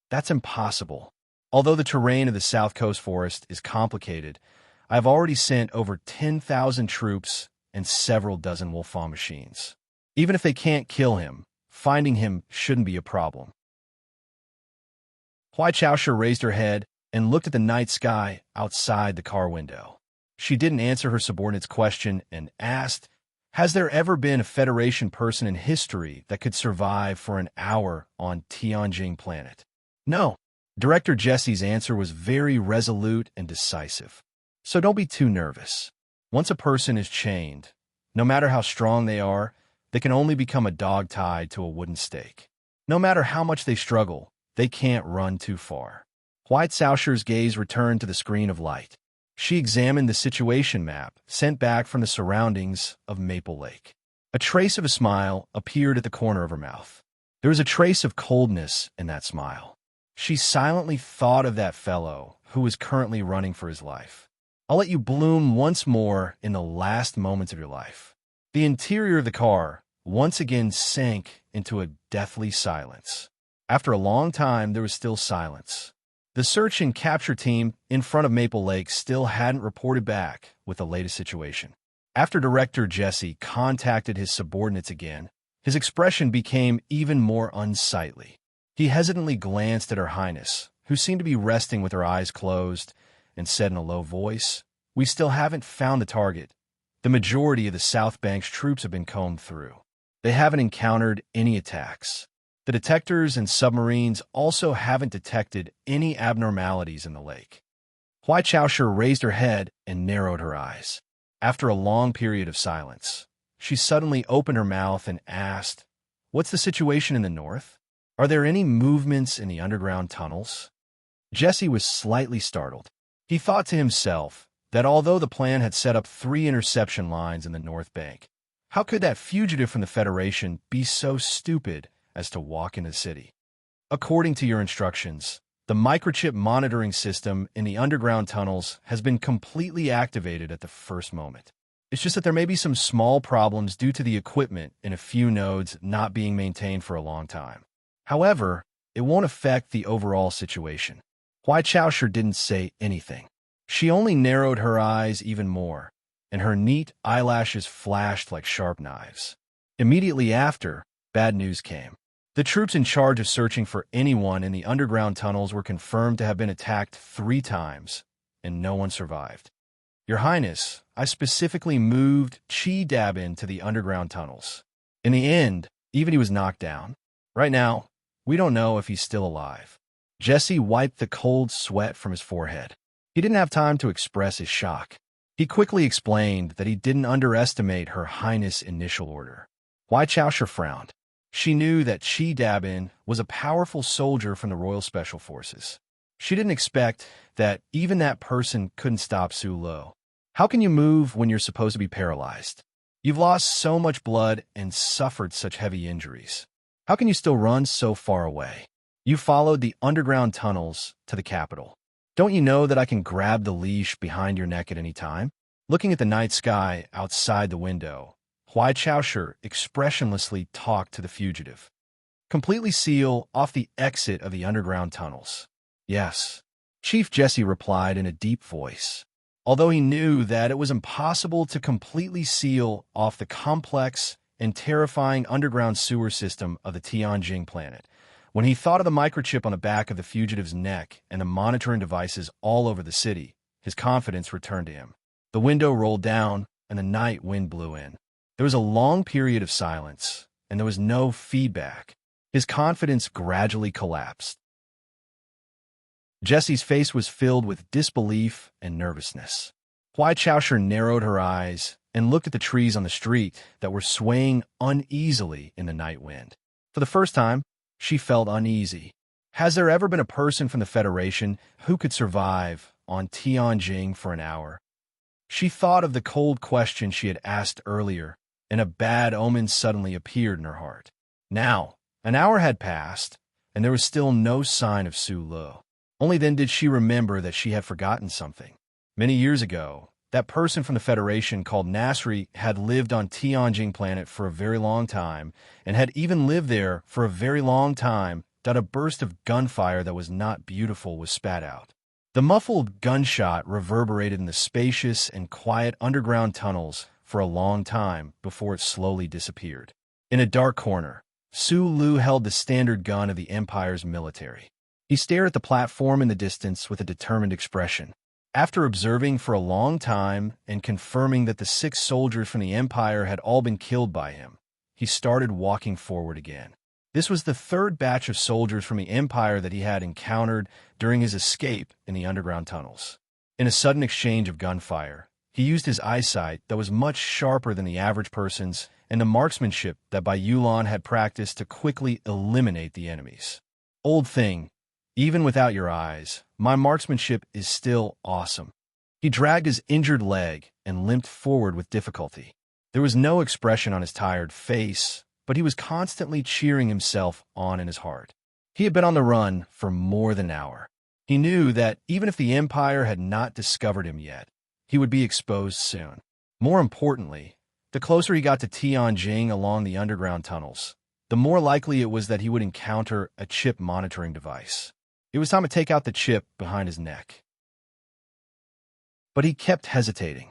"That's impossible. Although the terrain of the South Coast Forest is complicated, I have already sent over 10,000 troops and several dozen Wolfram machines. Even if they can't kill him, finding him shouldn't be a problem." Huai Chaoshi raised her head and looked at the night sky outside the car window. She didn't answer her subordinate's question and asked, Has there ever been a Federation person in history that could survive for an hour on Tianjing planet? No. Director Jesse's answer was very resolute and decisive. So don't be too nervous. Once a person is chained, no matter how strong they can only become a dog tied to a wooden stake. No matter how much they struggle, they can't run too far. White Saosher's gaze returned to the screen of light. She examined the situation map sent back from the surroundings of Maple Lake. A trace of a smile appeared at the corner of her mouth. There was a trace of coldness in that smile. She silently thought of that fellow who was currently running for his life. I'll let you bloom once more in the last moments of your life. The interior of the car once again sank into a deathly silence. After a long time, there was still silence. The search and capture team in front of Maple Lake still hadn't reported back with the latest situation. After Director Jesse contacted his subordinates again, his expression became even more unsightly. He hesitantly glanced at Her Highness, who seemed to be resting with her eyes closed, and said in a low voice, "We still haven't found the target. The majority of the South Bank's troops have been combed through. They haven't encountered any attacks. The detectors and submarines also haven't detected any abnormalities in the lake." Huai Chaosher raised her head and narrowed her eyes. After a long period of silence, she suddenly opened her mouth and asked, "What's the situation in the north? Are there any movements in the underground tunnels?" Jesse was slightly startled. He thought to himself that although the plan had set up 3 interception lines in the North Bank, how could that fugitive from the Federation be so stupid as to walk into the city? "According to your instructions, the microchip monitoring system in the underground tunnels has been completely activated at the first moment. It's just that there may be some small problems due to the equipment in a few nodes not being maintained for a long time. However, it won't affect the overall situation." Huai Chaosher didn't say anything. She only narrowed her eyes even more, and her neat eyelashes flashed like sharp knives. Immediately after, bad news came. The troops in charge of searching for anyone in the underground tunnels were confirmed to have been attacked 3 times, and no one survived. "Your Highness, I specifically moved Chi Dabin to the underground tunnels. In the end, even he was knocked down. Right now, we don't know if he's still alive." Jesse wiped the cold sweat from his forehead. He didn't have time to express his shock. He quickly explained that he didn't underestimate Her Highness' initial order. Huai Chaosher frowned. She knew that Chi Dabin was a powerful soldier from the Royal Special Forces. She didn't expect that even that person couldn't stop Su Lo. How can you move when you're supposed to be paralyzed? You've lost so much blood and suffered such heavy injuries. How can you still run so far away? You followed the underground tunnels to the capital. Don't you know that I can grab the leash behind your neck at any time? Looking at the night sky outside the window, Huai Chaosher expressionlessly talked to the fugitive. "Completely seal off the exit of the underground tunnels." "Yes," Chief Jesse replied in a deep voice. Although he knew that it was impossible to completely seal off the complex and terrifying underground sewer system of the Tianjing planet, when he thought of the microchip on the back of the fugitive's neck and the monitoring devices all over the city, his confidence returned to him. The window rolled down and the night wind blew in. There was a long period of silence, and there was no feedback. His confidence gradually collapsed. Jesse's face was filled with disbelief and nervousness. Huai Chaosher narrowed her eyes and looked at the trees on the street that were swaying uneasily in the night wind. For the first time, she felt uneasy. Has there ever been a person from the Federation who could survive on Tianjing for an hour? She thought of the cold question she had asked earlier, and a bad omen suddenly appeared in her heart. Now, an hour had passed, and there was still no sign of Su Lo. Only then did she remember that she had forgotten something. Many years ago, that person from the Federation called Nasri had lived on Tianjing planet for a very long time, and had even lived there for a very long time, that a burst of gunfire that was not beautiful was spat out. The muffled gunshot reverberated in the spacious and quiet underground tunnels for a long time before it slowly disappeared. In a dark corner, Su Lu held the standard gun of the Empire's military. He stared at the platform in the distance with a determined expression. After observing for a long time and confirming that the 6 soldiers from the Empire had all been killed by him, he started walking forward again. This was the 3rd batch of soldiers from the Empire that he had encountered during his escape in the underground tunnels. In a sudden exchange of gunfire, he used his eyesight that was much sharper than the average person's and the marksmanship that Bai Yulan had practiced to quickly eliminate the enemies. Old thing, even without your eyes, my marksmanship is still awesome. He dragged his injured leg and limped forward with difficulty. There was no expression on his tired face, but he was constantly cheering himself on in his heart. He had been on the run for more than an hour. He knew that even if the Empire had not discovered him yet, he would be exposed soon. More importantly, the closer he got to Tianjing along the underground tunnels, the more likely it was that he would encounter a chip monitoring device. It was time to take out the chip behind his neck. But he kept hesitating.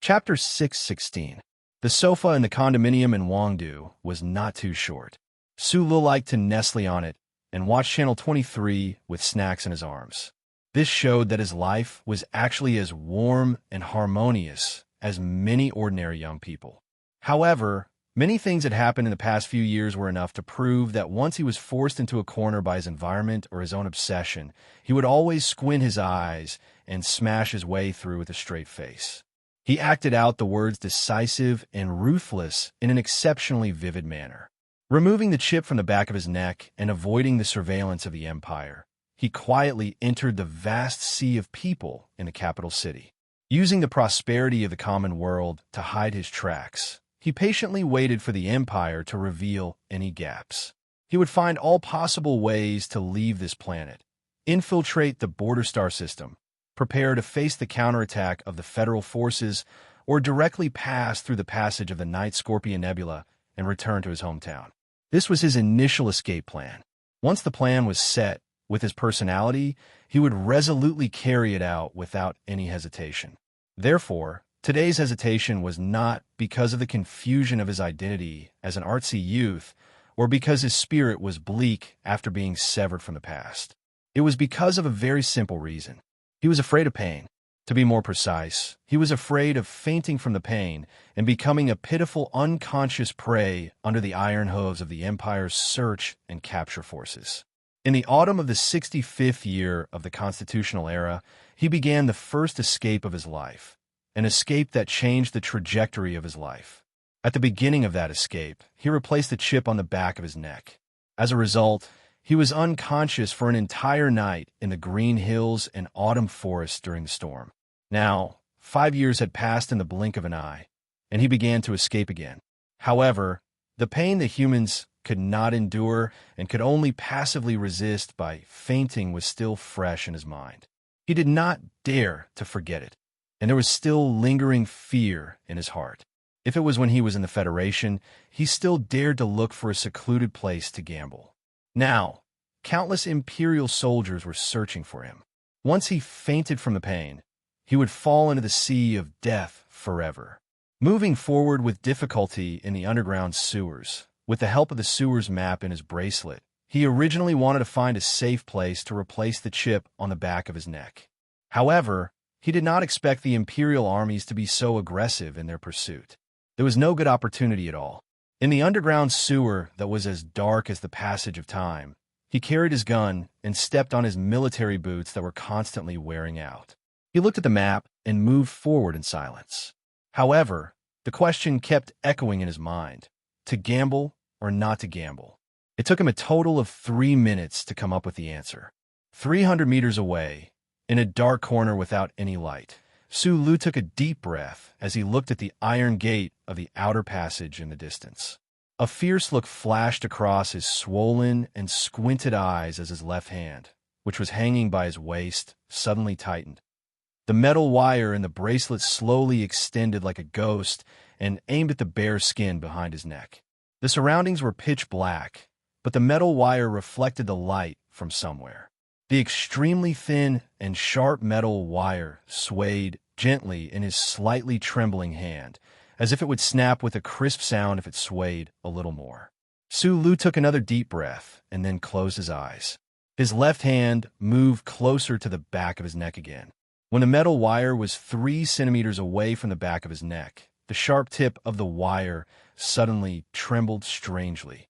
Chapter 616. The sofa in the condominium in Wangdu was not too short. Su Lu liked to nestle on it and watch Channel 23 with snacks in his arms. This showed that his life was actually as warm and harmonious as many ordinary young people. However, many things that happened in the past few years were enough to prove that once he was forced into a corner by his environment or his own obsession, he would always squint his eyes and smash his way through with a straight face. He acted out the words decisive and ruthless in an exceptionally vivid manner. Removing the chip from the back of his neck and avoiding the surveillance of the Empire, he quietly entered the vast sea of people in the capital city. Using the prosperity of the common world to hide his tracks, he patiently waited for the Empire to reveal any gaps. He would find all possible ways to leave this planet, infiltrate the border star system, prepare to face the counterattack of the federal forces, or directly pass through the passage of the Night Scorpion Nebula and return to his hometown. This was his initial escape plan. Once the plan was set, with his personality, he would resolutely carry it out without any hesitation. Therefore, today's hesitation was not because of the confusion of his identity as an artsy youth or because his spirit was bleak after being severed from the past. It was because of a very simple reason. He was afraid of pain. To be more precise, he was afraid of fainting from the pain and becoming a pitiful, unconscious prey under the iron hooves of the Empire's search and capture forces. In the autumn of the 65th year of the constitutional era, he began the first escape of his life, an escape that changed the trajectory of his life. At the beginning of that escape, he replaced the chip on the back of his neck. As a result, he was unconscious for an entire night in the green hills and autumn forests during the storm. Now, 5 years had passed in the blink of an eye, and he began to escape again. However, the pain that humans could not endure and could only passively resist by fainting was still fresh in his mind. He did not dare to forget it, and there was still lingering fear in his heart. If it was when he was in the Federation, he still dared to look for a secluded place to gamble. Now, countless Imperial soldiers were searching for him. Once he fainted from the pain, he would fall into the sea of death forever. Moving forward with difficulty in the underground sewers, with the help of the sewers map in his bracelet, he originally wanted to find a safe place to replace the chip on the back of his neck. However, he did not expect the Imperial armies to be so aggressive in their pursuit. There was no good opportunity at all. In the underground sewer that was as dark as the passage of time, he carried his gun and stepped on his military boots that were constantly wearing out. He looked at the map and moved forward in silence. However, the question kept echoing in his mind: to gamble or not to gamble? It took him a total of 3 minutes to come up with the answer. 300 meters away, in a dark corner without any light, Su Lu took a deep breath as he looked at the iron gate of the outer passage in the distance. A fierce look flashed across his swollen and squinted eyes as his left hand, which was hanging by his waist, suddenly tightened. The metal wire in the bracelet slowly extended like a ghost and aimed at the bare skin behind his neck. The surroundings were pitch black, but the metal wire reflected the light from somewhere. The extremely thin and sharp metal wire swayed gently in his slightly trembling hand, as if it would snap with a crisp sound if it swayed a little more. Su Lu took another deep breath and then closed his eyes. His left hand moved closer to the back of his neck again. When the metal wire was 3 centimeters away from the back of his neck, the sharp tip of the wire suddenly trembled strangely.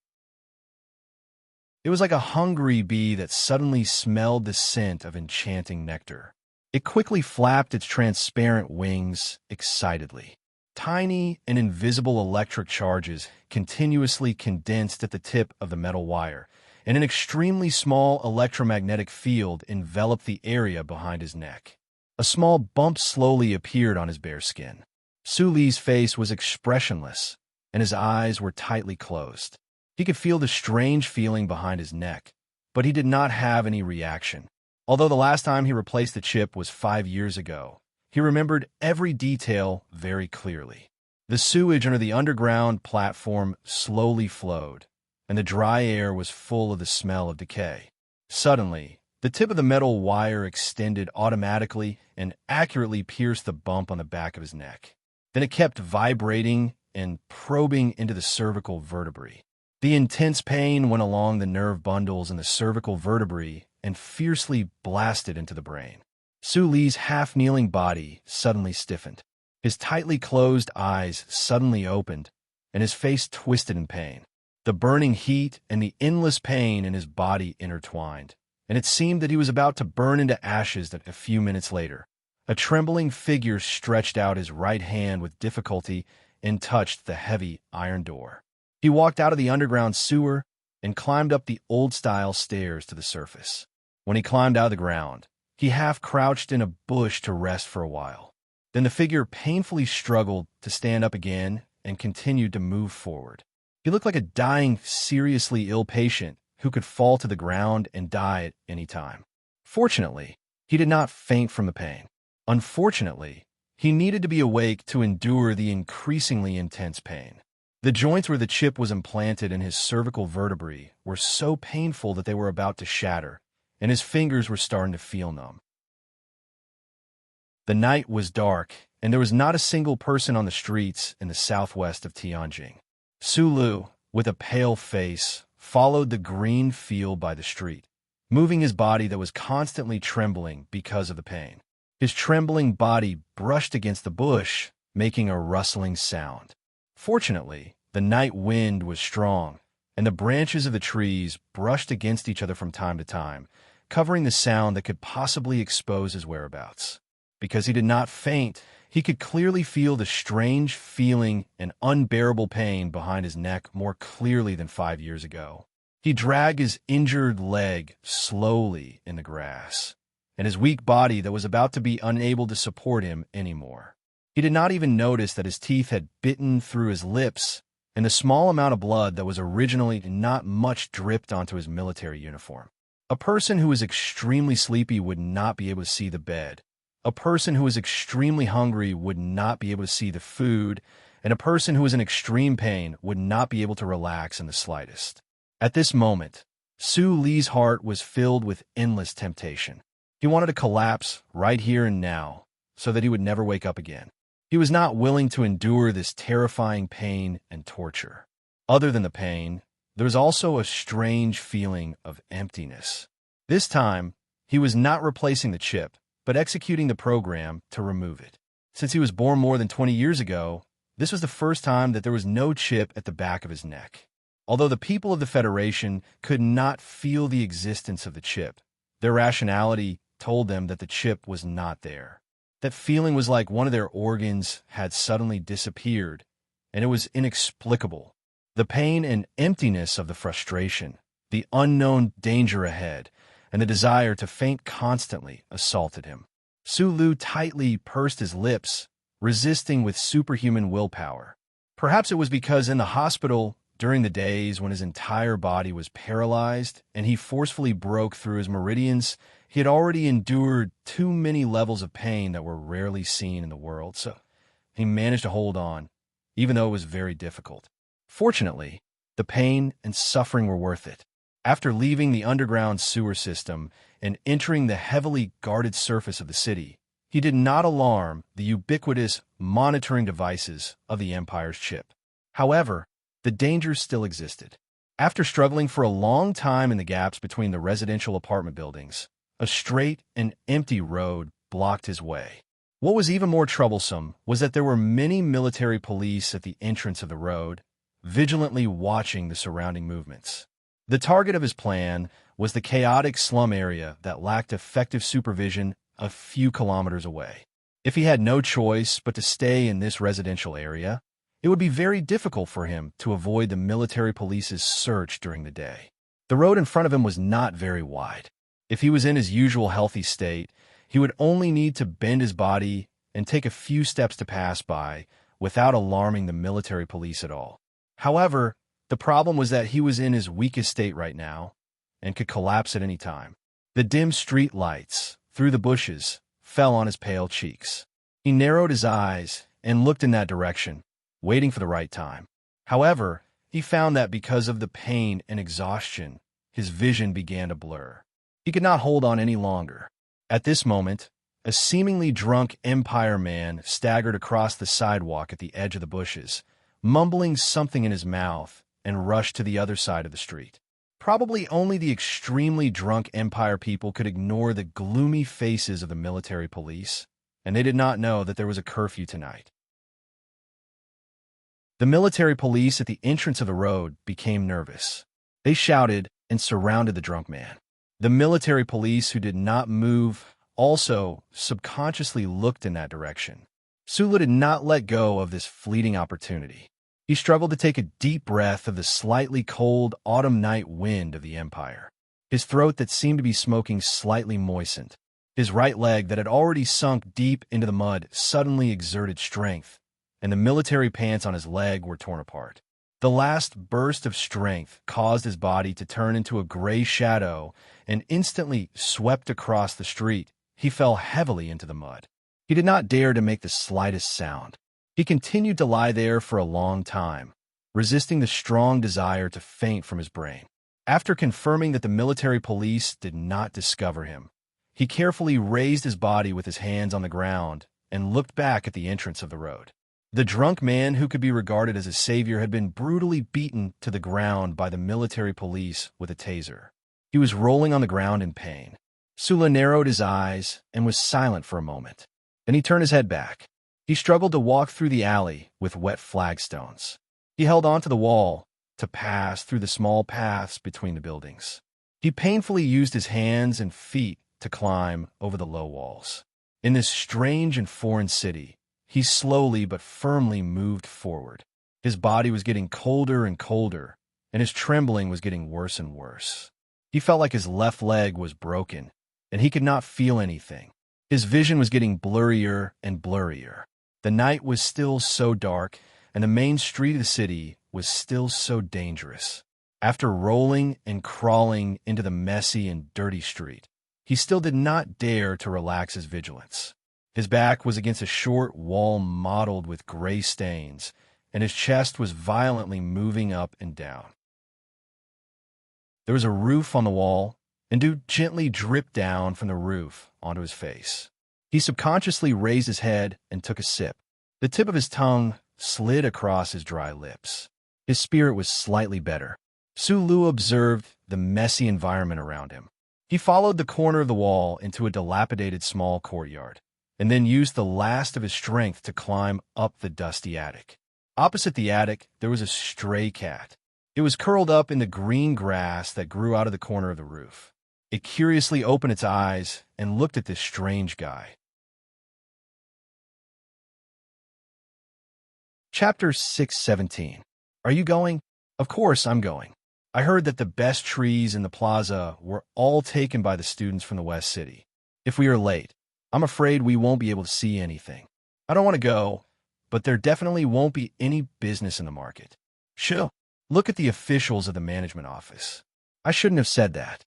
It was like a hungry bee that suddenly smelled the scent of enchanting nectar. It quickly flapped its transparent wings excitedly. Tiny and invisible electric charges continuously condensed at the tip of the metal wire, and an extremely small electromagnetic field enveloped the area behind his neck. A small bump slowly appeared on his bare skin. Su Li's face was expressionless, and his eyes were tightly closed. He could feel the strange feeling behind his neck, but he did not have any reaction. Although the last time he replaced the chip was 5 years ago, he remembered every detail very clearly. The sewage under the underground platform slowly flowed, and the dry air was full of the smell of decay. Suddenly, the tip of the metal wire extended automatically and accurately pierced the bump on the back of his neck. Then it kept vibrating and probing into the cervical vertebrae. The intense pain went along the nerve bundles in the cervical vertebrae and fiercely blasted into the brain. Su Li's half-kneeling body suddenly stiffened. His tightly closed eyes suddenly opened, and his face twisted in pain. The burning heat and the endless pain in his body intertwined, and it seemed that he was about to burn into ashes a few minutes later. A trembling figure stretched out his right hand with difficulty and touched the heavy iron door. He walked out of the underground sewer and climbed up the old-style stairs to the surface. When he climbed out of the ground, he half-crouched in a bush to rest for a while. Then the figure painfully struggled to stand up again and continued to move forward. He looked like a dying, seriously ill patient who could fall to the ground and die at any time. Fortunately, he did not faint from the pain. Unfortunately, he needed to be awake to endure the increasingly intense pain. The joints where the chip was implanted in his cervical vertebrae were so painful that they were about to shatter, and his fingers were starting to feel numb. The night was dark, and there was not a single person on the streets in the southwest of Tianjin. Su Li, with a pale face, followed the green field by the street, moving his body that was constantly trembling because of the pain. His trembling body brushed against the bush, making a rustling sound. Fortunately, the night wind was strong, and the branches of the trees brushed against each other from time to time, covering the sound that could possibly expose his whereabouts. Because he did not faint, he could clearly feel the strange feeling and unbearable pain behind his neck more clearly than 5 years ago. He dragged his injured leg slowly in the grass, and his weak body that was about to be unable to support him anymore. He did not even notice that his teeth had bitten through his lips, and the small amount of blood that was originally not much dripped onto his military uniform. A person who was extremely sleepy would not be able to see the bed. A person who was extremely hungry would not be able to see the food, and a person who was in extreme pain would not be able to relax in the slightest. At this moment, Su Li's heart was filled with endless temptation. He wanted to collapse right here and now so that he would never wake up again. He was not willing to endure this terrifying pain and torture. Other than the pain, there was also a strange feeling of emptiness. This time, he was not replacing the chip, but executing the program to remove it. Since he was born more than 20 years ago, this was the first time that there was no chip at the back of his neck. Although the people of the Federation could not feel the existence of the chip, their rationality told them that the chip was not there. That feeling was like one of their organs had suddenly disappeared, and it was inexplicable. The pain and emptiness of the frustration, the unknown danger ahead, and the desire to faint constantly assaulted him. Su Li tightly pursed his lips, resisting with superhuman willpower. Perhaps it was because in the hospital, during the days when his entire body was paralyzed and he forcefully broke through his meridians, he had already endured too many levels of pain that were rarely seen in the world, so he managed to hold on, even though it was very difficult. Fortunately, the pain and suffering were worth it. After leaving the underground sewer system and entering the heavily guarded surface of the city, he did not alarm the ubiquitous monitoring devices of the Empire's chip. However, the danger still existed. After struggling for a long time in the gaps between the residential apartment buildings, a straight and empty road blocked his way. What was even more troublesome was that there were many military police at the entrance of the road, vigilantly watching the surrounding movements. The target of his plan was the chaotic slum area that lacked effective supervision a few kilometers away. If he had no choice but to stay in this residential area, it would be very difficult for him to avoid the military police's search during the day. The road in front of him was not very wide. If he was in his usual healthy state, he would only need to bend his body and take a few steps to pass by without alarming the military police at all. However, the problem was that he was in his weakest state right now and could collapse at any time. The dim street lights, through the bushes, fell on his pale cheeks. He narrowed his eyes and looked in that direction, waiting for the right time. However, he found that because of the pain and exhaustion, his vision began to blur. He could not hold on any longer. At this moment, a seemingly drunk Empire man staggered across the sidewalk at the edge of the bushes, mumbling something in his mouth, and rushed to the other side of the street. Probably only the extremely drunk Empire people could ignore the gloomy faces of the military police, and they did not know that there was a curfew tonight. The military police at the entrance of the road became nervous. They shouted and surrounded the drunk man. The military police, who did not move, also subconsciously looked in that direction. Sulu did not let go of this fleeting opportunity. He struggled to take a deep breath of the slightly cold autumn night wind of the Empire. His throat that seemed to be smoking slightly moistened. His right leg that had already sunk deep into the mud suddenly exerted strength, and the military pants on his leg were torn apart. The last burst of strength caused his body to turn into a gray shadow and instantly swept across the street. He fell heavily into the mud. He did not dare to make the slightest sound. He continued to lie there for a long time, resisting the strong desire to faint from his brain. After confirming that the military police did not discover him, he carefully raised his body with his hands on the ground and looked back at the entrance of the road. The drunk man who could be regarded as a savior had been brutally beaten to the ground by the military police with a taser. He was rolling on the ground in pain. Sula narrowed his eyes and was silent for a moment. Then he turned his head back. He struggled to walk through the alley with wet flagstones. He held onto the wall to pass through the small paths between the buildings. He painfully used his hands and feet to climb over the low walls. In this strange and foreign city, he slowly but firmly moved forward. His body was getting colder and colder, and his trembling was getting worse and worse. He felt like his left leg was broken, and he could not feel anything. His vision was getting blurrier and blurrier. The night was still so dark, and the main street of the city was still so dangerous. After rolling and crawling into the messy and dirty street, he still did not dare to relax his vigilance. His back was against a short wall mottled with gray stains, and his chest was violently moving up and down. There was a roof on the wall, and dew gently dripped down from the roof onto his face. He subconsciously raised his head and took a sip. The tip of his tongue slid across his dry lips. His spirit was slightly better. Sulu observed the messy environment around him. He followed the corner of the wall into a dilapidated small courtyard, and then used the last of his strength to climb up the dusty attic. Opposite the attic, there was a stray cat. It was curled up in the green grass that grew out of the corner of the roof. It curiously opened its eyes and looked at this strange guy. Chapter 617. Are you going? Of course I'm going. I heard that the best trees in the plaza were all taken by the students from the West City. If we are late, I'm afraid we won't be able to see anything. I don't want to go, but there definitely won't be any business in the market. Sure. Look at the officials of the management office. I shouldn't have said that.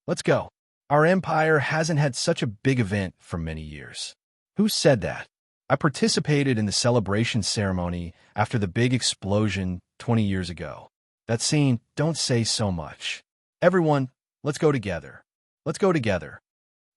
Let's go. Our empire hasn't had such a big event for many years. Who said that? I participated in the celebration ceremony after the big explosion 20 years ago. That scene, don't say so much. Everyone, let's go together. Let's go together.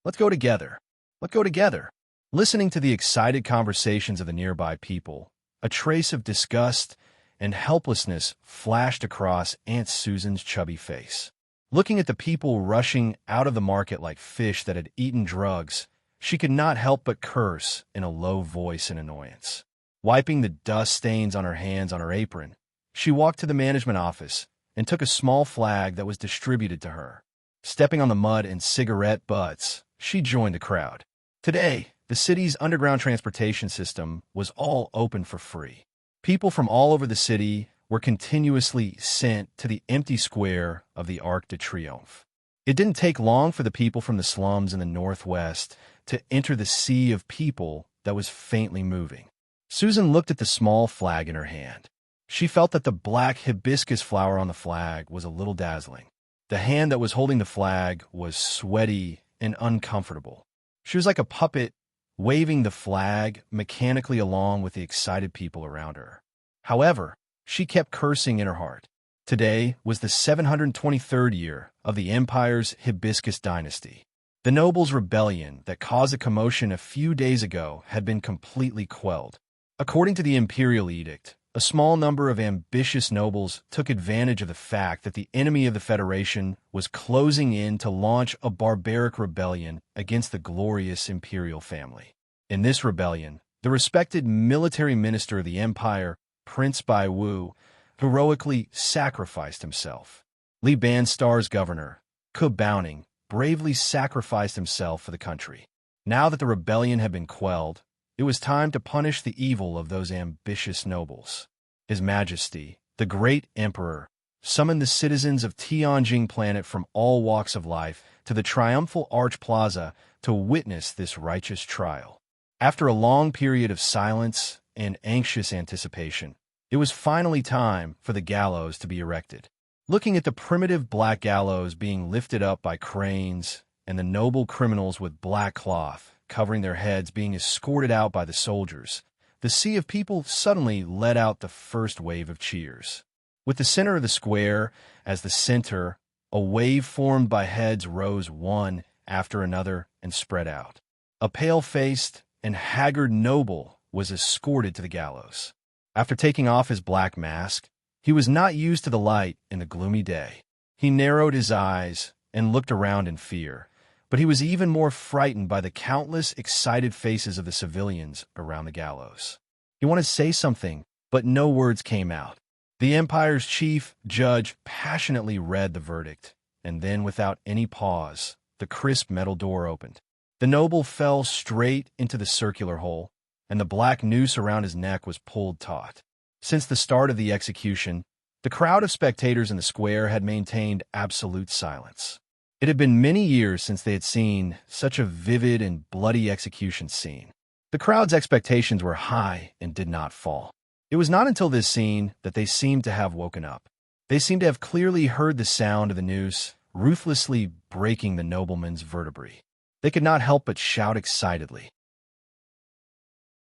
Let's go together. Let's go together. Listening to the excited conversations of the nearby people, a trace of disgust and helplessness flashed across Aunt Susan's chubby face. Looking at the people rushing out of the market like fish that had eaten drugs, she could not help but curse in a low voice in annoyance. Wiping the dust stains on her hands on her apron, she walked to the management office and took a small flag that was distributed to her. Stepping on the mud and cigarette butts, she joined the crowd. Today, the city's underground transportation system was all open for free. People from all over the city were continuously sent to the empty square of the Arc de Triomphe. It didn't take long for the people from the slums in the northwest to enter the sea of people that was faintly moving. Susan looked at the small flag in her hand. She felt that the black hibiscus flower on the flag was a little dazzling. The hand that was holding the flag was sweaty and uncomfortable. She was like a puppet waving the flag mechanically along with the excited people around her. However, she kept cursing in her heart. Today was the 723rd year of the Empire's Hibiscus dynasty. The nobles' rebellion that caused a commotion a few days ago had been completely quelled. According to the imperial edict, a small number of ambitious nobles took advantage of the fact that the enemy of the Federation was closing in to launch a barbaric rebellion against the glorious imperial family. In this rebellion, the respected military minister of the Empire, Prince Bai Wu, heroically sacrificed himself. Li Banstar's governor, Ke Bouning, bravely sacrificed himself for the country. Now that the rebellion had been quelled, it was time to punish the evil of those ambitious nobles. His Majesty, the great emperor, summoned the citizens of Tianjing Planet from all walks of life to the triumphal Arch Plaza to witness this righteous trial. After a long period of silence and anxious anticipation, it was finally time for the gallows to be erected. Looking at the primitive black gallows being lifted up by cranes and the noble criminals with black cloth covering their heads being escorted out by the soldiers, the sea of people suddenly let out the first wave of cheers. With the center of the square as the center, a wave formed by heads rose one after another and spread out. A pale-faced and haggard noble was escorted to the gallows. After taking off his black mask, he was not used to the light in the gloomy day. He narrowed his eyes and looked around in fear, but he was even more frightened by the countless excited faces of the civilians around the gallows. He wanted to say something, but no words came out. The Empire's chief judge passionately read the verdict, and then without any pause, the crisp metal door opened. The noble fell straight into the circular hole, and the black noose around his neck was pulled taut. Since the start of the execution, the crowd of spectators in the square had maintained absolute silence. It had been many years since they had seen such a vivid and bloody execution scene. The crowd's expectations were high and did not fall. It was not until this scene that they seemed to have woken up. They seemed to have clearly heard the sound of the noose ruthlessly breaking the nobleman's vertebrae. They could not help but shout excitedly.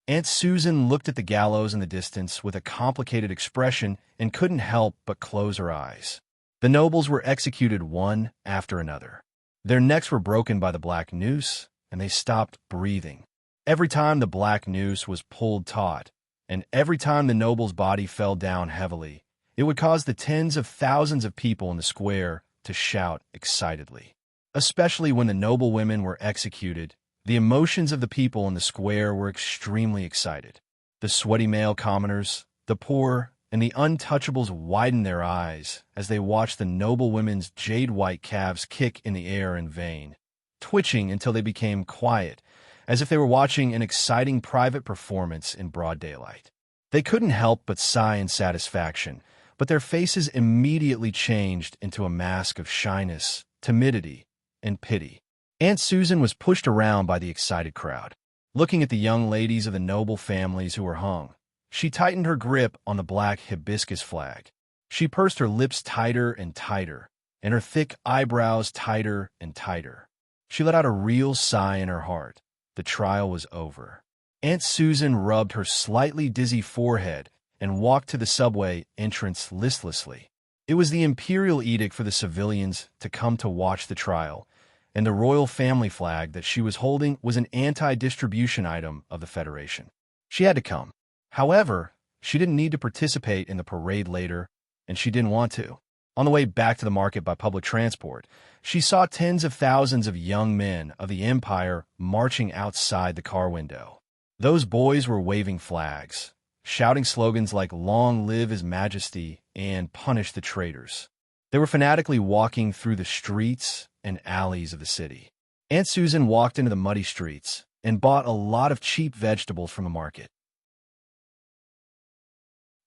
Aunt Susan looked at the gallows in the distance with a complicated expression and couldn't help but close her eyes. The nobles were executed one after another. Their necks were broken by the black noose, and they stopped breathing. Every time the black noose was pulled taut, and every time the noble's body fell down heavily, it would cause the tens of thousands of people in the square to shout excitedly. Especially when the noble women were executed, the emotions of the people in the square were extremely excited. The sweaty male commoners, the poor, and the untouchables widened their eyes as they watched the noble women's jade-white calves kick in the air in vain, twitching until they became quiet, as if they were watching an exciting private performance in broad daylight. They couldn't help but sigh in satisfaction, but their faces immediately changed into a mask of shyness, timidity, and pity. Aunt Susan was pushed around by the excited crowd. Looking at the young ladies of the noble families who were hung, she tightened her grip on the black hibiscus flag. She pursed her lips tighter and tighter, and her thick eyebrows tighter and tighter. She let out a real sigh in her heart. The trial was over. Aunt Susan rubbed her slightly dizzy forehead and walked to the subway entrance listlessly. It was the imperial edict for the civilians to come to watch the trial, and the royal family flag that she was holding was an anti-distribution item of the Federation. She had to come. However, She didn't need to participate in the parade later, and she didn't want to. On the way back to the market by public transport, she saw tens of thousands of young men of the Empire marching outside the car window. Those boys were waving flags, shouting slogans like "Long live His Majesty" and "Punish the traitors." They were fanatically walking through the streets and alleys of the city. Aunt Susan walked into the muddy streets and bought a lot of cheap vegetables from the market.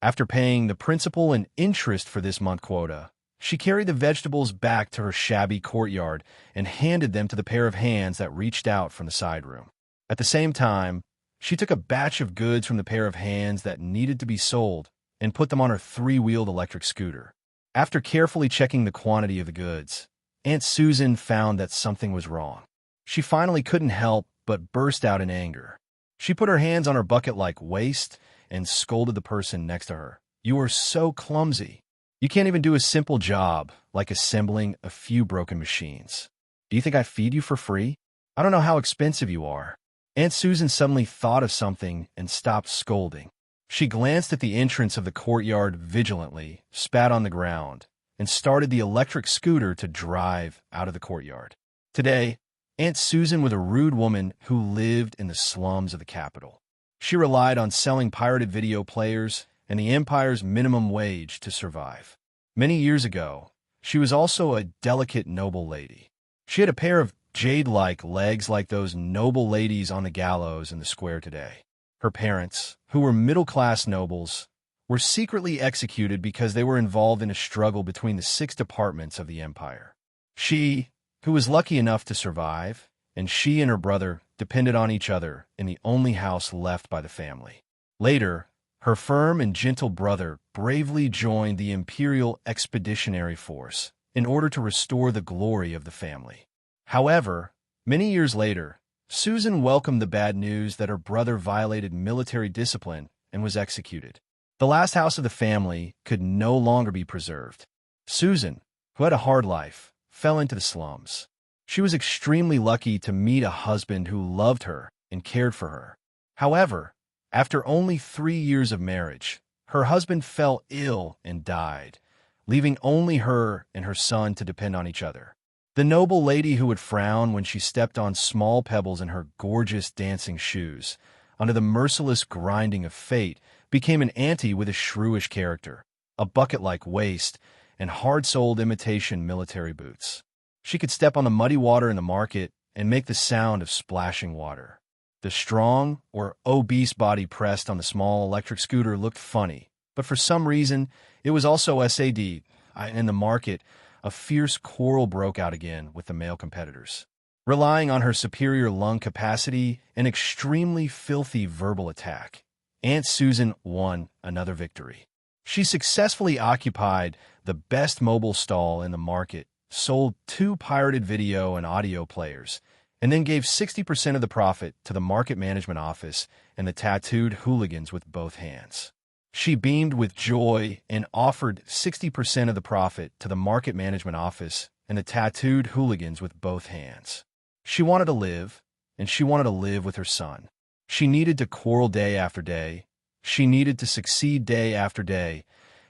After paying the principal and interest for this month's quota, she carried the vegetables back to her shabby courtyard and handed them to the pair of hands that reached out from the side room. At the same time, she took a batch of goods from the pair of hands that needed to be sold and put them on her three-wheeled electric scooter. After carefully checking the quantity of the goods, Aunt Susan found that something was wrong. She finally couldn't help but burst out in anger. She put her hands on her bucket-like waist and scolded the person next to her. "You are so clumsy. You can't even do a simple job like assembling a few broken machines. Do you think I feed you for free? I don't know how expensive you are." Aunt Susan suddenly thought of something and stopped scolding. She glanced at the entrance of the courtyard vigilantly, spat on the ground, and started the electric scooter to drive out of the courtyard. Today, Aunt Susan was a rude woman who lived in the slums of the capital. She relied on selling pirated video players and the Empire's minimum wage to survive. Many years ago, she was also a delicate noble lady. She had a pair of jade-like legs like those noble ladies on the gallows in the square today. Her parents, who were middle-class nobles, were secretly executed because they were involved in a struggle between the 6 departments of the Empire. She, who was lucky enough to survive, and she and her brother depended on each other in the only house left by the family. Later, her firm and gentle brother bravely joined the Imperial Expeditionary Force in order to restore the glory of the family. However, many years later, Susan welcomed the bad news that her brother violated military discipline and was executed. The last house of the family could no longer be preserved. Susan, who had a hard life, fell into the slums. She was extremely lucky to meet a husband who loved her and cared for her. However, after only 3 years of marriage, her husband fell ill and died, leaving only her and her son to depend on each other. The noble lady who would frown when she stepped on small pebbles in her gorgeous dancing shoes, under the merciless grinding of fate, became an auntie with a shrewish character, a bucket-like waist, and hard-soled imitation military boots. She could step on the muddy water in the market and make the sound of splashing water. The strong or obese body pressed on the small electric scooter looked funny, but for some reason, it was also SAD. In the market, a fierce quarrel broke out again with the male competitors. Relying on her superior lung capacity and extremely filthy verbal attack, Aunt Susan won another victory. She successfully occupied the best mobile stall in the market, sold 2 pirated video and audio players, and then gave 60% of the profit to the market management office and the tattooed hooligans with both hands. She beamed with joy and offered 60% of the profit to the market management office and the tattooed hooligans with both hands. She wanted to live, and she wanted to live with her son. She needed to quarrel day after day. She needed to succeed day after day,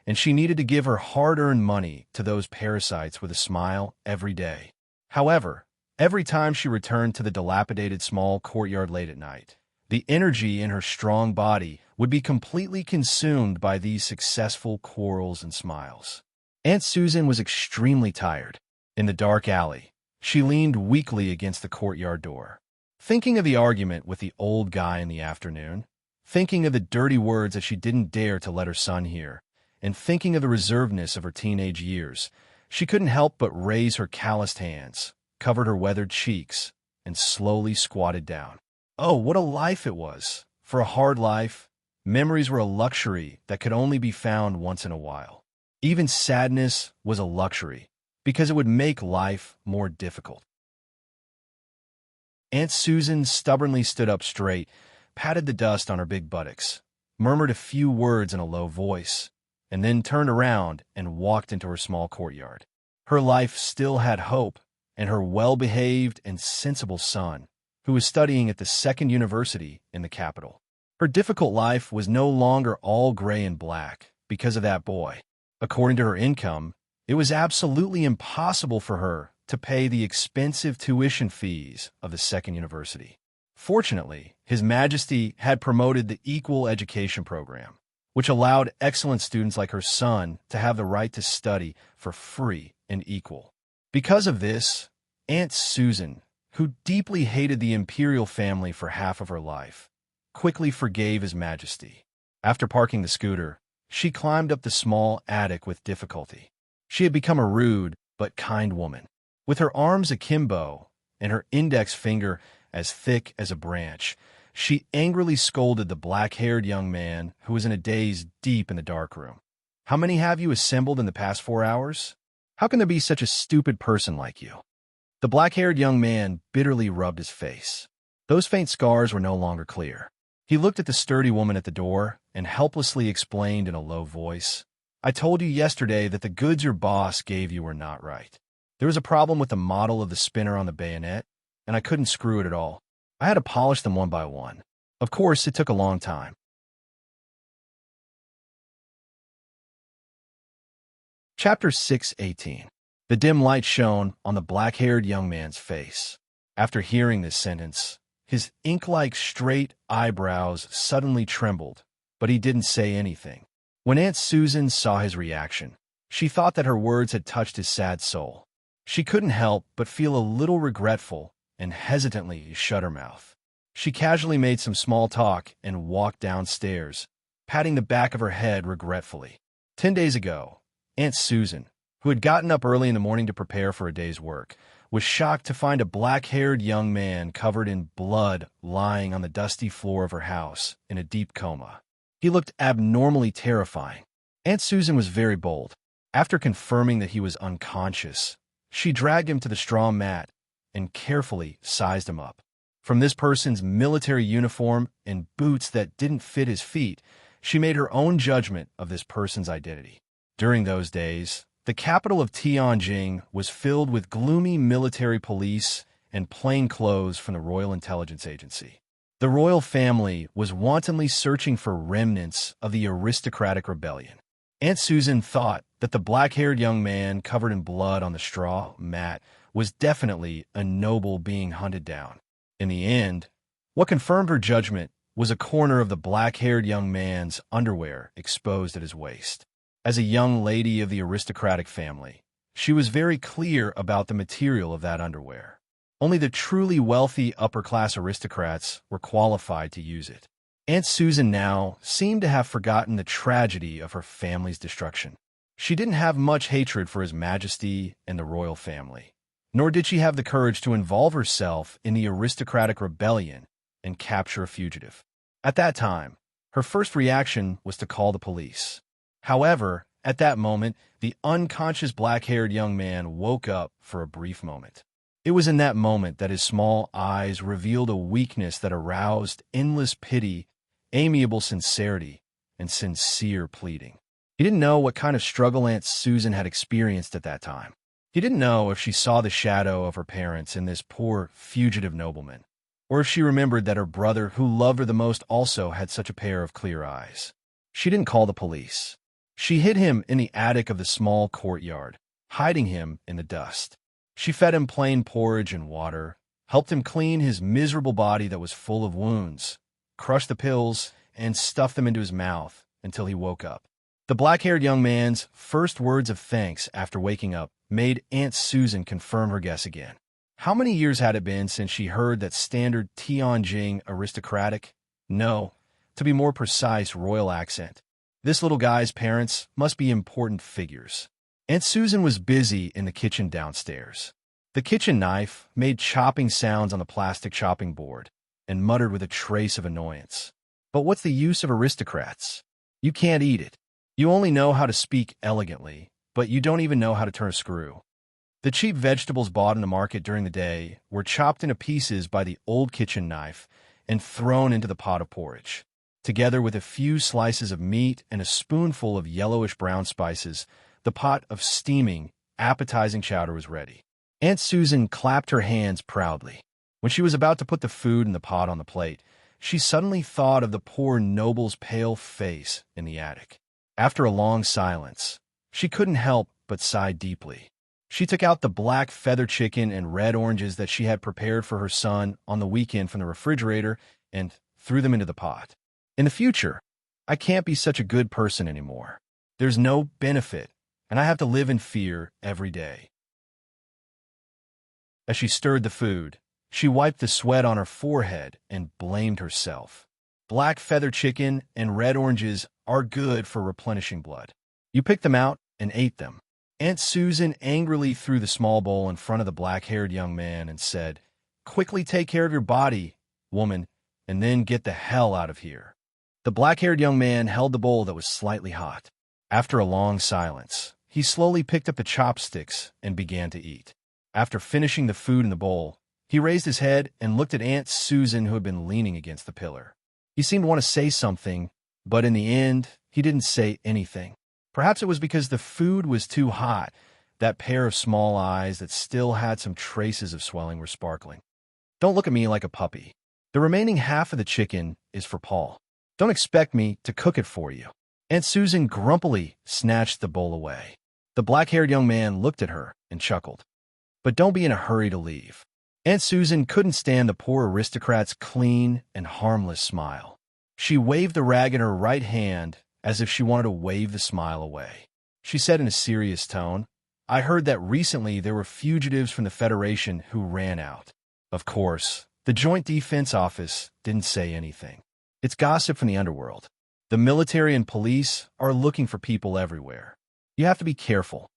and she needed to give her hard-earned money to those parasites with a smile every day. However, every time she returned to the dilapidated small courtyard late at night, the energy in her strong body would be completely consumed by these successful quarrels and smiles. Aunt Susan was extremely tired. In the dark alley, she leaned weakly against the courtyard door, thinking of the argument with the old guy in the afternoon, thinking of the dirty words that she didn't dare to let her son hear, and thinking of the reservedness of her teenage years. She couldn't help but raise her calloused hands, covered her weathered cheeks, and slowly squatted down. Oh, what a life it was! For a hard life, memories were a luxury that could only be found once in a while. Even sadness was a luxury, because it would make life more difficult. Aunt Susan stubbornly stood up straight, patted the dust on her big buttocks, murmured a few words in a low voice, and then turned around and walked into her small courtyard. Her life still had hope, and her well-behaved and sensible son, who was studying at the second university in the capital. Her difficult life was no longer all gray and black because of that boy. According to her income, it was absolutely impossible for her to pay the expensive tuition fees of the second university. Fortunately, His Majesty had promoted the Equal Education Program, which allowed excellent students like her son to have the right to study for free and equal. Because of this, Aunt Susan, who deeply hated the imperial family for half of her life, quickly forgave His Majesty. After parking the scooter, she climbed up the small attic with difficulty. She had become a rude but kind woman. With her arms akimbo and her index finger as thick as a branch, she angrily scolded the black-haired young man who was in a daze deep in the darkroom. "How many have you assembled in the past 4 hours? How can there be such a stupid person like you?" The black-haired young man bitterly rubbed his face. Those faint scars were no longer clear. He looked at the sturdy woman at the door and helplessly explained in a low voice, "I told you yesterday that the goods your boss gave you were not right. There was a problem with the model of the spinner on the bayonet, and I couldn't screw it at all. I had to polish them one by one. Of course, it took a long time." Chapter 6:18. The dim light shone on the black-haired young man's face. After hearing this sentence, his ink-like straight eyebrows suddenly trembled, but he didn't say anything. When Aunt Susan saw his reaction, she thought that her words had touched his sad soul. She couldn't help but feel a little regretful and hesitantly shut her mouth. She casually made some small talk and walked downstairs, patting the back of her head regretfully. 10 days ago, Aunt Susan, who had gotten up early in the morning to prepare for a day's work, was shocked to find a black-haired young man covered in blood lying on the dusty floor of her house in a deep coma. He looked abnormally terrifying. Aunt Susan was very bold. After confirming that he was unconscious, she dragged him to the straw mat and carefully sized him up. From this person's military uniform and boots that didn't fit his feet, she made her own judgment of this person's identity. During those days, the capital of Tianjin was filled with gloomy military police and plainclothes from the Royal Intelligence Agency. The royal family was wantonly searching for remnants of the aristocratic rebellion. Aunt Susan thought that the black-haired young man covered in blood on the straw mat was definitely a noble being hunted down. In the end, what confirmed her judgment was a corner of the black-haired young man's underwear exposed at his waist. As a young lady of the aristocratic family, she was very clear about the material of that underwear. Only the truly wealthy upper-class aristocrats were qualified to use it. Aunt Susan now seemed to have forgotten the tragedy of her family's destruction. She didn't have much hatred for His Majesty and the royal family, nor did she have the courage to involve herself in the aristocratic rebellion and capture a fugitive. At that time, her first reaction was to call the police. However, at that moment, the unconscious black-haired young man woke up for a brief moment. It was in that moment that his small eyes revealed a weakness that aroused endless pity, amiable sincerity, and sincere pleading. He didn't know what kind of struggle Aunt Susan had experienced at that time. He didn't know if she saw the shadow of her parents in this poor fugitive nobleman, or if she remembered that her brother, who loved her the most, also had such a pair of clear eyes. She didn't call the police. She hid him in the attic of the small courtyard, hiding him in the dust. She fed him plain porridge and water, helped him clean his miserable body that was full of wounds, crushed the pills, and stuffed them into his mouth until he woke up. The black-haired young man's first words of thanks after waking up made Aunt Susan confirm her guess again. How many years had it been since she heard that standard Tianjin aristocratic, no, to be more precise, royal accent? This little guy's parents must be important figures. Aunt Susan was busy in the kitchen downstairs. The kitchen knife made chopping sounds on the plastic chopping board and muttered with a trace of annoyance. But what's the use of aristocrats? You can't eat it. You only know how to speak elegantly, but you don't even know how to turn a screw. The cheap vegetables bought in the market during the day were chopped into pieces by the old kitchen knife and thrown into the pot of porridge. Together with a few slices of meat and a spoonful of yellowish-brown spices, the pot of steaming, appetizing chowder was ready. Aunt Susan clapped her hands proudly. When she was about to put the food in the pot on the plate, she suddenly thought of the poor noble's pale face in the attic. After a long silence, she couldn't help but sigh deeply. She took out the black feather chicken and red oranges that she had prepared for her son on the weekend from the refrigerator and threw them into the pot. In the future, I can't be such a good person anymore. There's no benefit, and I have to live in fear every day. As she stirred the food, she wiped the sweat on her forehead and blamed herself. Black feather chicken and red oranges are good for replenishing blood. You picked them out and ate them. Aunt Susan angrily threw the small bowl in front of the black-haired young man and said, "Quickly take care of your body, woman, and then get the hell out of here." The black-haired young man held the bowl that was slightly hot. After a long silence, he slowly picked up the chopsticks and began to eat. After finishing the food in the bowl, he raised his head and looked at Aunt Susan, who had been leaning against the pillar. He seemed to want to say something, but in the end, he didn't say anything. Perhaps it was because the food was too hot. That pair of small eyes that still had some traces of swelling were sparkling. "Don't look at me like a puppy. The remaining half of the chicken is for Paul. Don't expect me to cook it for you." Aunt Susan grumpily snatched the bowl away. The black-haired young man looked at her and chuckled. "But don't be in a hurry to leave." Aunt Susan couldn't stand the poor aristocrat's clean and harmless smile. She waved the rag in her right hand as if she wanted to wave the smile away. She said in a serious tone, "I heard that recently there were fugitives from the Federation who ran out." Of course, the Joint Defense Office didn't say anything. It's gossip from the underworld. The military and police are looking for people everywhere. You have to be careful.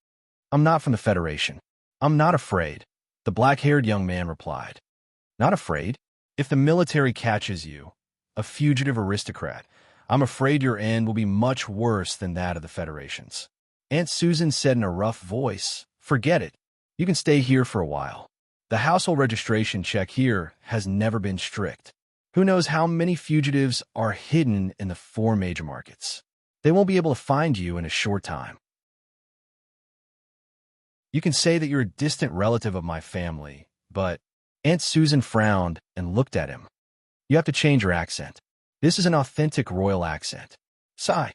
"I'm not from the Federation. I'm not afraid," the black-haired young man replied. "Not afraid? If the military catches you, a fugitive aristocrat, I'm afraid your end will be much worse than that of the Federation's." Aunt Susan said in a rough voice, "Forget it. You can stay here for a while. The household registration check here has never been strict. Who knows how many fugitives are hidden in the 4 major markets. They won't be able to find you in a short time. You can say that you're a distant relative of my family, but..." Aunt Susan frowned and looked at him. "You have to change your accent. This is an authentic royal accent. Sigh."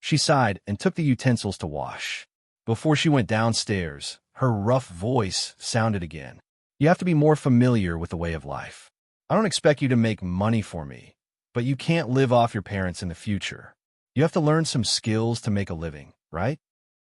She sighed and took the utensils to wash. Before she went downstairs, her rough voice sounded again. "You have to be more familiar with the way of life. I don't expect you to make money for me, but you can't live off your parents in the future. You have to learn some skills to make a living, right?"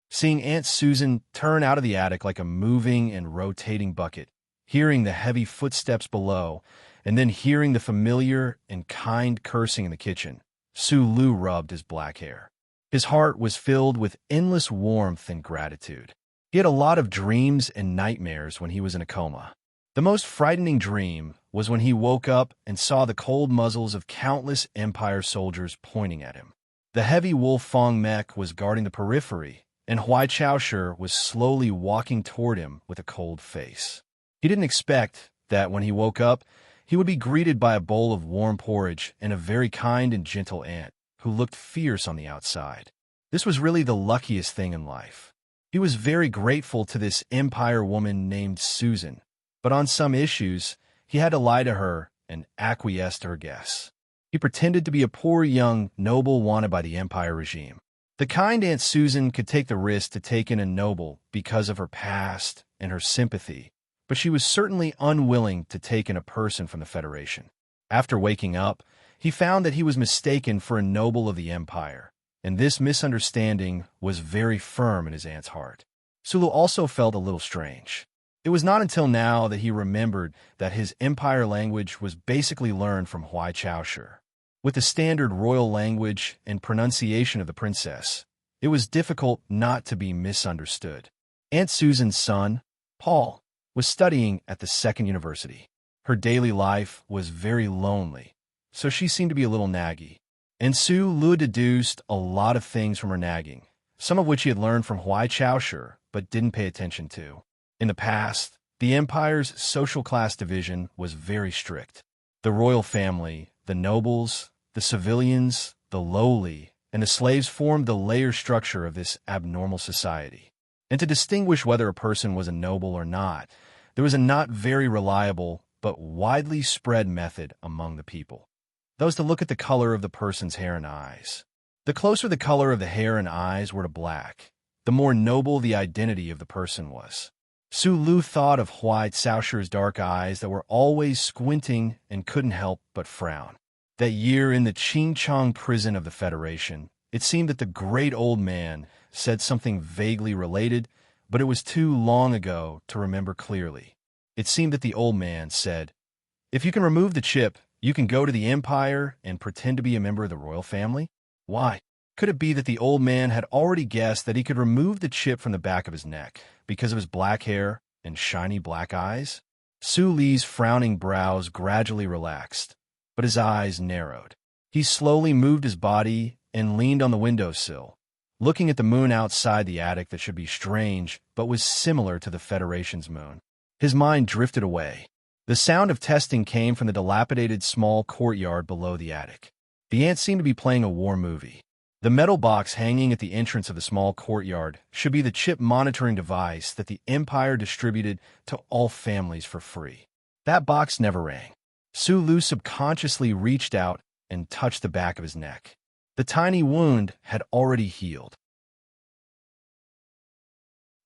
Seeing Aunt Susan turn out of the attic like a moving and rotating bucket, hearing the heavy footsteps below, and then hearing the familiar and kind cursing in the kitchen, Sulu rubbed his black hair. His heart was filled with endless warmth and gratitude. He had a lot of dreams and nightmares when he was in a coma. The most frightening dream was when he woke up and saw the cold muzzles of countless Empire soldiers pointing at him. The heavy wolf Fong Mek was guarding the periphery, and Huai Chaoshi was slowly walking toward him with a cold face. He didn't expect that when he woke up, he would be greeted by a bowl of warm porridge and a very kind and gentle aunt who looked fierce on the outside. This was really the luckiest thing in life. He was very grateful to this Empire woman named Susan, but on some issues, he had to lie to her and acquiesce to her guess. He pretended to be a poor young noble wanted by the Empire regime. The kind Aunt Susan could take the risk to take in a noble because of her past and her sympathy, but she was certainly unwilling to take in a person from the Federation. After waking up, he found that he was mistaken for a noble of the Empire, and this misunderstanding was very firm in his aunt's heart. Sulu also felt a little strange. It was not until now that he remembered that his Empire language was basically learned from Huai Chaoshi. With the standard royal language and pronunciation of the princess, it was difficult not to be misunderstood. Aunt Susan's son, Paul, was studying at the second university. Her daily life was very lonely, so she seemed to be a little naggy. And Sulu deduced a lot of things from her nagging, some of which he had learned from Huai Chaoshi but didn't pay attention to. In the past, the Empire's social class division was very strict. The royal family, the nobles, the civilians, the lowly, and the slaves formed the layer structure of this abnormal society. And to distinguish whether a person was a noble or not, there was a not very reliable but widely spread method among the people. That was to look at the color of the person's hair and eyes. The closer the color of the hair and eyes were to black, the more noble the identity of the person was. Su Lu thought of Huai Caoshi's dark eyes that were always squinting and couldn't help but frown. That year in the Qingchang prison of the Federation, it seemed that the great old man said something vaguely related, but it was too long ago to remember clearly. It seemed that the old man said, "If you can remove the chip, you can go to the Empire and pretend to be a member of the royal family?" Why? Could it be that the old man had already guessed that he could remove the chip from the back of his neck because of his black hair and shiny black eyes? Su Li's frowning brows gradually relaxed, but his eyes narrowed. He slowly moved his body and leaned on the windowsill, looking at the moon outside the attic that should be strange but was similar to the Federation's moon. His mind drifted away. The sound of testing came from the dilapidated small courtyard below the attic. The ants seemed to be playing a war movie. The metal box hanging at the entrance of the small courtyard should be the chip monitoring device that the Empire distributed to all families for free. That box never rang. Su Lu subconsciously reached out and touched the back of his neck. The tiny wound had already healed.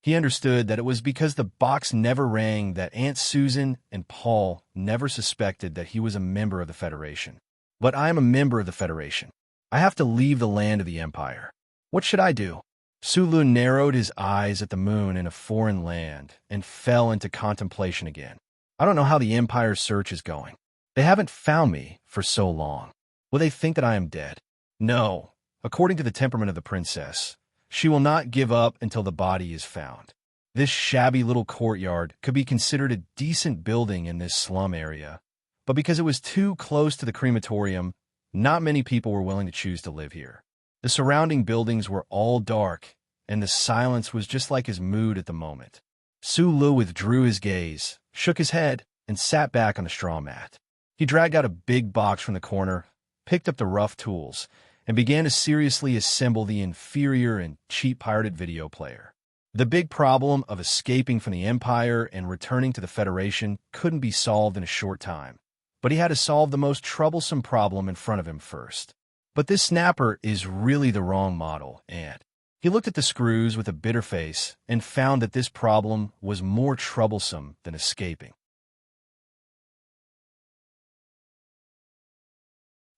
He understood that it was because the box never rang that Aunt Susan and Paul never suspected that he was a member of the Federation. But I am a member of the Federation. I have to leave the land of the Empire. What should I do? Su Lu narrowed his eyes at the moon in a foreign land and fell into contemplation again. I don't know how the Empire's search is going. They haven't found me for so long. Will they think that I am dead? No. According to the temperament of the princess, she will not give up until the body is found. This shabby little courtyard could be considered a decent building in this slum area, but because it was too close to the crematorium, not many people were willing to choose to live here. The surrounding buildings were all dark, and the silence was just like his mood at the moment. Su Lu withdrew his gaze, shook his head, and sat back on the straw mat. He dragged out a big box from the corner, picked up the rough tools, and began to seriously assemble the inferior and cheap pirated video player. The big problem of escaping from the Empire and returning to the Federation couldn't be solved in a short time, but he had to solve the most troublesome problem in front of him first. But this snapper is really the wrong model, and he looked at the screws with a bitter face and found that this problem was more troublesome than escaping.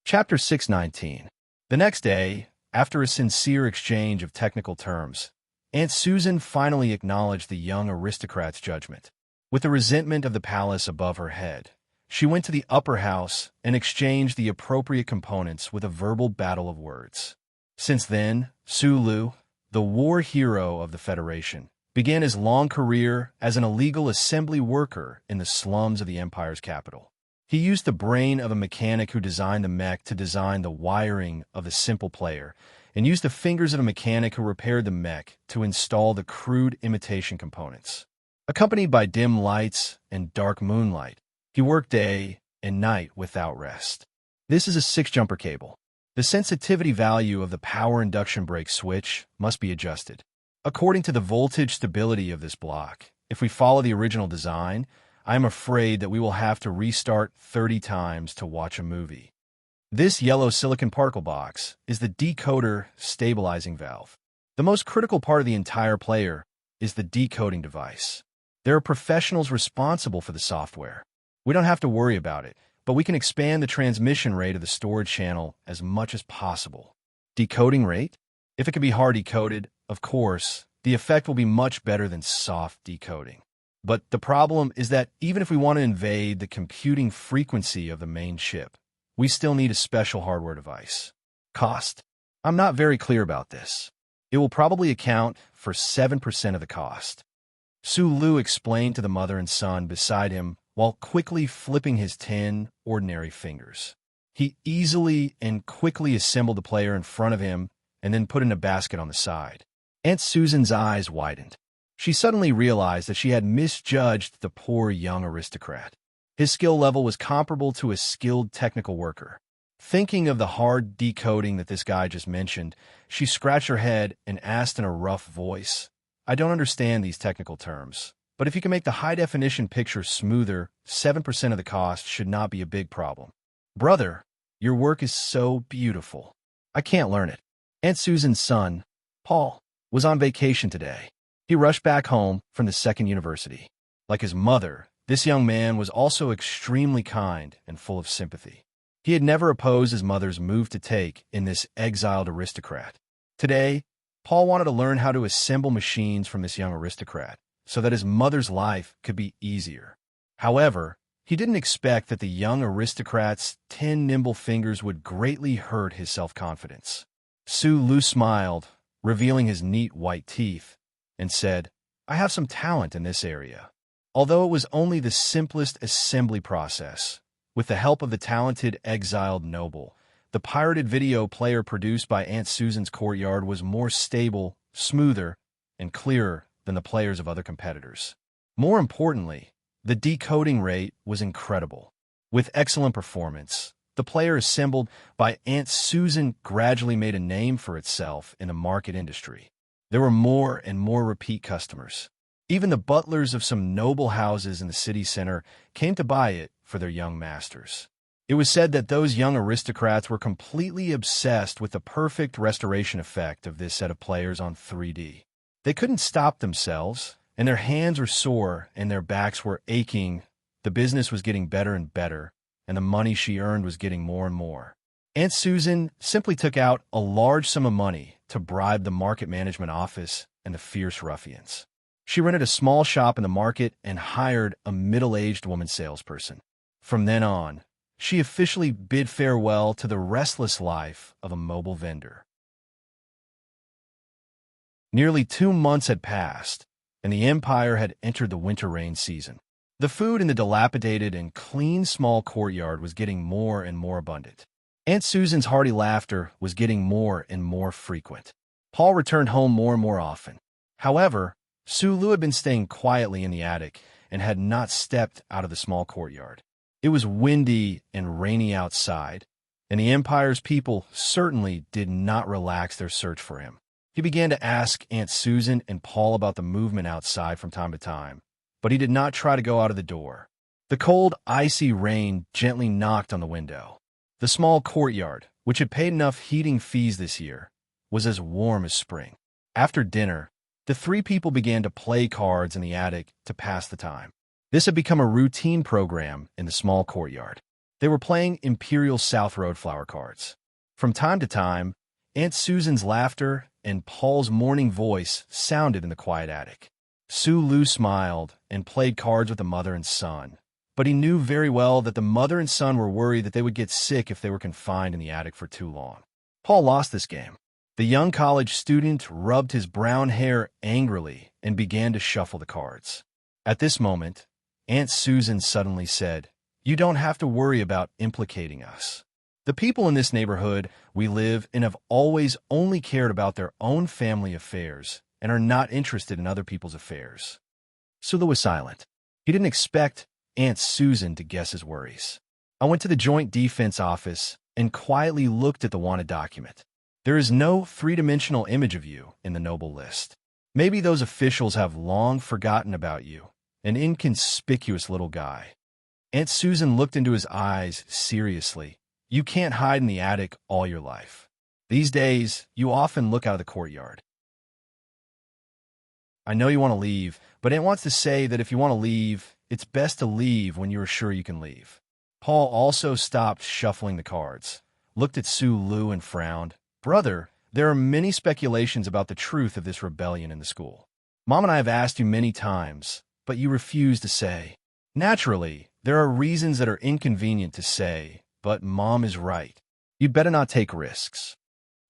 Chapter 619. The next day, after a sincere exchange of technical terms, Aunt Susan finally acknowledged the young aristocrat's judgment. With the resentment of the palace above her head, she went to the upper house and exchanged the appropriate components with a verbal battle of words. Since then, Su Lu, the war hero of the Federation, began his long career as an illegal assembly worker in the slums of the Empire's capital. He used the brain of a mechanic who designed the mech to design the wiring of the simple player, and used the fingers of a mechanic who repaired the mech to install the crude imitation components. Accompanied by dim lights and dark moonlight, he worked day and night without rest. This is a 6-jumper cable. The sensitivity value of the power induction brake switch must be adjusted. According to the voltage stability of this block, if we follow the original design, I am afraid that we will have to restart 30 times to watch a movie. This yellow silicon particle box is the decoder stabilizing valve. The most critical part of the entire player is the decoding device. There are professionals responsible for the software. We don't have to worry about it, but we can expand the transmission rate of the storage channel as much as possible. Decoding rate? If it can be hard decoded, of course, the effect will be much better than soft decoding. But the problem is that even if we want to invade the computing frequency of the main chip, we still need a special hardware device. Cost? I'm not very clear about this. It will probably account for 7% of the cost. Su Lu explained to the mother and son beside him while quickly flipping his 10 ordinary fingers. He easily and quickly assembled the player in front of him and then put in a basket on the side. Aunt Susan's eyes widened. She suddenly realized that she had misjudged the poor young aristocrat. His skill level was comparable to a skilled technical worker. Thinking of the hard decoding that this guy just mentioned, she scratched her head and asked in a rough voice, "I don't understand these technical terms, but if you can make the high-definition picture smoother, 7% of the cost should not be a big problem." "Brother," Your work is so beautiful. I can't learn it. Aunt Susan's son, Paul, was on vacation today. He rushed back home from the second university. Like his mother, this young man was also extremely kind and full of sympathy. He had never opposed his mother's move to take in this exiled aristocrat. Today, Paul wanted to learn how to assemble machines from this young aristocrat so that his mother's life could be easier. However, he didn't expect that the young aristocrat's 10 nimble fingers would greatly hurt his self-confidence. Su Lu smiled, revealing his neat white teeth, and said, I have some talent in this area. Although it was only the simplest assembly process, with the help of the talented exiled noble, the pirated video player produced by Aunt Susan's courtyard was more stable, smoother, and clearer than the players of other competitors. More importantly, the decoding rate was incredible. With excellent performance, the player assembled by Aunt Susan gradually made a name for itself in the market industry. There were more and more repeat customers. Even the butlers of some noble houses in the city center came to buy it for their young masters. It was said that those young aristocrats were completely obsessed with the perfect restoration effect of this set of players on 3D. They couldn't stop themselves, and their hands were sore and their backs were aching. The business was getting better and better, and the money she earned was getting more and more. Aunt Susan simply took out a large sum of money to bribe the market management office and the fierce ruffians. She rented a small shop in the market and hired a middle-aged woman salesperson. From then on, she officially bid farewell to the restless life of a mobile vendor. Nearly 2 months had passed, and the empire had entered the winter rain season. The food in the dilapidated and clean small courtyard was getting more and more abundant. Aunt Susan's hearty laughter was getting more and more frequent. Paul returned home more and more often. However, Su Lu had been staying quietly in the attic and had not stepped out of the small courtyard. It was windy and rainy outside, and the Empire's people certainly did not relax their search for him. He began to ask Aunt Susan and Paul about the movement outside from time to time, but he did not try to go out of the door. The cold, icy rain gently knocked on the window. The small courtyard, which had paid enough heating fees this year, was as warm as spring. After dinner, the three people began to play cards in the attic to pass the time. This had become a routine program in the small courtyard. They were playing Imperial South Road flower cards. From time to time, Aunt Susan's laughter and Paul's morning voice sounded in the quiet attic. Su Lu smiled and played cards with the mother and son, but he knew very well that the mother and son were worried that they would get sick if they were confined in the attic for too long. Paul lost this game. The young college student rubbed his brown hair angrily and began to shuffle the cards. At this moment, Aunt Susan suddenly said, "You don't have to worry about implicating us. The people in this neighborhood we live in have always only cared about their own family affairs and are not interested in other people's affairs." Sulu was silent. He didn't expect Aunt Susan to guess his worries. I went to the Joint Defense Office and quietly looked at the wanted document. There is no three-dimensional image of you in the noble list. Maybe those officials have long forgotten about you, an inconspicuous little guy. Aunt Susan looked into his eyes seriously. You can't hide in the attic all your life. These days, you often look out of the courtyard. I know you want to leave, but Aunt wants to say that if you want to leave, it's best to leave when you are sure you can leave. Paul also stopped shuffling the cards, looked at Su Lu and frowned. Brother, there are many speculations about the truth of this rebellion in the school. Mom and I have asked you many times, but you refuse to say. Naturally, there are reasons that are inconvenient to say, but Mom is right. You'd better not take risks.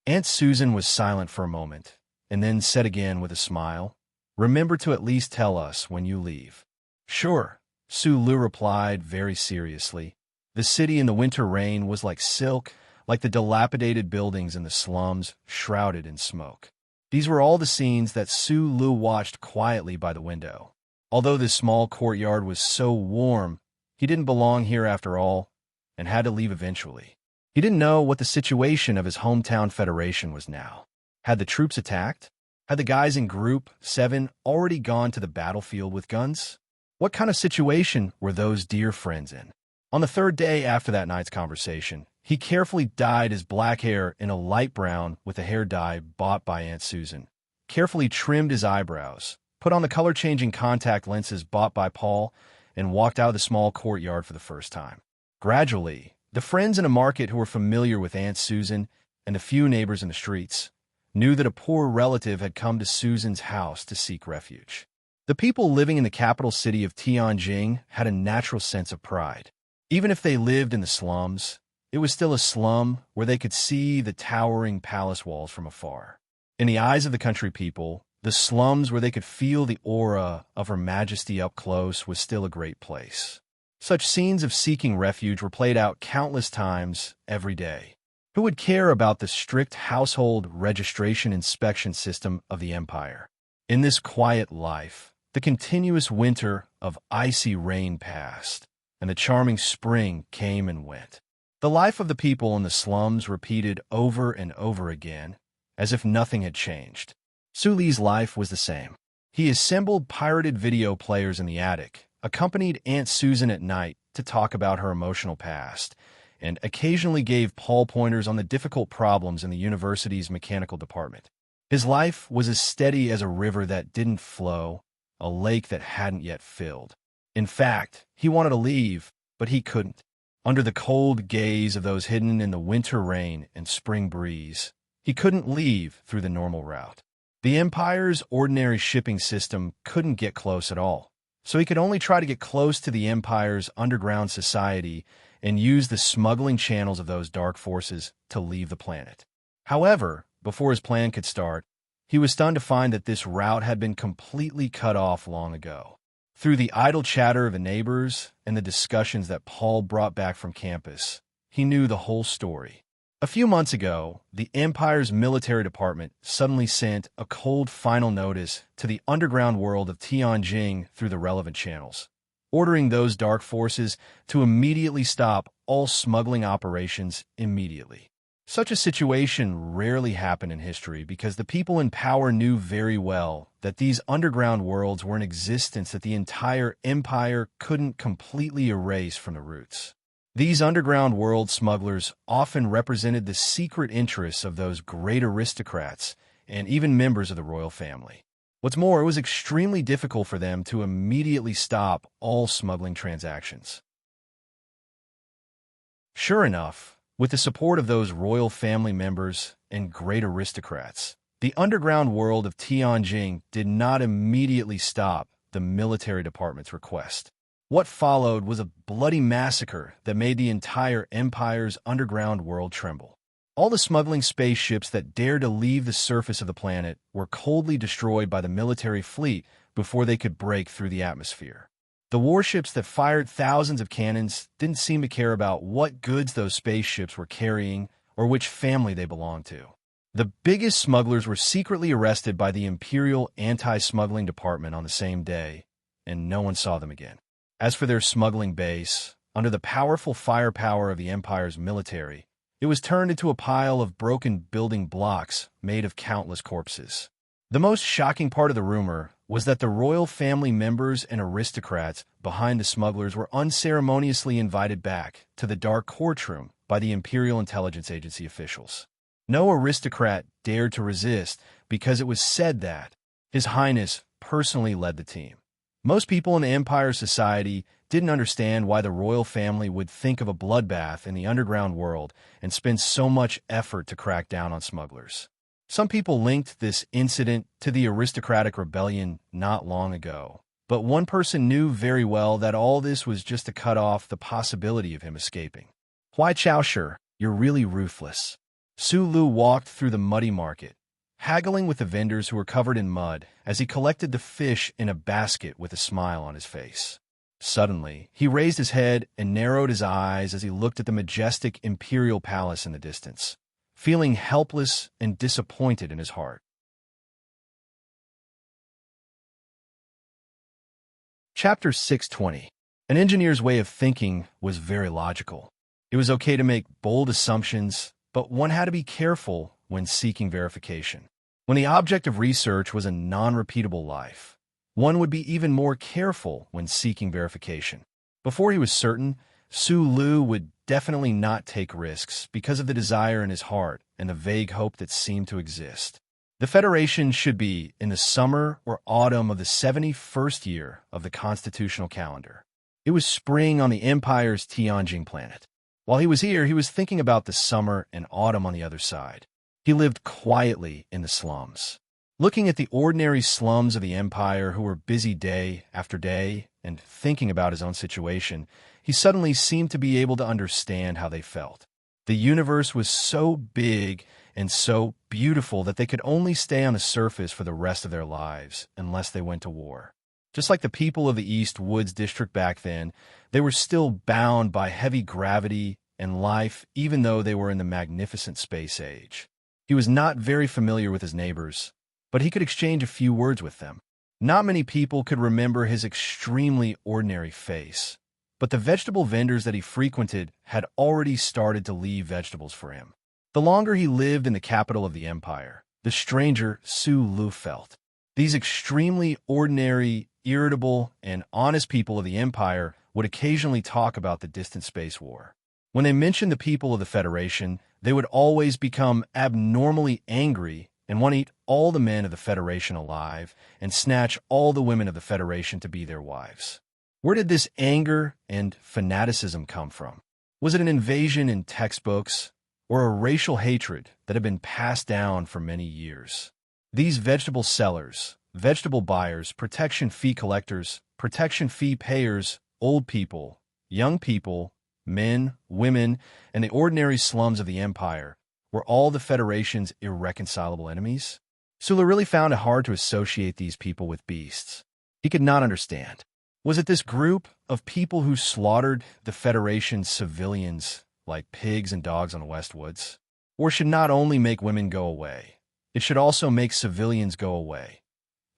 Aunt Susan was silent for a moment, and then said again with a smile, "Remember to at least tell us when you leave." "Sure," Su Lu replied very seriously. The city in the winter rain was like silk, like the dilapidated buildings in the slums, shrouded in smoke. These were all the scenes that Su Lu watched quietly by the window. Although this small courtyard was so warm, he didn't belong here after all, and had to leave eventually. He didn't know what the situation of his hometown federation was now. Had the troops attacked? Had the guys in Group 7 already gone to the battlefield with guns? What kind of situation were those dear friends in? On the third day after that night's conversation, he carefully dyed his black hair in a light brown with a hair dye bought by Aunt Susan, carefully trimmed his eyebrows, put on the color-changing contact lenses bought by Paul, and walked out of the small courtyard for the first time. Gradually, the friends in a market who were familiar with Aunt Susan and the few neighbors in the streets knew that a poor relative had come to Susan's house to seek refuge. The people living in the capital city of Tianjin had a natural sense of pride. Even if they lived in the slums, it was still a slum where they could see the towering palace walls from afar. In the eyes of the country people, the slums where they could feel the aura of Her Majesty up close was still a great place. Such scenes of seeking refuge were played out countless times every day. Who would care about the strict household registration inspection system of the empire? In this quiet life, the continuous winter of icy rain passed, and the charming spring came and went. The life of the people in the slums repeated over and over again, as if nothing had changed. Su Li's life was the same. He assembled pirated video players in the attic, accompanied Aunt Susan at night to talk about her emotional past, and occasionally gave Paul pointers on the difficult problems in the university's mechanical department. His life was as steady as a river that didn't flow, a lake that hadn't yet filled. In fact, he wanted to leave, but he couldn't. Under the cold gaze of those hidden in the winter rain and spring breeze, he couldn't leave through the normal route. The Empire's ordinary shipping system couldn't get close at all, so he could only try to get close to the Empire's underground society and use the smuggling channels of those dark forces to leave the planet. However, before his plan could start, he was stunned to find that this route had been completely cut off long ago. Through the idle chatter of the neighbors and the discussions that Paul brought back from campus, he knew the whole story. A few months ago, the Empire's military department suddenly sent a cold final notice to the underground world of Tianjin through the relevant channels, ordering those dark forces to immediately stop all smuggling operations immediately. Such a situation rarely happened in history because the people in power knew very well that these underground worlds were in existence that the entire empire couldn't completely erase from the roots. These underground world smugglers often represented the secret interests of those great aristocrats and even members of the royal family. What's more, it was extremely difficult for them to immediately stop all smuggling transactions. Sure enough, with the support of those royal family members and great aristocrats, the underground world of Tianjin did not immediately stop the military department's request. What followed was a bloody massacre that made the entire empire's underground world tremble. All the smuggling spaceships that dared to leave the surface of the planet were coldly destroyed by the military fleet before they could break through the atmosphere. The warships that fired thousands of cannons didn't seem to care about what goods those spaceships were carrying or which family they belonged to. The biggest smugglers were secretly arrested by the Imperial Anti-Smuggling Department on the same day, and no one saw them again. As for their smuggling base, under the powerful firepower of the Empire's military, it was turned into a pile of broken building blocks made of countless corpses. The most shocking part of the rumor was that the royal family members and aristocrats behind the smugglers were unceremoniously invited back to the dark courtroom by the Imperial Intelligence Agency officials. No aristocrat dared to resist because it was said that His Highness personally led the team. Most people in the Empire society didn't understand why the royal family would think of a bloodbath in the underground world and spend so much effort to crack down on smugglers. Some people linked this incident to the aristocratic rebellion not long ago, but one person knew very well that all this was just to cut off the possibility of him escaping. Huai Chaoshi, you're really ruthless. Su Lu walked through the muddy market, haggling with the vendors who were covered in mud as he collected the fish in a basket with a smile on his face. Suddenly, he raised his head and narrowed his eyes as he looked at the majestic imperial palace in the distance, feeling helpless and disappointed in his heart. Chapter 620. An engineer's way of thinking was very logical. It was okay to make bold assumptions, but one had to be careful when seeking verification. When the object of research was a non-repeatable life, one would be even more careful when seeking verification. Before he was certain, Su Lu would definitely not take risks because of the desire in his heart and the vague hope that seemed to exist. The Federation should be in the summer or autumn of the 71st year of the constitutional calendar. It was spring on the Empire's Tianjing planet. While he was here, he was thinking about the summer and autumn on the other side. He lived quietly in the slums. Looking at the ordinary slums of the Empire who were busy day after day and thinking about his own situation, he suddenly seemed to be able to understand how they felt. The universe was so big and so beautiful that they could only stay on the surface for the rest of their lives unless they went to war. Just like the people of the East Woods district back then, they were still bound by heavy gravity and life even though they were in the magnificent space age. He was not very familiar with his neighbors, but he could exchange a few words with them. Not many people could remember his extremely ordinary face, but the vegetable vendors that he frequented had already started to leave vegetables for him. The longer he lived in the capital of the Empire, the stranger Su Lu felt. These extremely ordinary, irritable, and honest people of the Empire would occasionally talk about the distant space war. When they mentioned the people of the Federation, they would always become abnormally angry and want to eat all the men of the Federation alive and snatch all the women of the Federation to be their wives. Where did this anger and fanaticism come from? Was it an invasion in textbooks or a racial hatred that had been passed down for many years? These vegetable sellers, vegetable buyers, protection fee collectors, protection fee payers, old people, young people, men, women, and the ordinary slums of the Empire were all the Federation's irreconcilable enemies? Sula really found it hard to associate these people with beasts. He could not understand. Was it this group of people who slaughtered the Federation's civilians like pigs and dogs on the Westwoods? War should not only make women go away, it should also make civilians go away.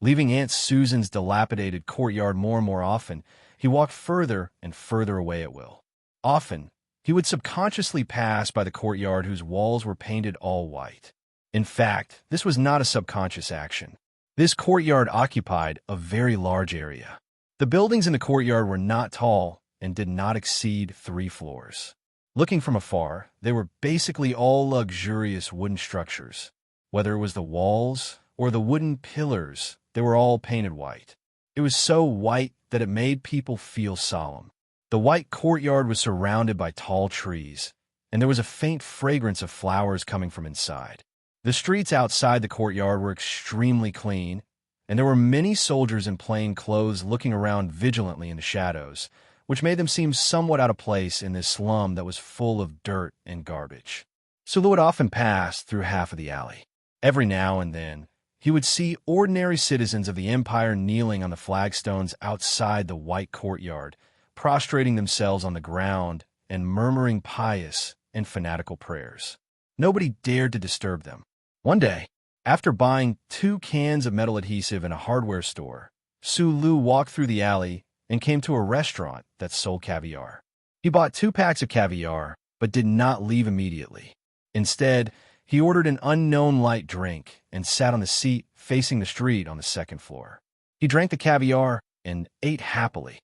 Leaving Aunt Susan's dilapidated courtyard more and more often, he walked further and further away at will. Often, he would subconsciously pass by the courtyard whose walls were painted all white. In fact, this was not a subconscious action. This courtyard occupied a very large area. The buildings in the courtyard were not tall and did not exceed 3 floors. Looking from afar, they were basically all luxurious wooden structures. Whether it was the walls or the wooden pillars, they were all painted white. It was so white that it made people feel solemn. The white courtyard was surrounded by tall trees, and there was a faint fragrance of flowers coming from inside. The streets outside the courtyard were extremely clean, and there were many soldiers in plain clothes looking around vigilantly in the shadows, which made them seem somewhat out of place in this slum that was full of dirt and garbage. Sulu would often pass through half of the alley. Every now and then, he would see ordinary citizens of the Empire kneeling on the flagstones outside the white courtyard, prostrating themselves on the ground and murmuring pious and fanatical prayers. Nobody dared to disturb them. One day, after buying 2 cans of metal adhesive in a hardware store, Su Lu walked through the alley and came to a restaurant that sold caviar. He bought 2 packs of caviar, but did not leave immediately. Instead, he ordered an unknown light drink and sat on the seat facing the street on the 2nd floor. He drank the caviar and ate happily.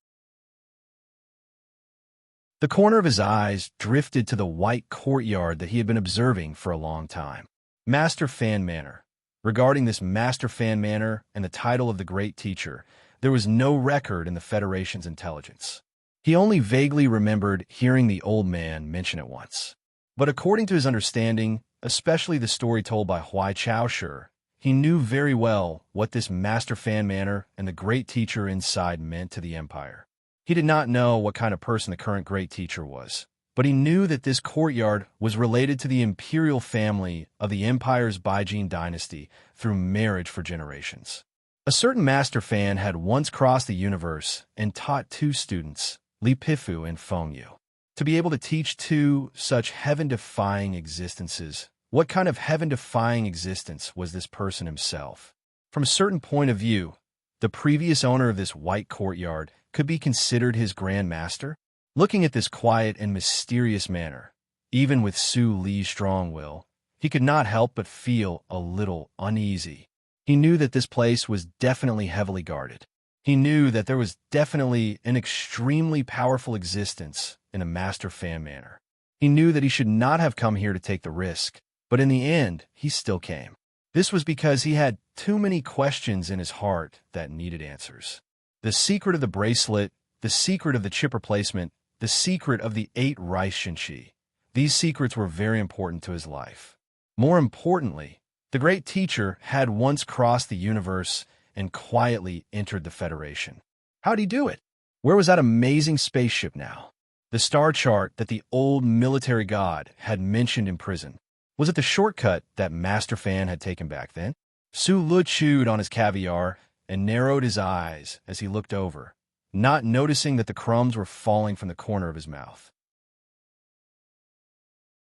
The corner of his eyes drifted to the white courtyard that he had been observing for a long time. Master Fan Manor. Regarding this Master Fan Manor and the title of the great teacher, there was no record in the Federation's intelligence. He only vaguely remembered hearing the old man mention it once. But according to his understanding, especially the story told by Huai Chaoshi, he knew very well what this Master Fan Manor and the great teacher inside meant to the Empire. He did not know what kind of person the current great teacher was, but he knew that this courtyard was related to the imperial family of the Empire's Baijin dynasty through marriage for generations. A certain Master Fan had once crossed the universe and taught 2 students, Li Pifu and Feng Yu. To be able to teach 2 such heaven-defying existences, what kind of heaven-defying existence was this person himself? From a certain point of view, the previous owner of this white courtyard could be considered his Grand Master. Looking at this quiet and mysterious manner, even with Su Li's strong will, he could not help but feel a little uneasy. He knew that this place was definitely heavily guarded. He knew that there was definitely an extremely powerful existence in a master fan manor. He knew that he should not have come here to take the risk, but in the end, he still came. This was because he had too many questions in his heart that needed answers. The secret of the bracelet, the secret of the chip replacement, the secret of the 8 rice shinshi. These secrets were very important to his life. More importantly, the great teacher had once crossed the universe and quietly entered the Federation. How'd he do it? Where was that amazing spaceship now? The star chart that the old military god had mentioned in prison. Was it the shortcut that Master Fan had taken back then? Su Lu chewed on his caviar and narrowed his eyes as he looked over, not noticing that the crumbs were falling from the corner of his mouth.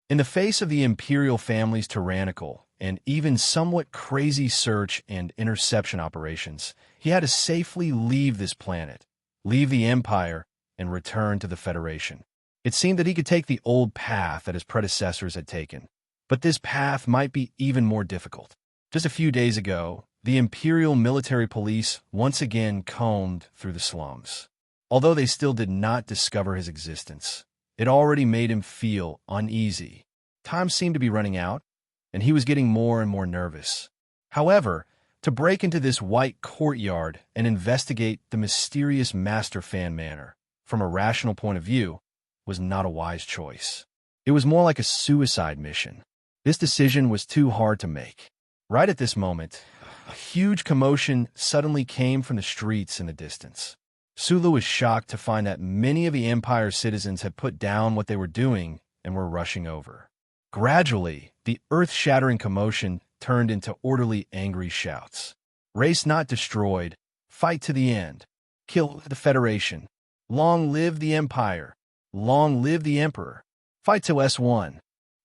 In the face of the imperial family's tyrannical and even somewhat crazy search and interception operations, he had to safely leave this planet, leave the Empire, and return to the Federation. It seemed that he could take the old path that his predecessors had taken, but this path might be even more difficult. Just a few days ago, the Imperial Military Police once again combed through the slums. Although they still did not discover his existence, it already made him feel uneasy. Time seemed to be running out, and he was getting more and more nervous. However, to break into this white courtyard and investigate the mysterious Master Fan Manor, from a rational point of view, was not a wise choice. It was more like a suicide mission. This decision was too hard to make. Right at this moment, a huge commotion suddenly came from the streets in the distance. Sulu was shocked to find that many of the Empire's citizens had put down what they were doing and were rushing over. Gradually, the earth-shattering commotion turned into orderly, angry shouts. Race not destroyed. Fight to the end. Kill the Federation. Long live the Empire. Long live the Emperor. Fight to S1.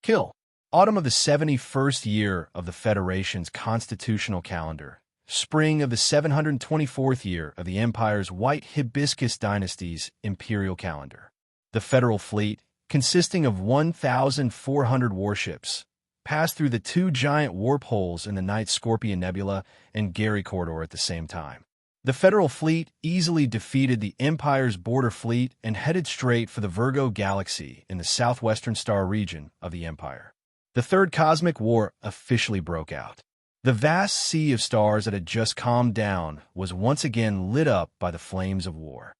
Kill. Autumn of the 71st year of the Federation's constitutional calendar. Spring of the 724th year of the Empire's White Hibiscus Dynasty's imperial calendar. The Federal Fleet, consisting of 1,400 warships, passed through the 2 giant warp holes in the Night Scorpion Nebula and Gary Corridor at the same time. The Federal Fleet easily defeated the Empire's border fleet and headed straight for the Virgo Galaxy in the southwestern star region of the Empire. The Third Cosmic War officially broke out. The vast sea of stars that had just calmed down was once again lit up by the flames of war.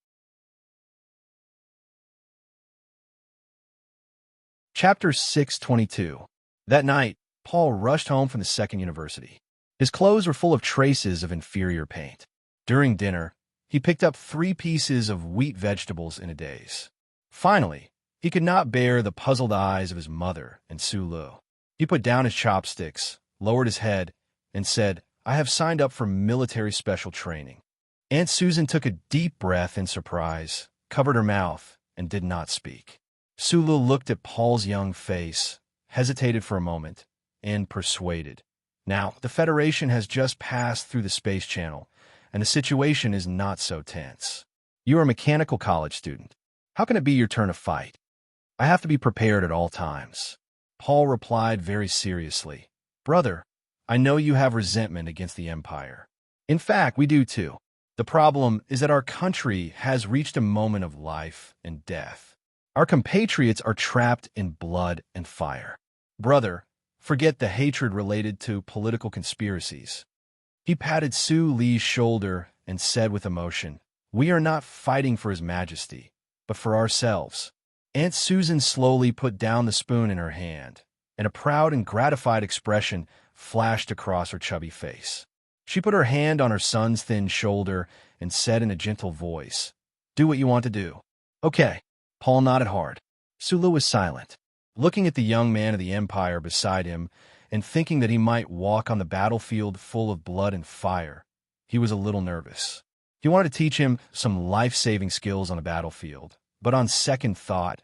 Chapter 622. That night, Paul rushed home from the second university. His clothes were full of traces of inferior paint. During dinner, he picked up 3 pieces of wheat vegetables in a daze. Finally, he could not bear the puzzled eyes of his mother and Sulu. He put down his chopsticks, lowered his head, and said, "I have signed up for military special training." Aunt Susan took a deep breath in surprise, covered her mouth, and did not speak. Sulu looked at Paul's young face, hesitated for a moment, and persuaded. Now, the Federation has just passed through the space channel, and the situation is not so tense. You are a mechanical college student. How can it be your turn to fight? I have to be prepared at all times. Paul replied very seriously, "Brother, I know you have resentment against the Empire. In fact, we do too. The problem is that our country has reached a moment of life and death. Our compatriots are trapped in blood and fire. Brother, forget the hatred related to political conspiracies." He patted Su Li's shoulder and said with emotion, "We are not fighting for His Majesty, but for ourselves." Aunt Susan slowly put down the spoon in her hand, and a proud and gratified expression flashed across her chubby face. She put her hand on her son's thin shoulder and said in a gentle voice, "Do what you want to do." "Okay." Paul nodded hard. Sulu was silent, looking at the young man of the Empire beside him and thinking that he might walk on the battlefield full of blood and fire. He was a little nervous. He wanted to teach him some life-saving skills on the battlefield, but on second thought,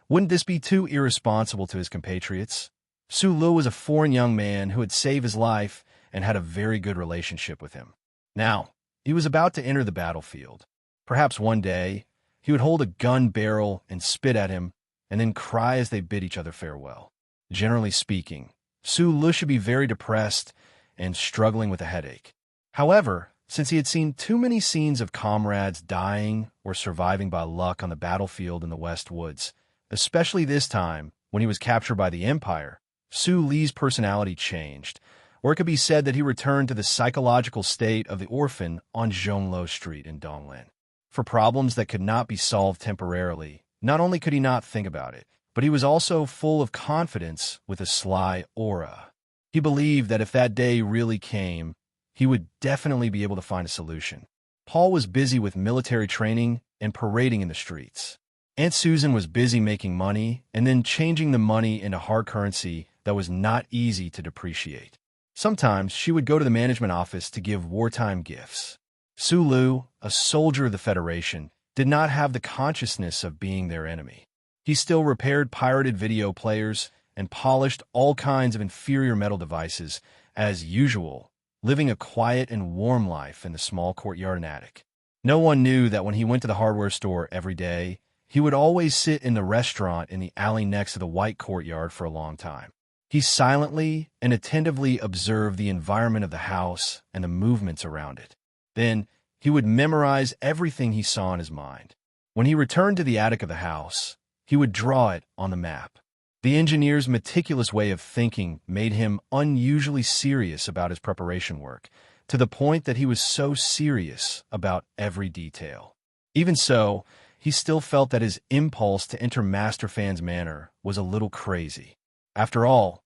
wouldn't this be too irresponsible to his compatriots? Sulu was a foreign young man who had saved his life and had a very good relationship with him. Now, he was about to enter the battlefield. Perhaps one day, he would hold a gun barrel and spit at him, and then cry as they bid each other farewell. Generally speaking, Sulu should be very depressed and struggling with a headache. However, since he had seen too many scenes of comrades dying or surviving by luck on the battlefield in the West Woods. Especially this time, when he was captured by the Empire, Su Li's personality changed, or it could be said that he returned to the psychological state of the orphan on Zhonglo Street in Donglan. For problems that could not be solved temporarily, not only could he not think about it, but he was also full of confidence with a sly aura. He believed that if that day really came, he would definitely be able to find a solution. Paul was busy with military training and parading in the streets. Aunt Susan was busy making money and then changing the money into hard currency that was not easy to depreciate. Sometimes she would go to the management office to give wartime gifts. Su Lu, a soldier of the Federation, did not have the consciousness of being their enemy. He still repaired pirated video players and polished all kinds of inferior metal devices, as usual, living a quiet and warm life in the small courtyard and attic. No one knew that when he went to the hardware store every day, he would always sit in the restaurant in the alley next to the white courtyard for a long time. He silently and attentively observed the environment of the house and the movements around it. Then, he would memorize everything he saw in his mind. When he returned to the attic of the house, he would draw it on the map. The engineer's meticulous way of thinking made him unusually serious about his preparation work, to the point that he was so serious about every detail. Even so, he still felt that his impulse to enter Masterfan's manor was a little crazy. After all,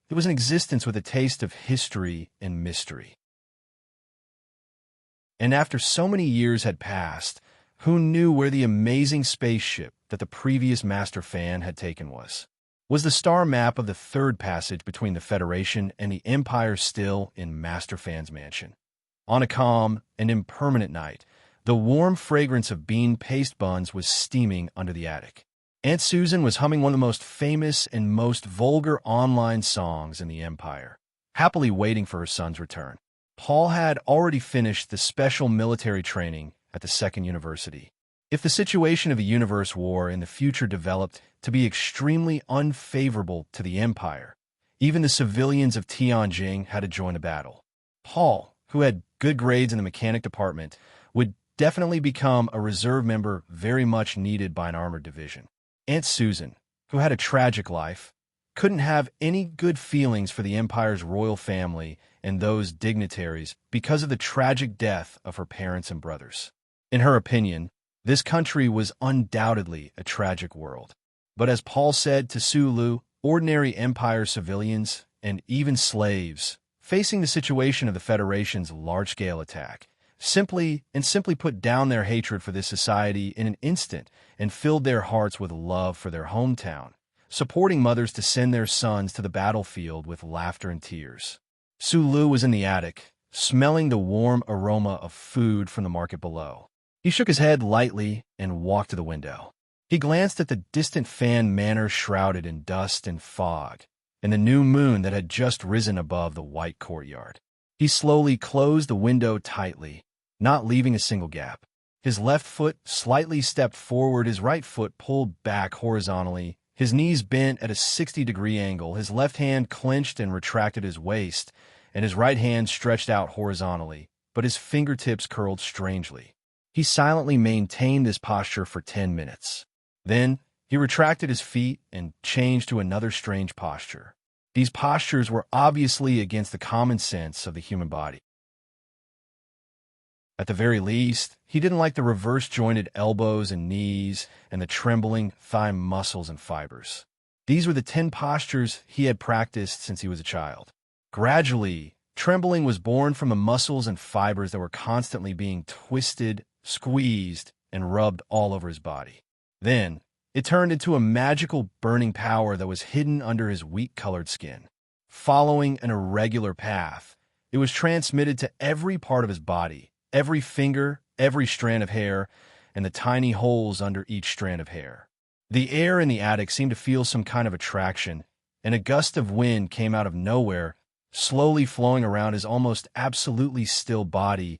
it was an existence with a taste of history and mystery. And after so many years had passed, who knew where the amazing spaceship that the previous Masterfan had taken was? Was the star map of the third passage between the Federation and the Empire still in Masterfan's mansion? On a calm and impermanent night, the warm fragrance of bean paste buns was steaming under the attic. Aunt Susan was humming one of the most famous and most vulgar online songs in the Empire, happily waiting for her son's return. Paul had already finished the special military training at the Second University. If the situation of a universe war in the future developed to be extremely unfavorable to the Empire, even the civilians of Tianjing had to join the battle. Paul, who had good grades in the mechanic department, would definitely become a reserve member very much needed by an armored division. Aunt Susan, who had a tragic life, couldn't have any good feelings for the Empire's royal family and those dignitaries because of the tragic death of her parents and brothers. In her opinion, this country was undoubtedly a tragic world. But as Paul said to Su Lu, ordinary Empire civilians, and even slaves, facing the situation of the Federation's large-scale attack, simply put down their hatred for this society in an instant and filled their hearts with love for their hometown, supporting mothers to send their sons to the battlefield with laughter and tears. Su Lu was in the attic, smelling the warm aroma of food from the market below. He shook his head lightly and walked to the window. He glanced at the distant Fan Manor shrouded in dust and fog, and the new moon that had just risen above the white courtyard. He slowly closed the window tightly, not leaving a single gap. His left foot slightly stepped forward, his right foot pulled back horizontally, his knees bent at a 60-degree angle, his left hand clenched and retracted his waist, and his right hand stretched out horizontally, but his fingertips curled strangely. He silently maintained this posture for 10 minutes. Then, he retracted his feet and changed to another strange posture. These postures were obviously against the common sense of the human body. At the very least, he didn't like the reverse-jointed elbows and knees and the trembling thigh muscles and fibers. These were the 10 postures he had practiced since he was a child. Gradually, trembling was born from the muscles and fibers that were constantly being twisted, squeezed, and rubbed all over his body. Then, it turned into a magical burning power that was hidden under his wheat-colored skin. Following an irregular path, it was transmitted to every part of his body, every finger, every strand of hair, and the tiny holes under each strand of hair. The air in the attic seemed to feel some kind of attraction, and a gust of wind came out of nowhere, slowly flowing around his almost absolutely still body,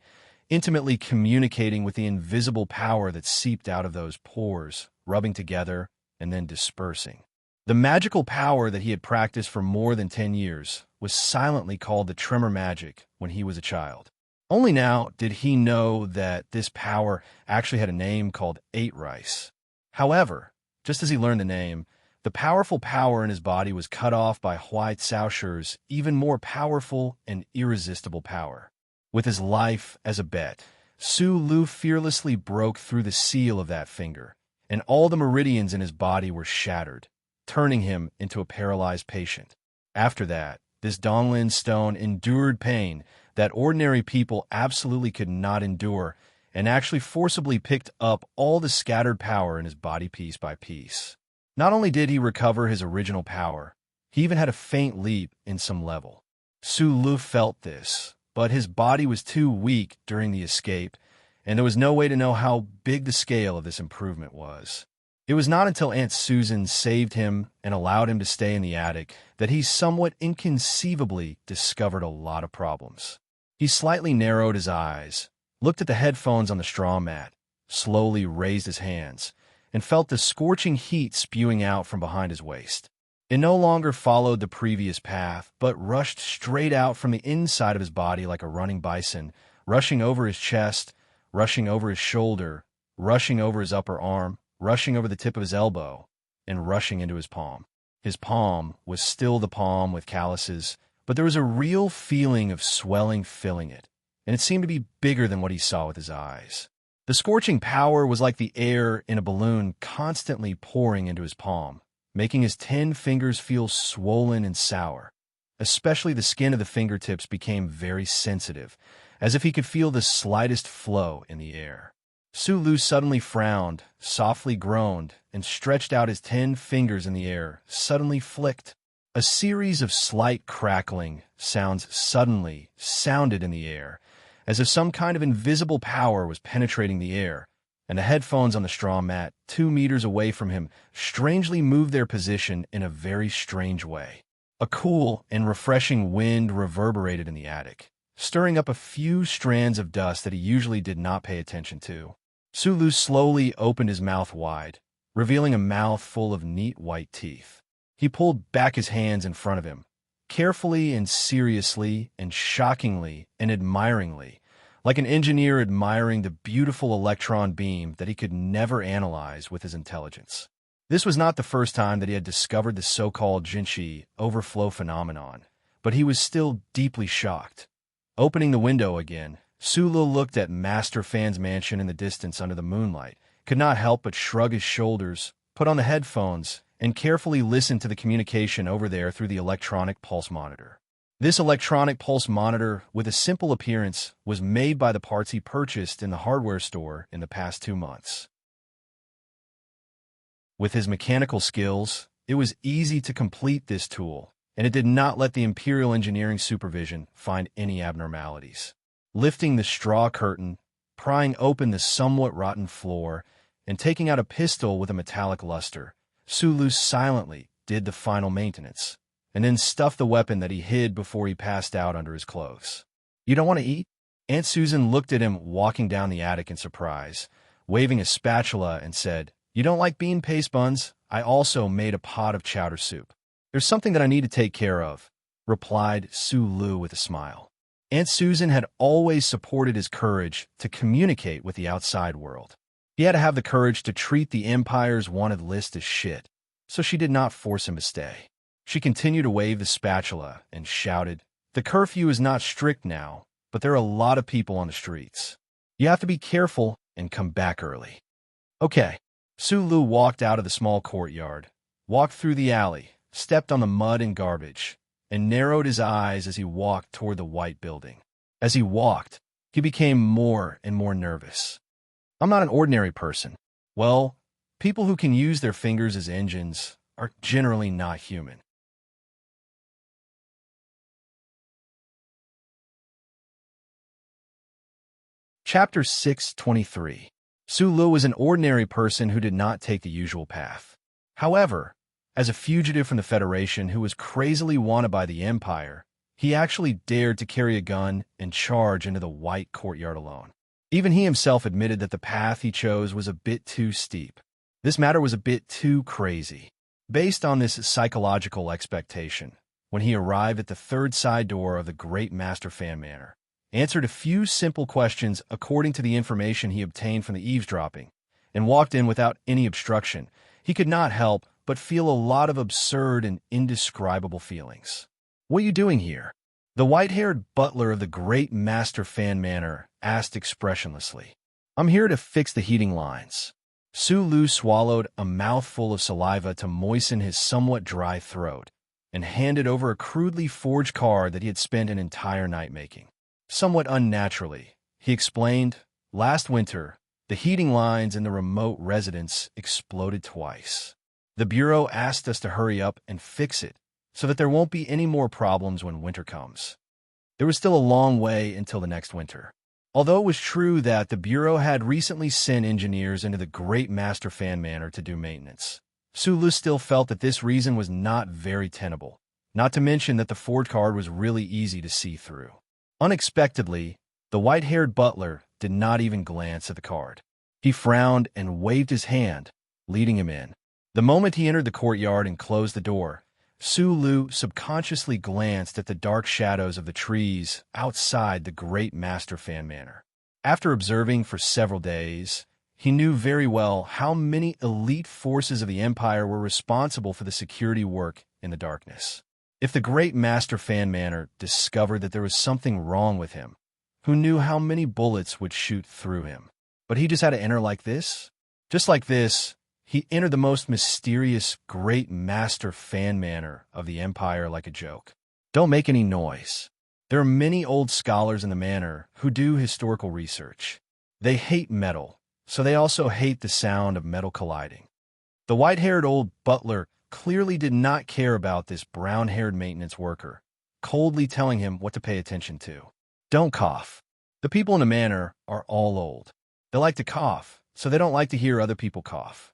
intimately communicating with the invisible power that seeped out of those pores, rubbing together and then dispersing. The magical power that he had practiced for more than 10 years was silently called the tremor magic when he was a child. Only now did he know that this power actually had a name called Eight Rice. However, just as he learned the name, the powerful power in his body was cut off by White Saoshur's even more powerful and irresistible power. With his life as a bet, Su Lu fearlessly broke through the seal of that finger, and all the meridians in his body were shattered, turning him into a paralyzed patient. After that, this Donglin stone endured pain that ordinary people absolutely could not endure, and actually forcibly picked up all the scattered power in his body piece by piece. Not only did he recover his original power, he even had a faint leap in some level. Su Lu felt this, but his body was too weak during the escape, and there was no way to know how big the scale of this improvement was. It was not until Aunt Susan saved him and allowed him to stay in the attic that he somewhat inconceivably discovered a lot of problems. He slightly narrowed his eyes, looked at the headphones on the straw mat, slowly raised his hands, and felt the scorching heat spewing out from behind his waist. It no longer followed the previous path, but rushed straight out from the inside of his body like a running bison, rushing over his chest, rushing over his shoulder, rushing over his upper arm, rushing over the tip of his elbow, and rushing into his palm. His palm was still the palm with calluses, but there was a real feeling of swelling filling it, and it seemed to be bigger than what he saw with his eyes. The scorching power was like the air in a balloon constantly pouring into his palm, making his 10 fingers feel swollen and sour. Especially the skin of the fingertips became very sensitive, as if he could feel the slightest flow in the air. Su Lu suddenly frowned, softly groaned, and stretched out his 10 fingers in the air, suddenly flicked. A series of slight crackling sounds suddenly sounded in the air, as if some kind of invisible power was penetrating the air, and the headphones on the straw mat 2 meters away from him strangely moved their position in a very strange way. A cool and refreshing wind reverberated in the attic, stirring up a few strands of dust that he usually did not pay attention to. Su Lu slowly opened his mouth wide, revealing a mouth full of neat white teeth. He pulled back his hands in front of him, carefully and seriously and shockingly and admiringly, like an engineer admiring the beautiful electron beam that he could never analyze with his intelligence. This was not the first time that he had discovered the so-called Jinshi overflow phenomenon, but he was still deeply shocked. Opening the window again, Su Lu looked at Master Fan's mansion in the distance under the moonlight, could not help but shrug his shoulders, put on the headphones, and carefully listen to the communication over there through the electronic pulse monitor. This electronic pulse monitor, with a simple appearance, was made by the parts he purchased in the hardware store in the past 2 months. With his mechanical skills, it was easy to complete this tool, and it did not let the Imperial Engineering Supervision find any abnormalities. Lifting the straw curtain, prying open the somewhat rotten floor, and taking out a pistol with a metallic luster, Su Lu silently did the final maintenance, and then stuffed the weapon that he hid before he passed out under his clothes. "You don't want to eat?" Aunt Susan looked at him walking down the attic in surprise, waving a spatula, and said, "You don't like bean paste buns? I also made a pot of chowder soup." "There's something that I need to take care of," replied Su Lu with a smile. Aunt Susan had always supported his courage to communicate with the outside world. He had to have the courage to treat the Empire's wanted list as shit, so she did not force him to stay. She continued to wave the spatula and shouted, "The curfew is not strict now, but there are a lot of people on the streets. You have to be careful and come back early." "Okay." Su Lu walked out of the small courtyard, walked through the alley, stepped on the mud and garbage, and narrowed his eyes as he walked toward the white building. As he walked, he became more and more nervous. "I'm not an ordinary person. Well, people who can use their fingers as engines are generally not human." Chapter 623. Su Lu was an ordinary person who did not take the usual path. However, as a fugitive from the Federation who was crazily wanted by the Empire, he actually dared to carry a gun and charge into the white courtyard alone. Even he himself admitted that the path he chose was a bit too steep. This matter was a bit too crazy. Based on this psychological expectation, when he arrived at the third side door of the Great Master Fan Manor, answered a few simple questions according to the information he obtained from the eavesdropping, and walked in without any obstruction. He could not help but feel a lot of absurd and indescribable feelings. "What are you doing here?" the white-haired butler of the great Master Fan Manor asked expressionlessly. "I'm here to fix the heating lines." Sulu swallowed a mouthful of saliva to moisten his somewhat dry throat and handed over a crudely forged card that he had spent an entire night making. Somewhat unnaturally, he explained, "Last winter, the heating lines in the remote residence exploded twice. The Bureau asked us to hurry up and fix it so that there won't be any more problems when winter comes." There was still a long way until the next winter. Although it was true that the Bureau had recently sent engineers into the Great Master Fan Manor to do maintenance, Sulu still felt that this reason was not very tenable, not to mention that the forged card was really easy to see through. Unexpectedly, the white-haired butler did not even glance at the card. He frowned and waved his hand, leading him in. The moment he entered the courtyard and closed the door, Sulu subconsciously glanced at the dark shadows of the trees outside the Great Master Fan Manor. After observing for several days, he knew very well how many elite forces of the Empire were responsible for the security work in the darkness. If the Great Master Fan Manor discovered that there was something wrong with him, who knew how many bullets would shoot through him? But he just had to enter like this? Just like this, he entered the most mysterious Great Master Fan Manor of the Empire like a joke. Don't make any noise. There are many old scholars in the manor who do historical research. They hate metal, so they also hate the sound of metal colliding. The white-haired old butler clearly did not care about this brown-haired maintenance worker, coldly telling him what to pay attention to. Don't cough. The people in the manor are all old. They like to cough, so they don't like to hear other people cough.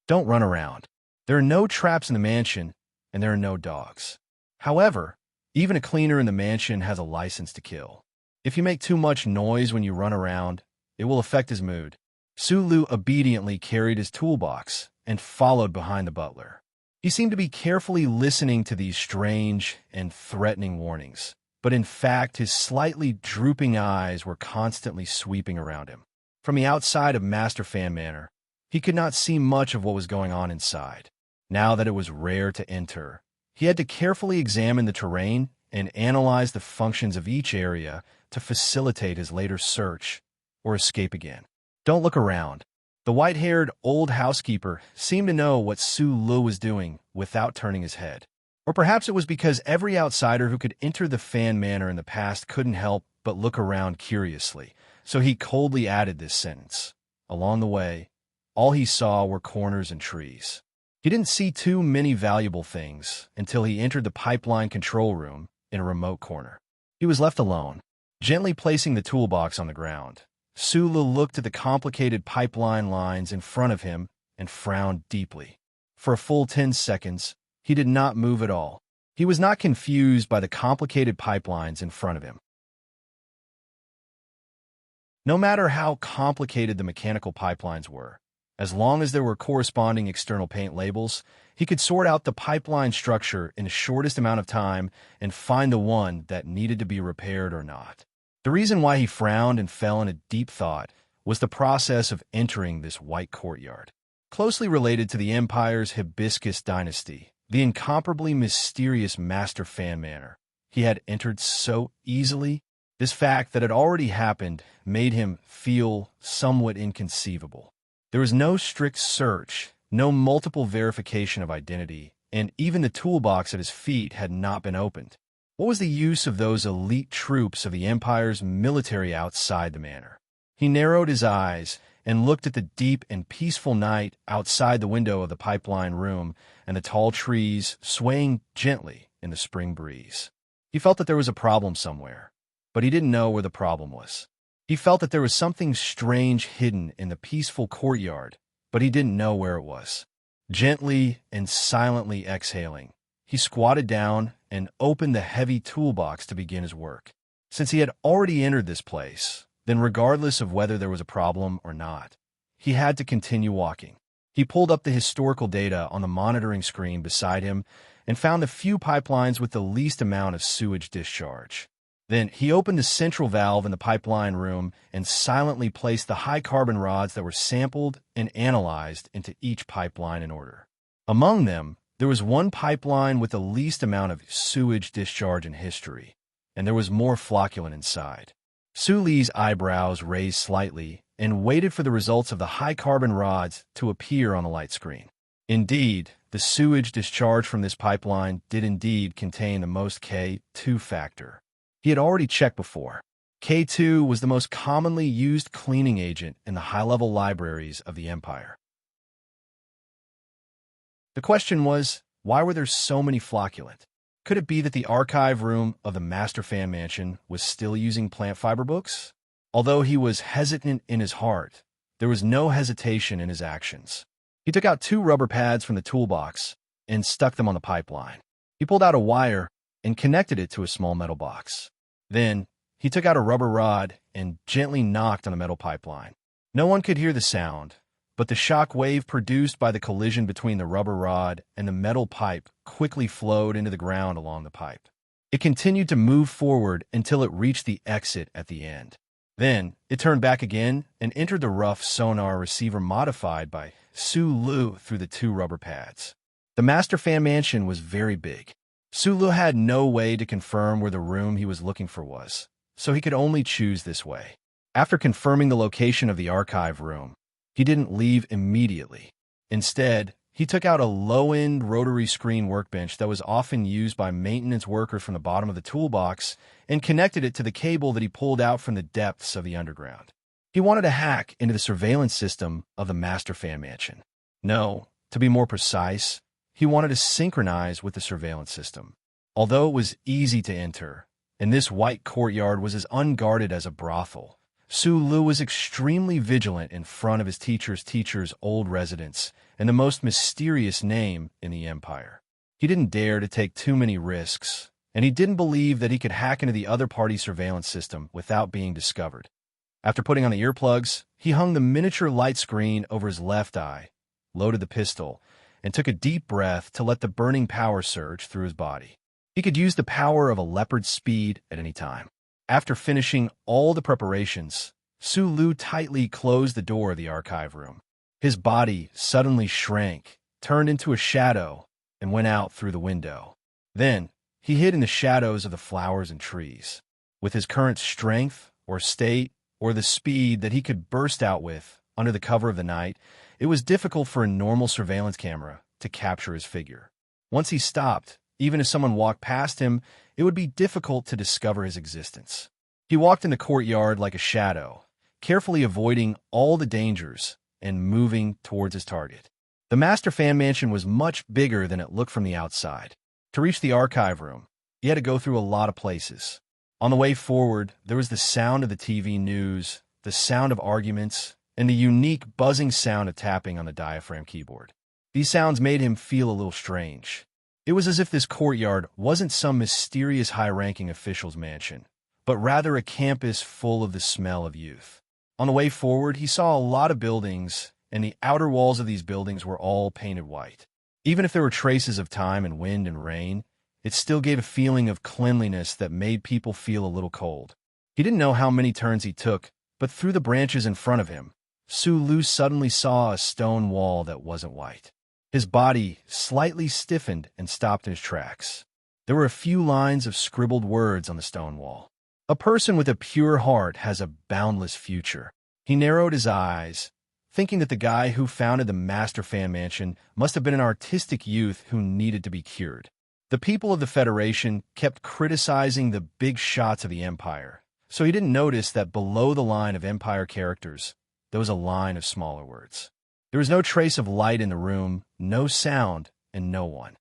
Don't run around. There are no traps in the mansion, and there are no dogs. However, even a cleaner in the mansion has a license to kill. If you make too much noise when you run around, it will affect his mood. Sulu obediently carried his toolbox and followed behind the butler. He seemed to be carefully listening to these strange and threatening warnings, but in fact his slightly drooping eyes were constantly sweeping around him. From the outside of Master Fan Manor, he could not see much of what was going on inside. Now that it was rare to enter, he had to carefully examine the terrain and analyze the functions of each area to facilitate his later search or escape again. Don't look around. The white-haired old housekeeper seemed to know what Sulu was doing without turning his head. Or perhaps it was because every outsider who could enter the Fan Manor in the past couldn't help but look around curiously, so he coldly added this sentence. Along the way, all he saw were corners and trees. He didn't see too many valuable things until he entered the pipeline control room in a remote corner. He was left alone, gently placing the toolbox on the ground. Sulu looked at the complicated pipeline lines in front of him and frowned deeply. For a full 10 seconds, he did not move at all. He was not confused by the complicated pipelines in front of him. No matter how complicated the mechanical pipelines were, as long as there were corresponding external paint labels, he could sort out the pipeline structure in the shortest amount of time and find the one that needed to be repaired or not. The reason why he frowned and fell into deep thought was the process of entering this white courtyard. Closely related to the Empire's Hibiscus dynasty, the incomparably mysterious Master Fan Manor, he had entered so easily. This fact that had already happened made him feel somewhat inconceivable. There was no strict search, no multiple verification of identity, and even the toolbox at his feet had not been opened. What was the use of those elite troops of the Empire's military outside the manor? He narrowed his eyes and looked at the deep and peaceful night outside the window of the pipeline room and the tall trees swaying gently in the spring breeze. He felt that there was a problem somewhere, but he didn't know where the problem was. He felt that there was something strange hidden in the peaceful courtyard, but he didn't know where it was. Gently and silently exhaling, he squatted down and opened the heavy toolbox to begin his work. Since he had already entered this place, then regardless of whether there was a problem or not, he had to continue walking. He pulled up the historical data on the monitoring screen beside him and found the few pipelines with the least amount of sewage discharge. Then he opened the central valve in the pipeline room and silently placed the high-carbon rods that were sampled and analyzed into each pipeline in order. Among them, there was one pipeline with the least amount of sewage discharge in history, and there was more flocculant inside. Su Li's eyebrows raised slightly and waited for the results of the high-carbon rods to appear on the light screen. Indeed, the sewage discharge from this pipeline did indeed contain the most K2 factor. He had already checked before. K2 was the most commonly used cleaning agent in the high-level libraries of the Empire. The question was, why were there so many flocculant? Could it be that the archive room of the Master Fan Mansion was still using plant fiber books? Although he was hesitant in his heart, there was no hesitation in his actions. He took out 2 rubber pads from the toolbox and stuck them on the pipeline. He pulled out a wire and connected it to a small metal box. Then, he took out a rubber rod and gently knocked on the metal pipeline. No one could hear the sound, but the shock wave produced by the collision between the rubber rod and the metal pipe quickly flowed into the ground along the pipe. It continued to move forward until it reached the exit at the end. Then, it turned back again and entered the rough sonar receiver modified by Su Lu through the 2 rubber pads. The Master Fan Mansion was very big. Su Lu had no way to confirm where the room he was looking for was, so he could only choose this way. After confirming the location of the archive room, he didn't leave immediately. Instead, he took out a low-end rotary screen workbench that was often used by maintenance workers from the bottom of the toolbox and connected it to the cable that he pulled out from the depths of the underground. He wanted to hack into the surveillance system of the Master Fan Mansion. No, to be more precise, he wanted to synchronize with the surveillance system. Although it was easy to enter, and this white courtyard was as unguarded as a brothel, Su Lu was extremely vigilant in front of his teacher's old residence and the most mysterious name in the Empire. He didn't dare to take too many risks, and he didn't believe that he could hack into the other party's surveillance system without being discovered. After putting on the earplugs, he hung the miniature light screen over his left eye, loaded the pistol, and took a deep breath to let the burning power surge through his body. He could use the power of a leopard's speed at any time. After finishing all the preparations, Su Lu tightly closed the door of the archive room. His body suddenly shrank, turned into a shadow, and went out through the window. Then, he hid in the shadows of the flowers and trees. With his current strength, or state, or the speed that he could burst out with under the cover of the night, it was difficult for a normal surveillance camera to capture his figure. Once he stopped, even if someone walked past him, it would be difficult to discover his existence. He walked in the courtyard like a shadow, carefully avoiding all the dangers and moving towards his target. The Master Fan Mansion was much bigger than it looked from the outside. To reach the archive room, he had to go through a lot of places. On the way forward, there was the sound of the TV news, the sound of arguments, and the unique buzzing sound of tapping on the diaphragm keyboard. These sounds made him feel a little strange. It was as if this courtyard wasn't some mysterious high-ranking official's mansion, but rather a campus full of the smell of youth. On the way forward, he saw a lot of buildings, and the outer walls of these buildings were all painted white. Even if there were traces of time and wind and rain, it still gave a feeling of cleanliness that made people feel a little cold. He didn't know how many turns he took, but through the branches in front of him, Su Lu suddenly saw a stone wall that wasn't white. His body slightly stiffened and stopped in his tracks. There were a few lines of scribbled words on the stone wall. A person with a pure heart has a boundless future. He narrowed his eyes, thinking that the guy who founded the Master Fan Mansion must have been an artistic youth who needed to be cured. The people of the Federation kept criticizing the big shots of the Empire, so he didn't notice that below the line of Empire characters, there was a line of smaller words. There was no trace of light in the room, no sound, and no one.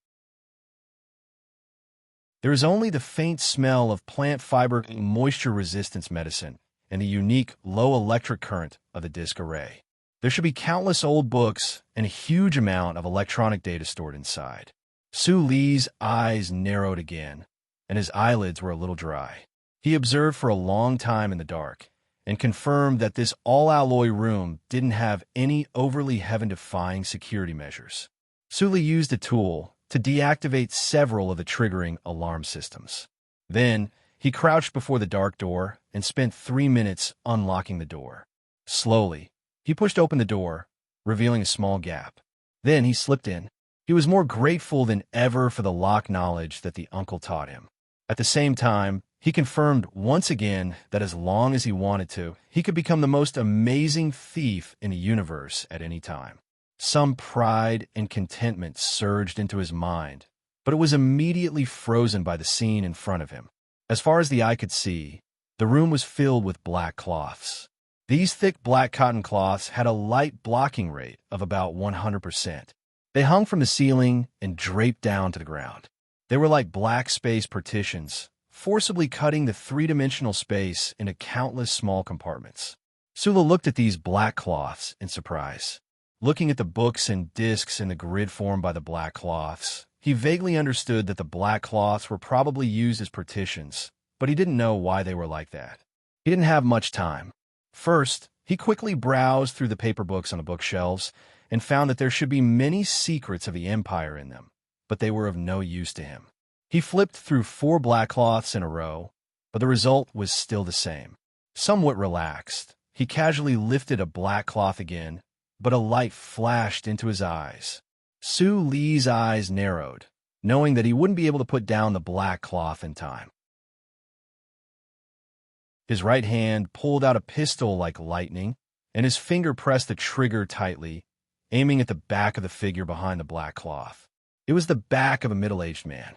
There is only the faint smell of plant fiber moisture resistance medicine and the unique low electric current of the disk array. There should be countless old books and a huge amount of electronic data stored inside. Su Li's eyes narrowed again, and his eyelids were a little dry. He observed for a long time in the dark, and confirmed that this all-alloy room didn't have any overly heaven-defying security measures. Su Li used a tool to deactivate several of the triggering alarm systems. Then, He crouched before the dark door and spent 3 minutes unlocking the door. Slowly, he pushed open the door, revealing a small gap. Then he slipped in. He was more grateful than ever for the lock knowledge that the uncle taught him. At the same time, he confirmed once again that as long as he wanted to, he could become the most amazing thief in the universe at any time. Some pride and contentment surged into his mind, but it was immediately frozen by the scene in front of him. As far as the eye could see, the room was filled with black cloths. These thick black cotton cloths had a light blocking rate of about 100%. They hung from the ceiling and draped down to the ground. They were like black space partitions, forcibly cutting the three-dimensional space into countless small compartments. Sula looked at these black cloths in surprise. Looking at the books and discs in the grid formed by the black cloths, he vaguely understood that the black cloths were probably used as partitions, but he didn't know why they were like that. He didn't have much time. First, he quickly browsed through the paper books on the bookshelves and found that there should be many secrets of the Empire in them, but they were of no use to him. He flipped through 4 black cloths in a row, but the result was still the same. Somewhat relaxed, he casually lifted a black cloth again, but a light flashed into his eyes. Su Li's eyes narrowed, knowing that he wouldn't be able to put down the black cloth in time. His right hand pulled out a pistol like lightning, and his finger pressed the trigger tightly, aiming at the back of the figure behind the black cloth. It was the back of a middle-aged man.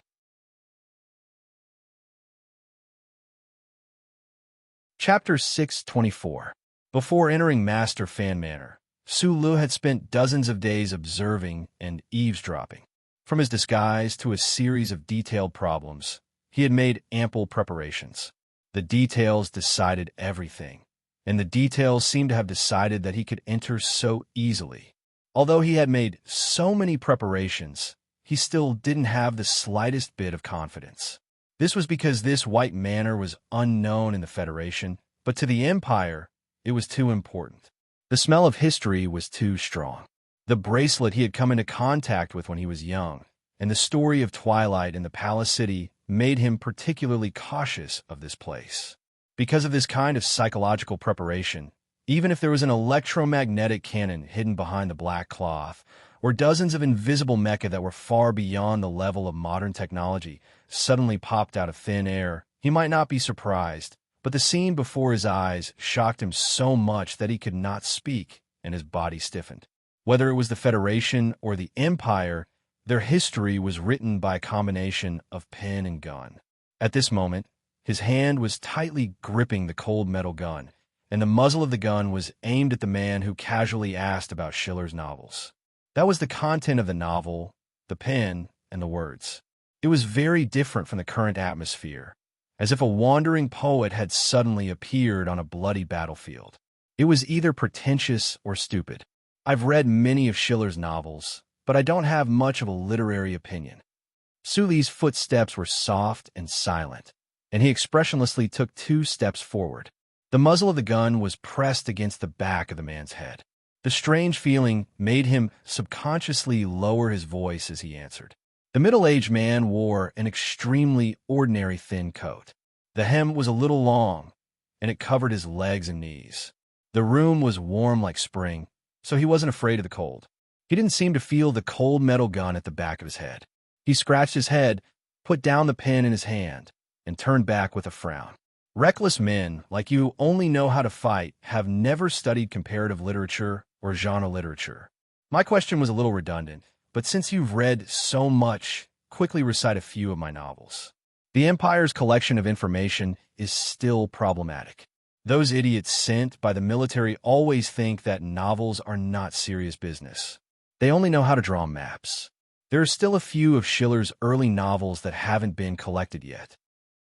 Chapter 624. Before entering Master Fan Manor, Su Lu had spent dozens of days observing and eavesdropping. From his disguise to a series of detailed problems, he had made ample preparations. The details decided everything, and the details seemed to have decided that he could enter so easily. Although he had made so many preparations, he still didn't have the slightest bit of confidence. This was because this white manor was unknown in the Federation, but to the Empire, it was too important. The smell of history was too strong. The bracelet he had come into contact with when he was young, and the story of Twilight in the Palace City made him particularly cautious of this place. Because of this kind of psychological preparation, even if there was an electromagnetic cannon hidden behind the black cloth, or dozens of invisible mecha that were far beyond the level of modern technology suddenly popped out of thin air, he might not be surprised. But the scene before his eyes shocked him so much that he could not speak, and his body stiffened. Whether it was the Federation or the Empire, their history was written by a combination of pen and gun. At this moment, his hand was tightly gripping the cold metal gun, and the muzzle of the gun was aimed at the man who casually asked about Schiller's novels. That was the content of the novel, the pen, and the words. It was very different from the current atmosphere, as if a wandering poet had suddenly appeared on a bloody battlefield. It was either pretentious or stupid. I've read many of Schiller's novels, but I don't have much of a literary opinion. Su Li's footsteps were soft and silent, and he expressionlessly took 2 steps forward. The muzzle of the gun was pressed against the back of the man's head. The strange feeling made him subconsciously lower his voice as he answered. The middle-aged man wore an extremely ordinary thin coat. The hem was a little long, and it covered his legs and knees. The room was warm like spring, so he wasn't afraid of the cold. He didn't seem to feel the cold metal gun at the back of his head. He scratched his head, put down the pen in his hand, and turned back with a frown. Reckless men, like you, only know how to fight, have never studied comparative literature or genre literature. My question was a little redundant, but since you've read so much, quickly recite a few of my novels. The Empire's collection of information is still problematic. Those idiots sent by the military always think that novels are not serious business. They only know how to draw maps. There are still a few of Schiller's early novels that haven't been collected yet.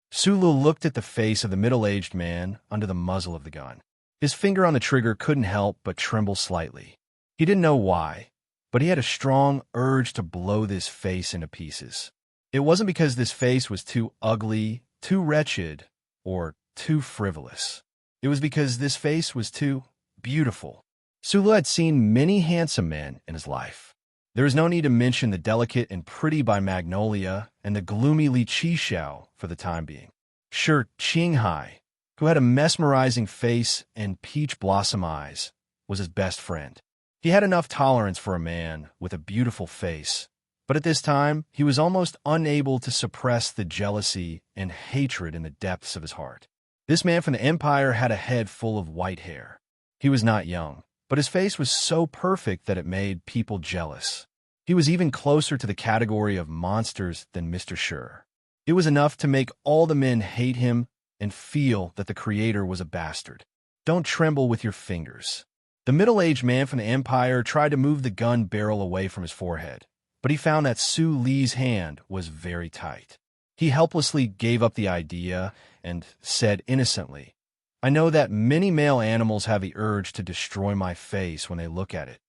Sulu looked at the face of the middle-aged man under the muzzle of the gun. His finger on the trigger couldn't help but tremble slightly. He didn't know why, but he had a strong urge to blow this face into pieces. It wasn't because this face was too ugly, too wretched, or too frivolous. It was because this face was too beautiful. Sulu had seen many handsome men in his life. There is no need to mention the delicate and pretty by Magnolia and the gloomy Li Qishao for the time being. Sure, Qinghai, who had a mesmerizing face and peach blossom eyes, was his best friend. He had enough tolerance for a man with a beautiful face, but at this time, he was almost unable to suppress the jealousy and hatred in the depths of his heart. This man from the Empire had a head full of white hair. He was not young, but his face was so perfect that it made people jealous. He was even closer to the category of monsters than Mr. Sure. It was enough to make all the men hate him and feel that the creator was a bastard. Don't tremble with your fingers. The middle-aged man from the Empire tried to move the gun barrel away from his forehead, but he found that Su Li's hand was very tight. He helplessly gave up the idea and said innocently, "I know that many male animals have the urge to destroy my face when they look at it.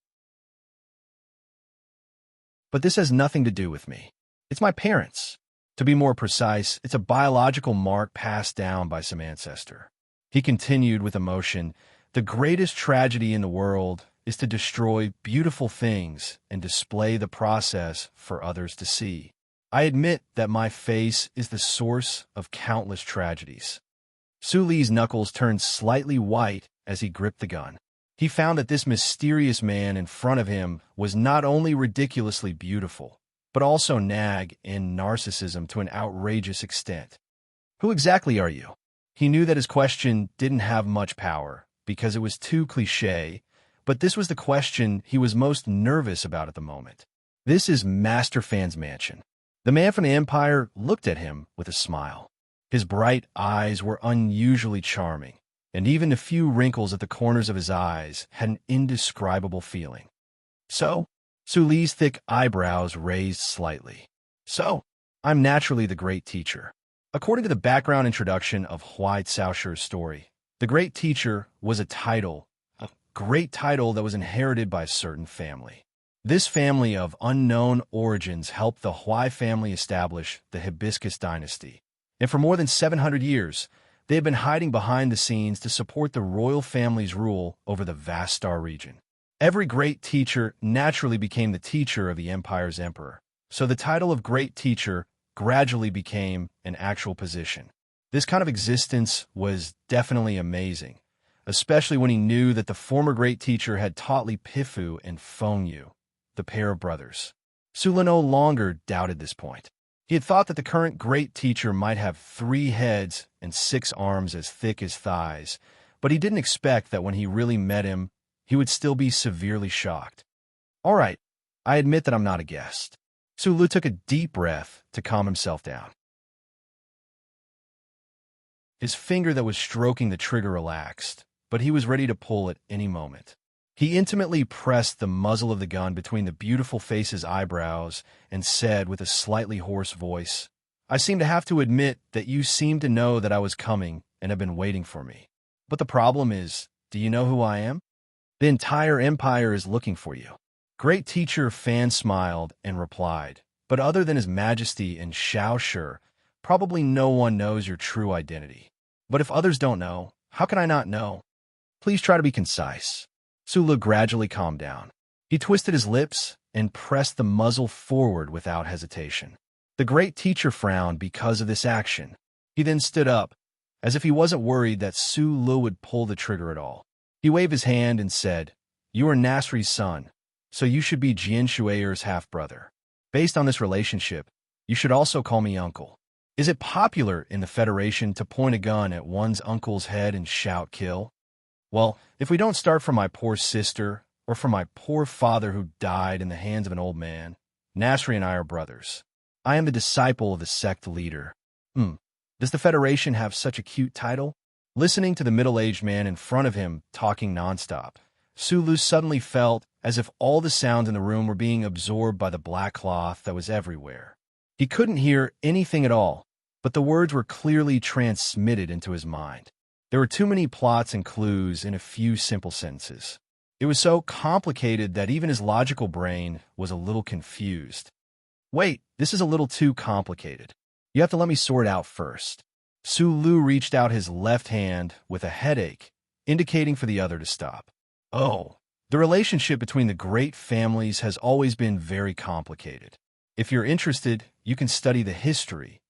But this has nothing to do with me. It's my parents. To be more precise, it's a biological mark passed down by some ancestor." He continued with emotion, "The greatest tragedy in the world is to destroy beautiful things and display the process for others to see. I admit that my face is the source of countless tragedies." Su Li's knuckles turned slightly white as he gripped the gun. He found that this mysterious man in front of him was not only ridiculously beautiful, but also nag in narcissism to an outrageous extent. "Who exactly are you?" He knew that his question didn't have much power, because it was too cliché, but this was the question he was most nervous about at the moment. "This is Master Fan's mansion." The man from the Empire looked at him with a smile. His bright eyes were unusually charming, and even the few wrinkles at the corners of his eyes had an indescribable feeling. "So?" Su Li's thick eyebrows raised slightly. "So, I'm naturally the Great Teacher." According to the background introduction of Huai Caoshi's story, the Great Teacher was a great title that was inherited by a certain family. This family of unknown origins helped the Huai family establish the Hibiscus dynasty, and for more than 700 years, they have been hiding behind the scenes to support the royal family's rule over the vast star region. Every great teacher naturally became the teacher of the empire's emperor, so the title of Great Teacher gradually became an actual position. This kind of existence was definitely amazing, especially when he knew that the former Great Teacher had taught Li Pifu and Feng Yu, the pair of brothers. Su Li no longer doubted this point. He had thought that the current Great Teacher might have 3 heads and 6 arms as thick as thighs, but he didn't expect that when he really met him, he would still be severely shocked. "All right, I admit that I'm not a guest." Su Li took a deep breath to calm himself down. His finger that was stroking the trigger relaxed, but he was ready to pull at any moment. He intimately pressed the muzzle of the gun between the beautiful face's eyebrows and said with a slightly hoarse voice, "I seem to have to admit that you seem to know that I was coming and have been waiting for me. But the problem is, do you know who I am? The entire empire is looking for you." Great Teacher Fan smiled and replied, "But other than His Majesty and Xiao Shi, probably no one knows your true identity. But if others don't know, how can I not know? Please try to be concise." Su Li gradually calmed down. He twisted his lips and pressed the muzzle forward without hesitation. The Great Teacher frowned because of this action. He then stood up, as if he wasn't worried that Su Li would pull the trigger at all. He waved his hand and said, "You are Nasri's son, so you should be Jian Shui'er's half-brother. Based on this relationship, you should also call me uncle. Is it popular in the Federation to point a gun at one's uncle's head and shout kill? Well, if we don't start from my poor sister, or from my poor father who died in the hands of an old man, Nasri and I are brothers. I am the disciple of the sect leader." Does the Federation have such a cute title? Listening to the middle-aged man in front of him talking nonstop, Su Li suddenly felt as if all the sounds in the room were being absorbed by the black cloth that was everywhere. He couldn't hear anything at all, but the words were clearly transmitted into his mind. There were too many plots and clues in a few simple sentences. It was so complicated that even his logical brain was a little confused. "Wait, this is a little too complicated. You have to let me sort it out first." Su Li reached out his left hand with a headache, indicating for the other to stop. "Oh, the relationship between the great families has always been very complicated. If you're interested, you can study the history.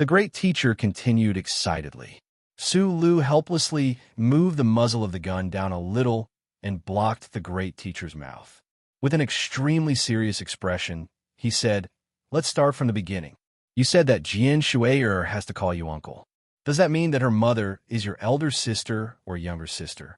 The great teacher continued excitedly. Su Lu helplessly moved the muzzle of the gun down a little and blocked the great teacher's mouth. With an extremely serious expression, he said, "Let's start from the beginning. You said that Jian Shui'er has to call you uncle. Does that mean that her mother is your elder sister or younger sister?"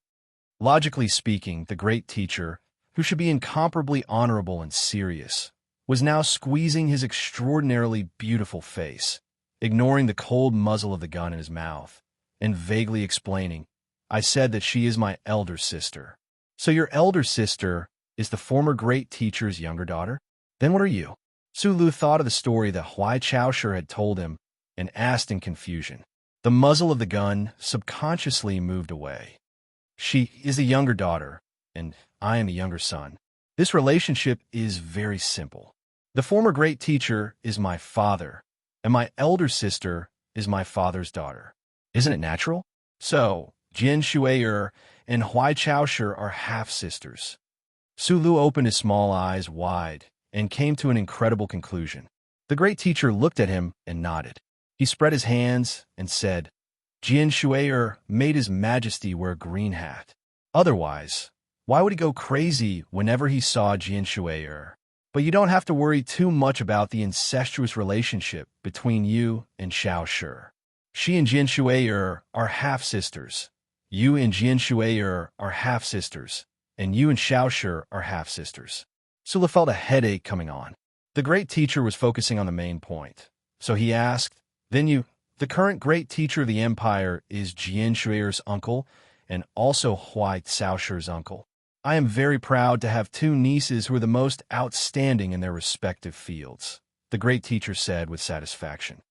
Logically speaking, the great teacher, who should be incomparably honorable and serious, was now squeezing his extraordinarily beautiful face, ignoring the cold muzzle of the gun in his mouth, and vaguely explaining, "I said that she is my elder sister." "So your elder sister is the former great teacher's younger daughter? Then what are you?" Su Lu thought of the story that Huai Chaosher had told him and asked in confusion. The muzzle of the gun subconsciously moved away. "She is the younger daughter, and I am the younger son. This relationship is very simple. The former great teacher is my father, and my elder sister is my father's daughter. Isn't it natural? So, Jian Shui'er and Huai Chaosher are half-sisters." Su Lu opened his small eyes wide and came to an incredible conclusion. The great teacher looked at him and nodded. He spread his hands and said, "Jian Shui'er made His Majesty wear a green hat. Otherwise, why would he go crazy whenever he saw Jian Shui'er? But you don't have to worry too much about the incestuous relationship between you and Xiao Shi. She and Jian Shui'er are half-sisters. You and Jian Shui'er are half-sisters, and you and Xiao Shi are half-sisters." Su Lu felt a headache coming on. The great teacher was focusing on the main point, so he asked, "Then you, the current great teacher of the empire, is Jian Shui'er's uncle and also Huai Caosher's uncle? I am very proud to have two nieces who are the most outstanding in their respective fields," the great teacher said with satisfaction.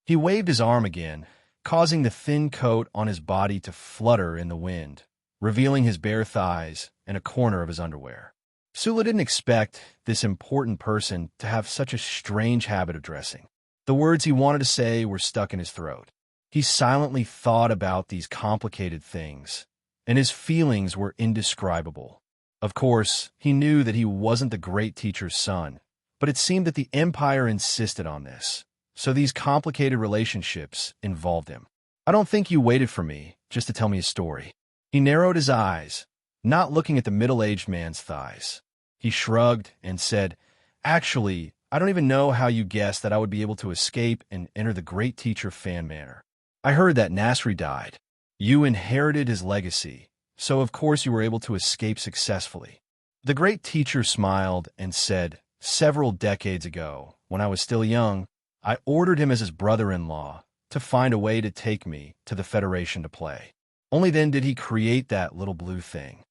He waved his arm again, causing the thin coat on his body to flutter in the wind, revealing his bare thighs and a corner of his underwear. Su Lu didn't expect this important person to have such a strange habit of dressing. The words he wanted to say were stuck in his throat. He silently thought about these complicated things, and his feelings were indescribable. Of course, he knew that he wasn't the great teacher's son, but it seemed that the empire insisted on this, so these complicated relationships involved him. "I don't think you waited for me just to tell me a story." He narrowed his eyes, not looking at the middle-aged man's thighs. He shrugged and said, "Actually, I don't even know how you guessed that I would be able to escape and enter the great teacher Fan Manor. I heard that Nasri died. You inherited his legacy, so of course you were able to escape successfully." The great teacher smiled and said, "Several decades ago, when I was still young, I ordered him as his brother-in-law to find a way to take me to the Federation to play. Only then did he create that little blue thing.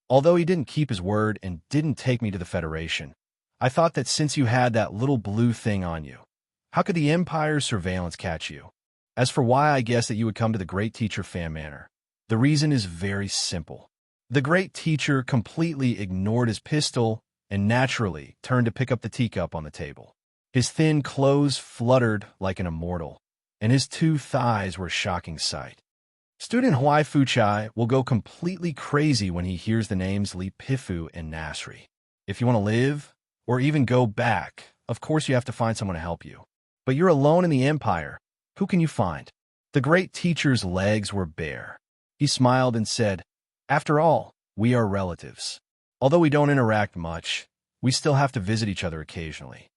Although he didn't keep his word and didn't take me to the Federation, I thought that since you had that little blue thing on you, how could the Empire's surveillance catch you? As for why I guessed that you would come to the great teacher Fan Manor, the reason is very simple." The great teacher completely ignored his pistol and naturally turned to pick up the teacup on the table. His thin clothes fluttered like an immortal, and his two thighs were a shocking sight. Student Huai Fuchai will go completely crazy when he hears the names Li Pifu and Nasri. If you want to live, or even go back, of course you have to find someone to help you. But you're alone in the Empire. Who can you find? The great teacher's legs were bare. He smiled and said, "After all, we are relatives. Although we don't interact much, we still have to visit each other occasionally."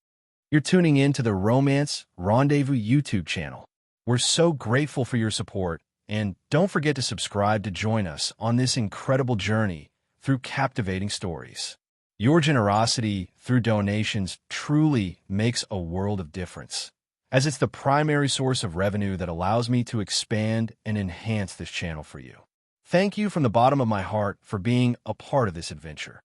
You're tuning in to the Romance Rendezvous YouTube channel. We're so grateful for your support, and don't forget to subscribe to join us on this incredible journey through captivating stories. Your generosity through donations truly makes a world of difference, as it's the primary source of revenue that allows me to expand and enhance this channel for you. Thank you from the bottom of my heart for being a part of this adventure.